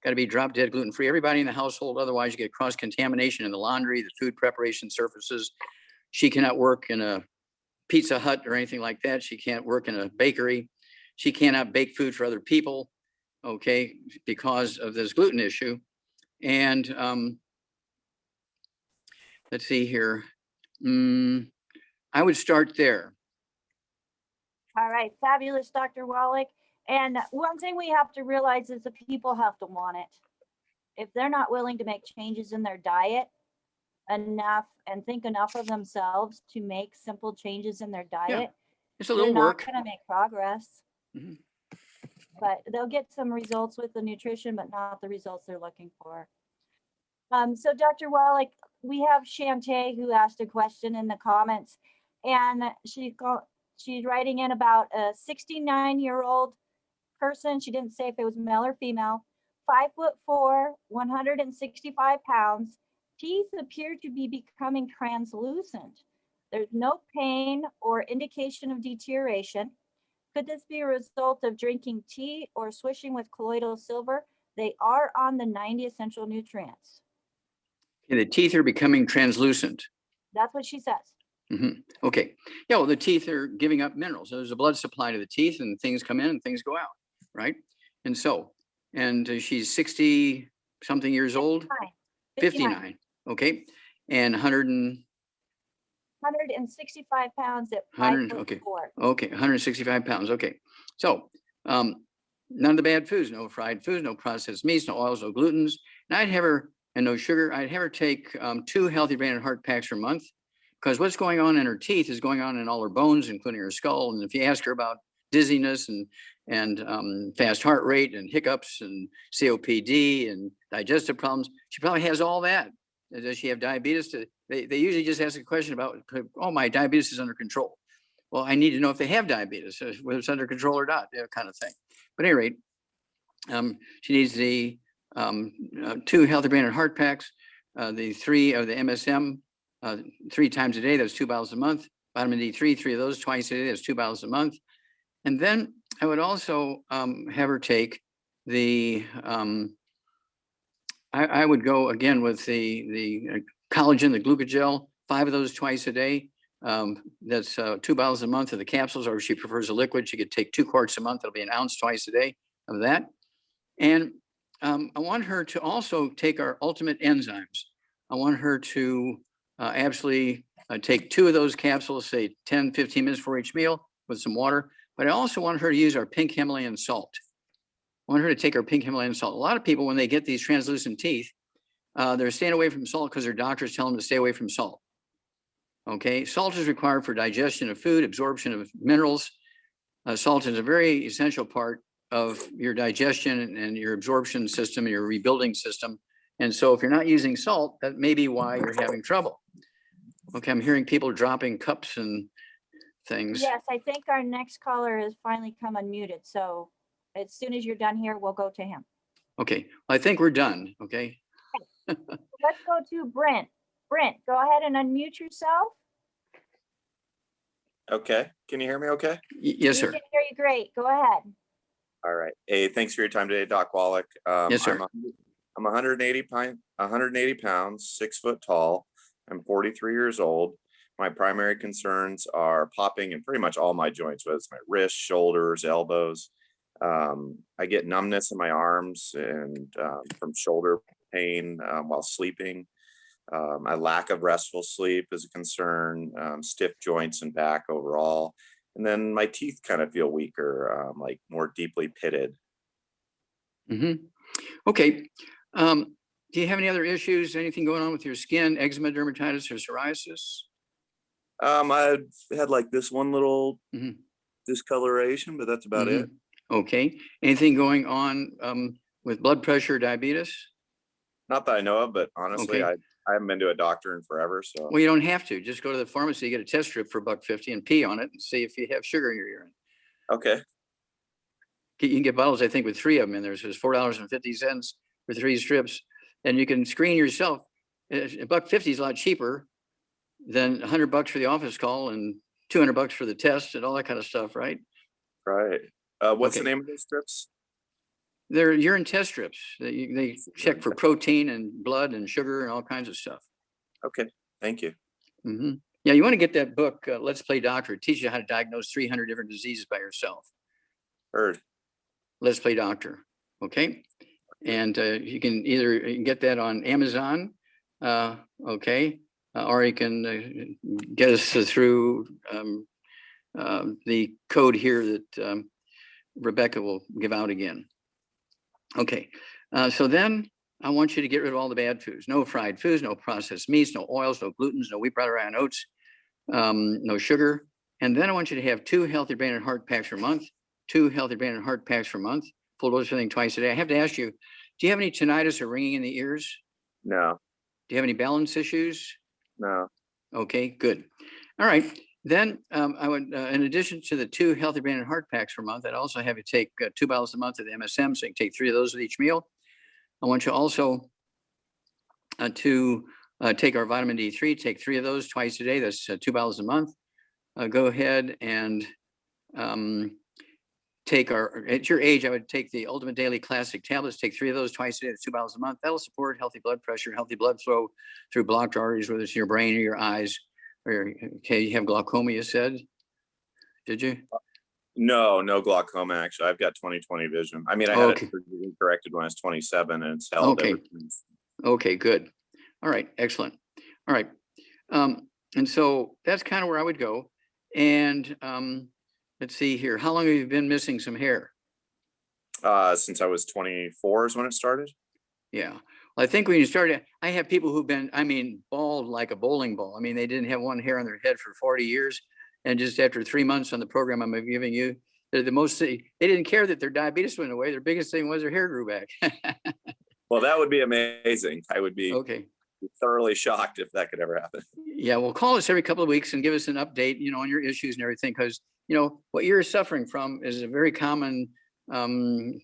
Speaker 2: Got to be drop dead gluten free. Everybody in the household. Otherwise you get cross contamination in the laundry, the food preparation surfaces. She cannot work in a Pizza Hut or anything like that. She can't work in a bakery. She cannot bake food for other people. Okay. Because of this gluten issue. And let's see here. I would start there.
Speaker 1: All right, fabulous, Dr. Wallach. And one thing we have to realize is the people have to want it. If they're not willing to make changes in their diet enough and think enough of themselves to make simple changes in their diet,
Speaker 2: It's a little
Speaker 1: they're
Speaker 2: work.
Speaker 1: not going to make progress.
Speaker 2: Mhm.
Speaker 1: But they'll get some results with the nutrition, but not the results they're looking for. So Dr. Wallach, we have Shantae who asked a question in the comments, and she's writing in about a 69-year-old person. She didn't say if it was male or female, 5'4", 165 pounds. Teeth appear to be becoming translucent. There's no pain or indication of deterioration. Could this be a result of drinking tea or swishing with colloidal silver? They are on the 90 essential nutrients.
Speaker 2: Okay, the teeth are becoming translucent.
Speaker 1: That's what she says.
Speaker 2: Okay. Yeah, well, the teeth are giving up minerals. There's a blood supply to the teeth and things come in and things go out, right? And so, she's 60 something years old. 59. Okay. And
Speaker 1: 165 pounds at
Speaker 2: 100,
Speaker 1: 5'4".
Speaker 2: okay. Okay, 165 pounds. Okay. So none of the bad foods, no fried foods, no processed meats, no oils, no glutens. And I'd have her, and no sugar. I'd have her take 2 healthy brain and heart packs per month, because what's going on in her teeth is going on in all her bones, including her skull. And if you ask her about dizziness and fast heart rate and hiccups and COPD and digestive problems, she probably has all that. Does she have diabetes? They usually just ask a question about, oh, my diabetes is under control. Well, I need to know if they have diabetes, whether it's under control or not, that kind of thing. But at any rate, she needs the 2 healthy brain and heart packs, the 3 of the MSM 3 times a day, that's 2 bottles a month. Vitamin D3, 3 of those twice a day, that's 2 bottles a month. And then I would also have her take the, I would go again with the collagen, the glucogel, 5 of those twice a day. That's 2 bottles a month of the capsules, or if she prefers a liquid, she could take 2 quarts a month. It'll be an ounce twice a day of that. And I want her to also take our ultimate enzymes. I want her to absolutely take 2 of those capsules, say 10, 15 minutes before each meal with some water. But I also want her to use our pink Himalayan salt. I want her to take our pink Himalayan salt. A lot of people, when they get these translucent teeth, they're staying away from salt because their doctors tell them to stay away from salt. Okay, salt is required for digestion of food, absorption of minerals. Salt is a very essential part of your digestion and your absorption system and your rebuilding system. And so if you're not using salt, that may be why you're having trouble. Okay, I'm hearing people dropping cups and things.
Speaker 1: Yes, I think our next caller has finally come unmuted. So as soon as you're done here, we'll go to him.
Speaker 2: Okay, well, I think we're done. Okay.
Speaker 1: Let's go to Brent. Brent, go ahead and unmute yourself.
Speaker 11: Okay, can you hear me okay?
Speaker 2: Yes, sir.
Speaker 1: We can hear you great. Go ahead.
Speaker 11: All right. Hey, thanks for your time today, Doc Wallach.
Speaker 2: Yes, sir.
Speaker 11: I'm 180 pounds, 6 foot tall. I'm 43 years old. My primary concerns are popping in pretty much all my joints, whether it's my wrists, shoulders, elbows. I get numbness in my arms and from shoulder pain while sleeping. My lack of restful sleep is a concern, stiff joints and back overall. And then my teeth kind of feel weaker, like more deeply pitted.
Speaker 2: Mm-hmm. Okay. Do you have any other issues? Anything going on with your skin, eczema, dermatitis, or psoriasis?
Speaker 11: I've had like this one little discoloration, but that's about it.
Speaker 2: Okay. Anything going on with blood pressure, diabetes?
Speaker 11: Not that I know of, but honestly,
Speaker 2: Okay.
Speaker 11: I haven't been to a doctor in forever. So
Speaker 2: Well, you don't have to. Just go to the pharmacy, get a test strip for $1.50 and pee on it and see if you have sugar in your urine.
Speaker 11: okay.
Speaker 2: You can get bottles, I think, with 3 of them in there. So it's $4.50 for 3 strips. And you can screen yourself. $1.50 is a lot cheaper than $100 for the office call and $200 for the test and all that kind of stuff, right?
Speaker 11: Right. What's the
Speaker 2: Okay.
Speaker 11: name of those strips?
Speaker 2: They're urine test strips. They check for protein and blood and sugar and all kinds of stuff.
Speaker 11: Okay. Thank you.
Speaker 2: Mm-hmm. Yeah, you want to get that book, Let's Play Doctor. It teaches you how to diagnose 300 different diseases by yourself.
Speaker 11: Heard.
Speaker 2: Let's Play Doctor. Okay. And you can get that on Amazon. Okay. Or you can get us through the code here that Rebecca will give out again. Okay. So then I want you to get rid of all the bad foods. No fried foods, no processed meats, no oils, no glutens, no wheat, butter, and oats, no sugar. And then I want you to have 2 healthy brain and heart packs per month. 2 healthy brain and heart packs per month. Full dose of everything twice a day. I have to ask you, do you have any tinnitus or ringing in the ears?
Speaker 11: No.
Speaker 2: Do you have any balance issues?
Speaker 11: No.
Speaker 2: Okay, good. All right. Then I would, in addition to the 2 healthy brain and heart packs per month, I'd also have you take 2 bottles a month of the MSM, so you can take 3 of those with each meal. I want you also to take our vitamin D3, take 3 of those twice a day. That's 2 bottles a month. Go ahead and take at your age, I would take the Ultimate Daily Classic tablets, take 3 of those twice a day, that's 2 bottles a month. That'll support healthy blood pressure, healthy blood flow through blocked arteries, whether it's in your brain or your eyes. Or, okay, you have glaucoma, you said? Did you?
Speaker 11: No glaucoma, actually. I've got 20/20 vision. I mean, I had it corrected when I was 27 and it's held
Speaker 2: Okay.
Speaker 11: ever since.
Speaker 2: Okay, good. All right, excellent. All right. And so that's kind of where I would go. And let's see here. How long have you been missing some hair?
Speaker 11: Since I was 24 is when it started.
Speaker 2: Yeah. Well, I think when you started, I have people who've been, I mean, bald like a bowling ball. I mean, they didn't have one hair on their head for 40 years. And just after 3 months on the program I'm giving you, they're the most, they didn't care that their diabetes went away. Their biggest thing was their hair grew back.
Speaker 11: Well, that would be amazing. I would be
Speaker 2: Okay.
Speaker 11: thoroughly shocked if that could ever happen.
Speaker 2: Yeah, well, call us every couple of weeks and give us an update, you know, on your issues and everything, because, you know, what you're suffering from is a very common kind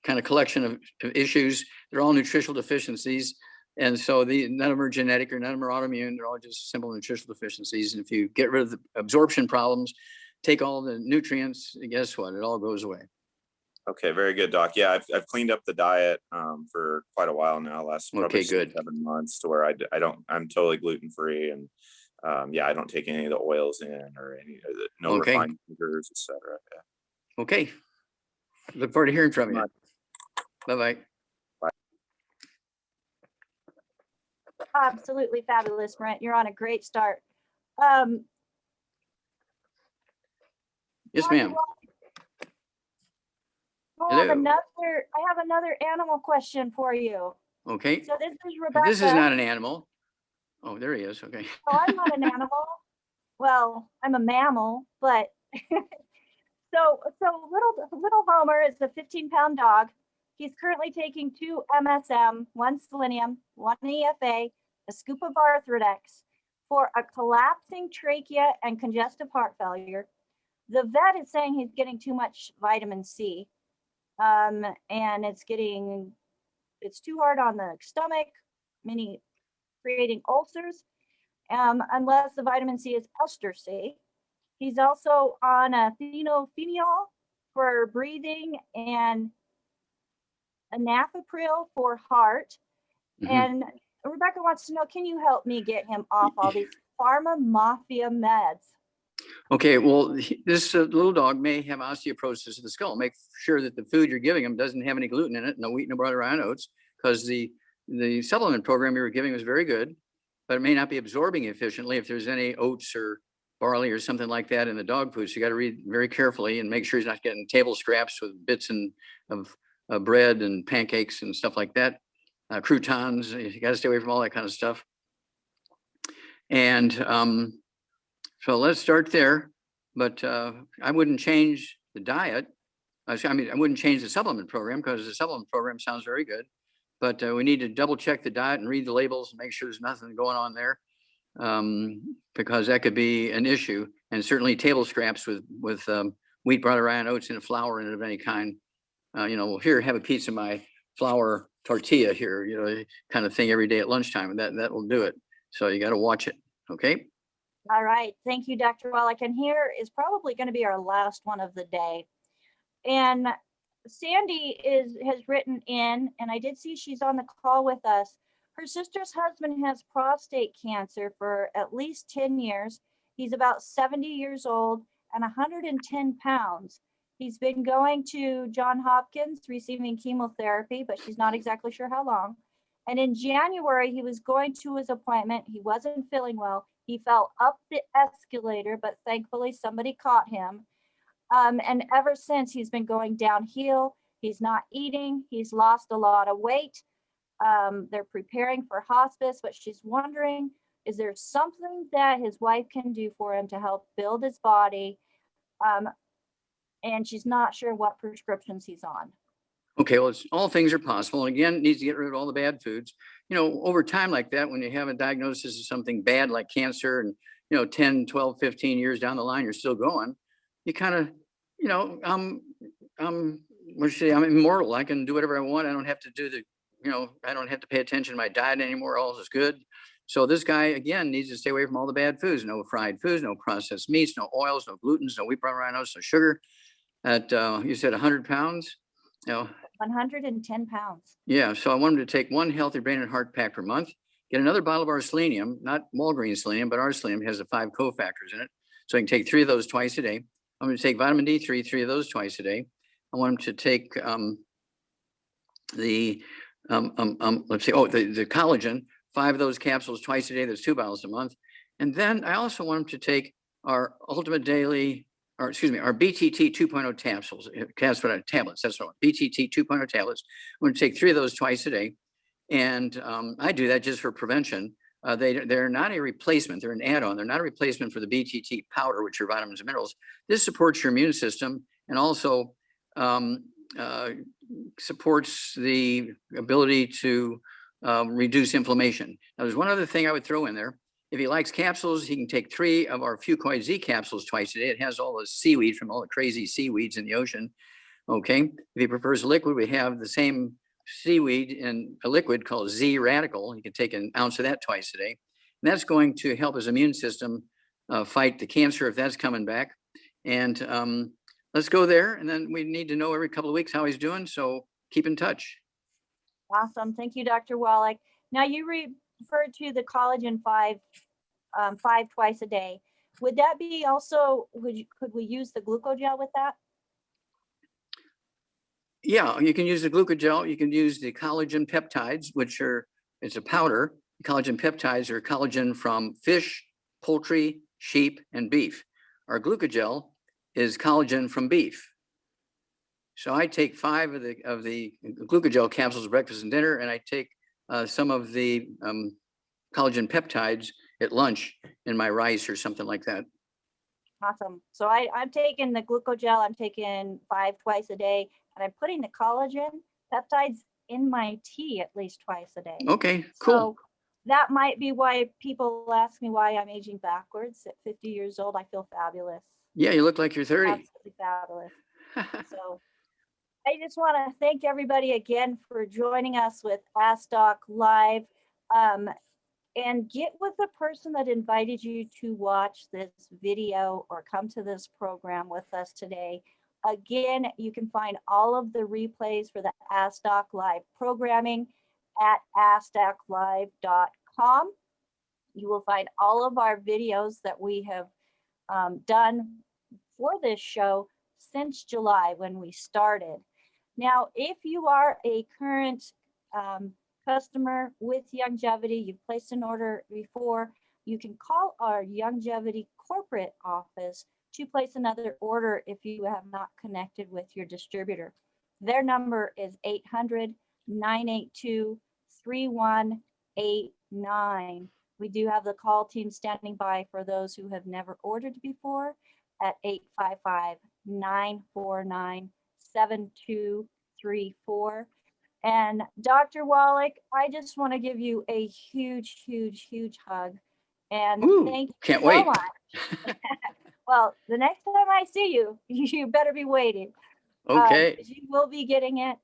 Speaker 2: of collection of issues. They're all nutritional deficiencies. And so none of them are genetic or none of them are autoimmune. They're all just simple nutritional deficiencies. And if you get rid of the absorption problems, take all the nutrients, guess what? It all goes away.
Speaker 11: Okay, very good, Doc. Yeah, I've cleaned up the diet for quite a while now, last probably
Speaker 2: good.
Speaker 11: 7 months, to where I'm totally gluten free, and yeah, I don't take any of the oils in or any of the no refined sugars, etc. Yeah.
Speaker 2: Okay. Look forward to hearing from you. Bye-bye.
Speaker 1: Absolutely fabulous, Brent. You're on a great start.
Speaker 2: Yes, ma'am.
Speaker 1: I have another animal question for you.
Speaker 2: Okay.
Speaker 1: So this is Rebecca.
Speaker 2: This is not an animal. Oh, there he is. Okay.
Speaker 1: So I'm not an animal. Well, I'm a mammal, but so little Homer is a 15-pound dog. He's currently taking 2 MSM, 1 selenium, 1 EFA, a scoop of Arthrodex for a collapsing trachea and congestive heart failure. The vet is saying he's getting too much vitamin C. And it's too hard on the stomach, creating ulcers, unless the vitamin C is ester C. He's also on a phenol for breathing and a nafapril for heart. And Rebecca wants to know, can you help me get him off all these pharma mafia meds?
Speaker 2: Okay, well, this little dog may have osteoporosis of the skull. Make sure that the food you're giving him doesn't have any gluten in it, no wheat, no butter, or oats, because the supplement program you were giving was very good, but it may not be absorbing efficiently if there's any oats or barley or something like that in the dog food. So you got to read very carefully and make sure he's not getting table scraps with bits of bread and pancakes and stuff like that. Croutons, you got to stay away from all that kind of stuff. And so let's start there, but I wouldn't change the diet. I wouldn't change the supplement program, because the supplement program sounds very good, but we need to double check the diet and read the labels and make sure there's nothing going on there, because that could be an issue. And certainly table scraps with wheat, butter, rye, and oats in a flour in it of any kind. Here, have a piece of my flour tortilla here, kind of thing every day at lunchtime, and that will do it. So you got to watch it. Okay.
Speaker 1: All right. Thank you, Dr. Wallach. And here is probably going to be our last one of the day. And Sandy has written in, and I did see she's on the call with us. Her sister's husband has prostate cancer for at least 10 years. He's about 70 years old and 110 pounds. He's been going to Johns Hopkins receiving chemotherapy, but she's not exactly sure how long. And in January, he was going to his appointment. He wasn't feeling well. He fell up the escalator, but thankfully somebody caught him. And ever since, he's been going downhill. He's not eating. He's lost a lot of weight. They're preparing for hospice, but she's wondering, is there something that his wife can do for him to help build his body? And she's not sure what prescriptions he's on.
Speaker 2: Okay, well, all things are possible. And again, needs to get rid of all the bad foods. Over time like that, when you have a diagnosis of something bad like cancer and, 10, 12, 15 years down the line, you're still going, you kind of, I'm immortal. I can do whatever I want. I don't have to do I don't have to pay attention to my diet anymore. All is good. So this guy, again, needs to stay away from all the bad foods. No fried foods, no processed meats, no oils, no glutens, no wheat, butter, no sugar. At, you said 100 pounds?
Speaker 1: 110 pounds.
Speaker 2: Yeah, so I want him to take 1 healthy brain and heart pack per month. Get another bottle of our selenium, not Walgreens selenium, but our selenium has the 5 cofactors in it. So I can take 3 of those twice a day. I'm going to take vitamin D3, 3 of those twice a day. I want him to take the collagen 5 of those capsules twice a day. There's 2 bottles a month. And then I also want them to take our Ultimate Daily, or excuse me, our BTT 2.0 capsules. That's what tablets. That's what BTT 2.0 tablets. I'm going to take 3 of those twice a day. And I do that just for prevention. They're not a replacement. They're an add-on. They're not a replacement for the BTT powder, which are vitamins and minerals. This supports your immune system and also supports the ability to reduce inflammation. Now, there's one other thing I would throw in there. If he likes capsules, he can take 3 of our Fucoid Z capsules twice a day. It has all the seaweed from all the crazy seaweeds in the ocean. Okay. If he prefers liquid, we have the same seaweed in a liquid called Z Radical. You can take an ounce of that twice a day. And that's going to help his immune system fight the cancer if that's coming back. And let's go there. And then we need to know every couple of weeks how he's doing. So keep in touch.
Speaker 1: Awesome. Thank you, Dr. Wallach. Now you referred to the collagen 5 twice a day. Would that be also, could we use the glucogel with that?
Speaker 2: Yeah, you can use the glucogel. You can use the collagen peptides, which are, it's a powder. Collagen peptides are collagen from fish, poultry, sheep, and beef. Our glucogel is collagen from beef. So I take 5 of the glucogel capsules breakfast and dinner, and I take some of the collagen peptides at lunch in my rice or something like that.
Speaker 1: Awesome. So I'm taking the glucogel. I'm taking 5 twice a day, and I'm putting the collagen peptides in my tea at least twice a day.
Speaker 2: Okay, cool.
Speaker 1: So that might be why people ask me why I'm aging backwards. At 50 years old, I feel fabulous.
Speaker 2: Yeah, you look like you're 30.
Speaker 1: Absolutely fabulous. So I just want to thank everybody again for joining us with Ask Doc Live. And get with the person that invited you to watch this video or come to this program with us today. Again, you can find all of the replays for the Ask Doc Live programming at askdoclive.com. You will find all of our videos that we have done for this show since July when we started. Now, if you are a current customer with Youngevity, you've placed an order before, you can call our Youngevity corporate office to place another order if you have not connected with your distributor. Their number is 800-982-3189. We do have the call team standing by for those who have never ordered before at 855-949-7234. And Dr. Wallach, I just want to give you a huge, huge, huge hug. And thank you
Speaker 2: can't
Speaker 1: so
Speaker 2: wait.
Speaker 1: much. Well, the next time I see you, you better be waiting.
Speaker 2: Okay.
Speaker 1: You will be getting it.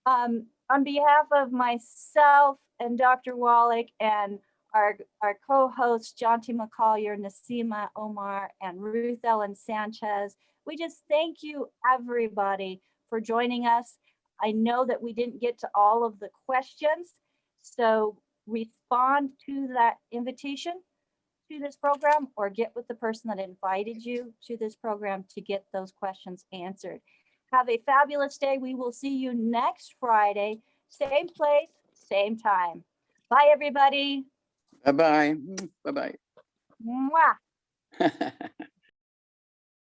Speaker 1: On behalf of myself and Dr. Wallach and our co-hosts, John T. McCollier, Nasima Omar, and Ruth Ellen Sanchez, we just thank you, everybody, for joining us. I know that we didn't get to all of the questions, so respond to that invitation to this program or get with the person that invited you to this program to get those questions answered. Have a fabulous day. We will see you next Friday, same place, same time. Bye, everybody.
Speaker 2: Bye-bye. Bye-bye.
Speaker 1: Mwah.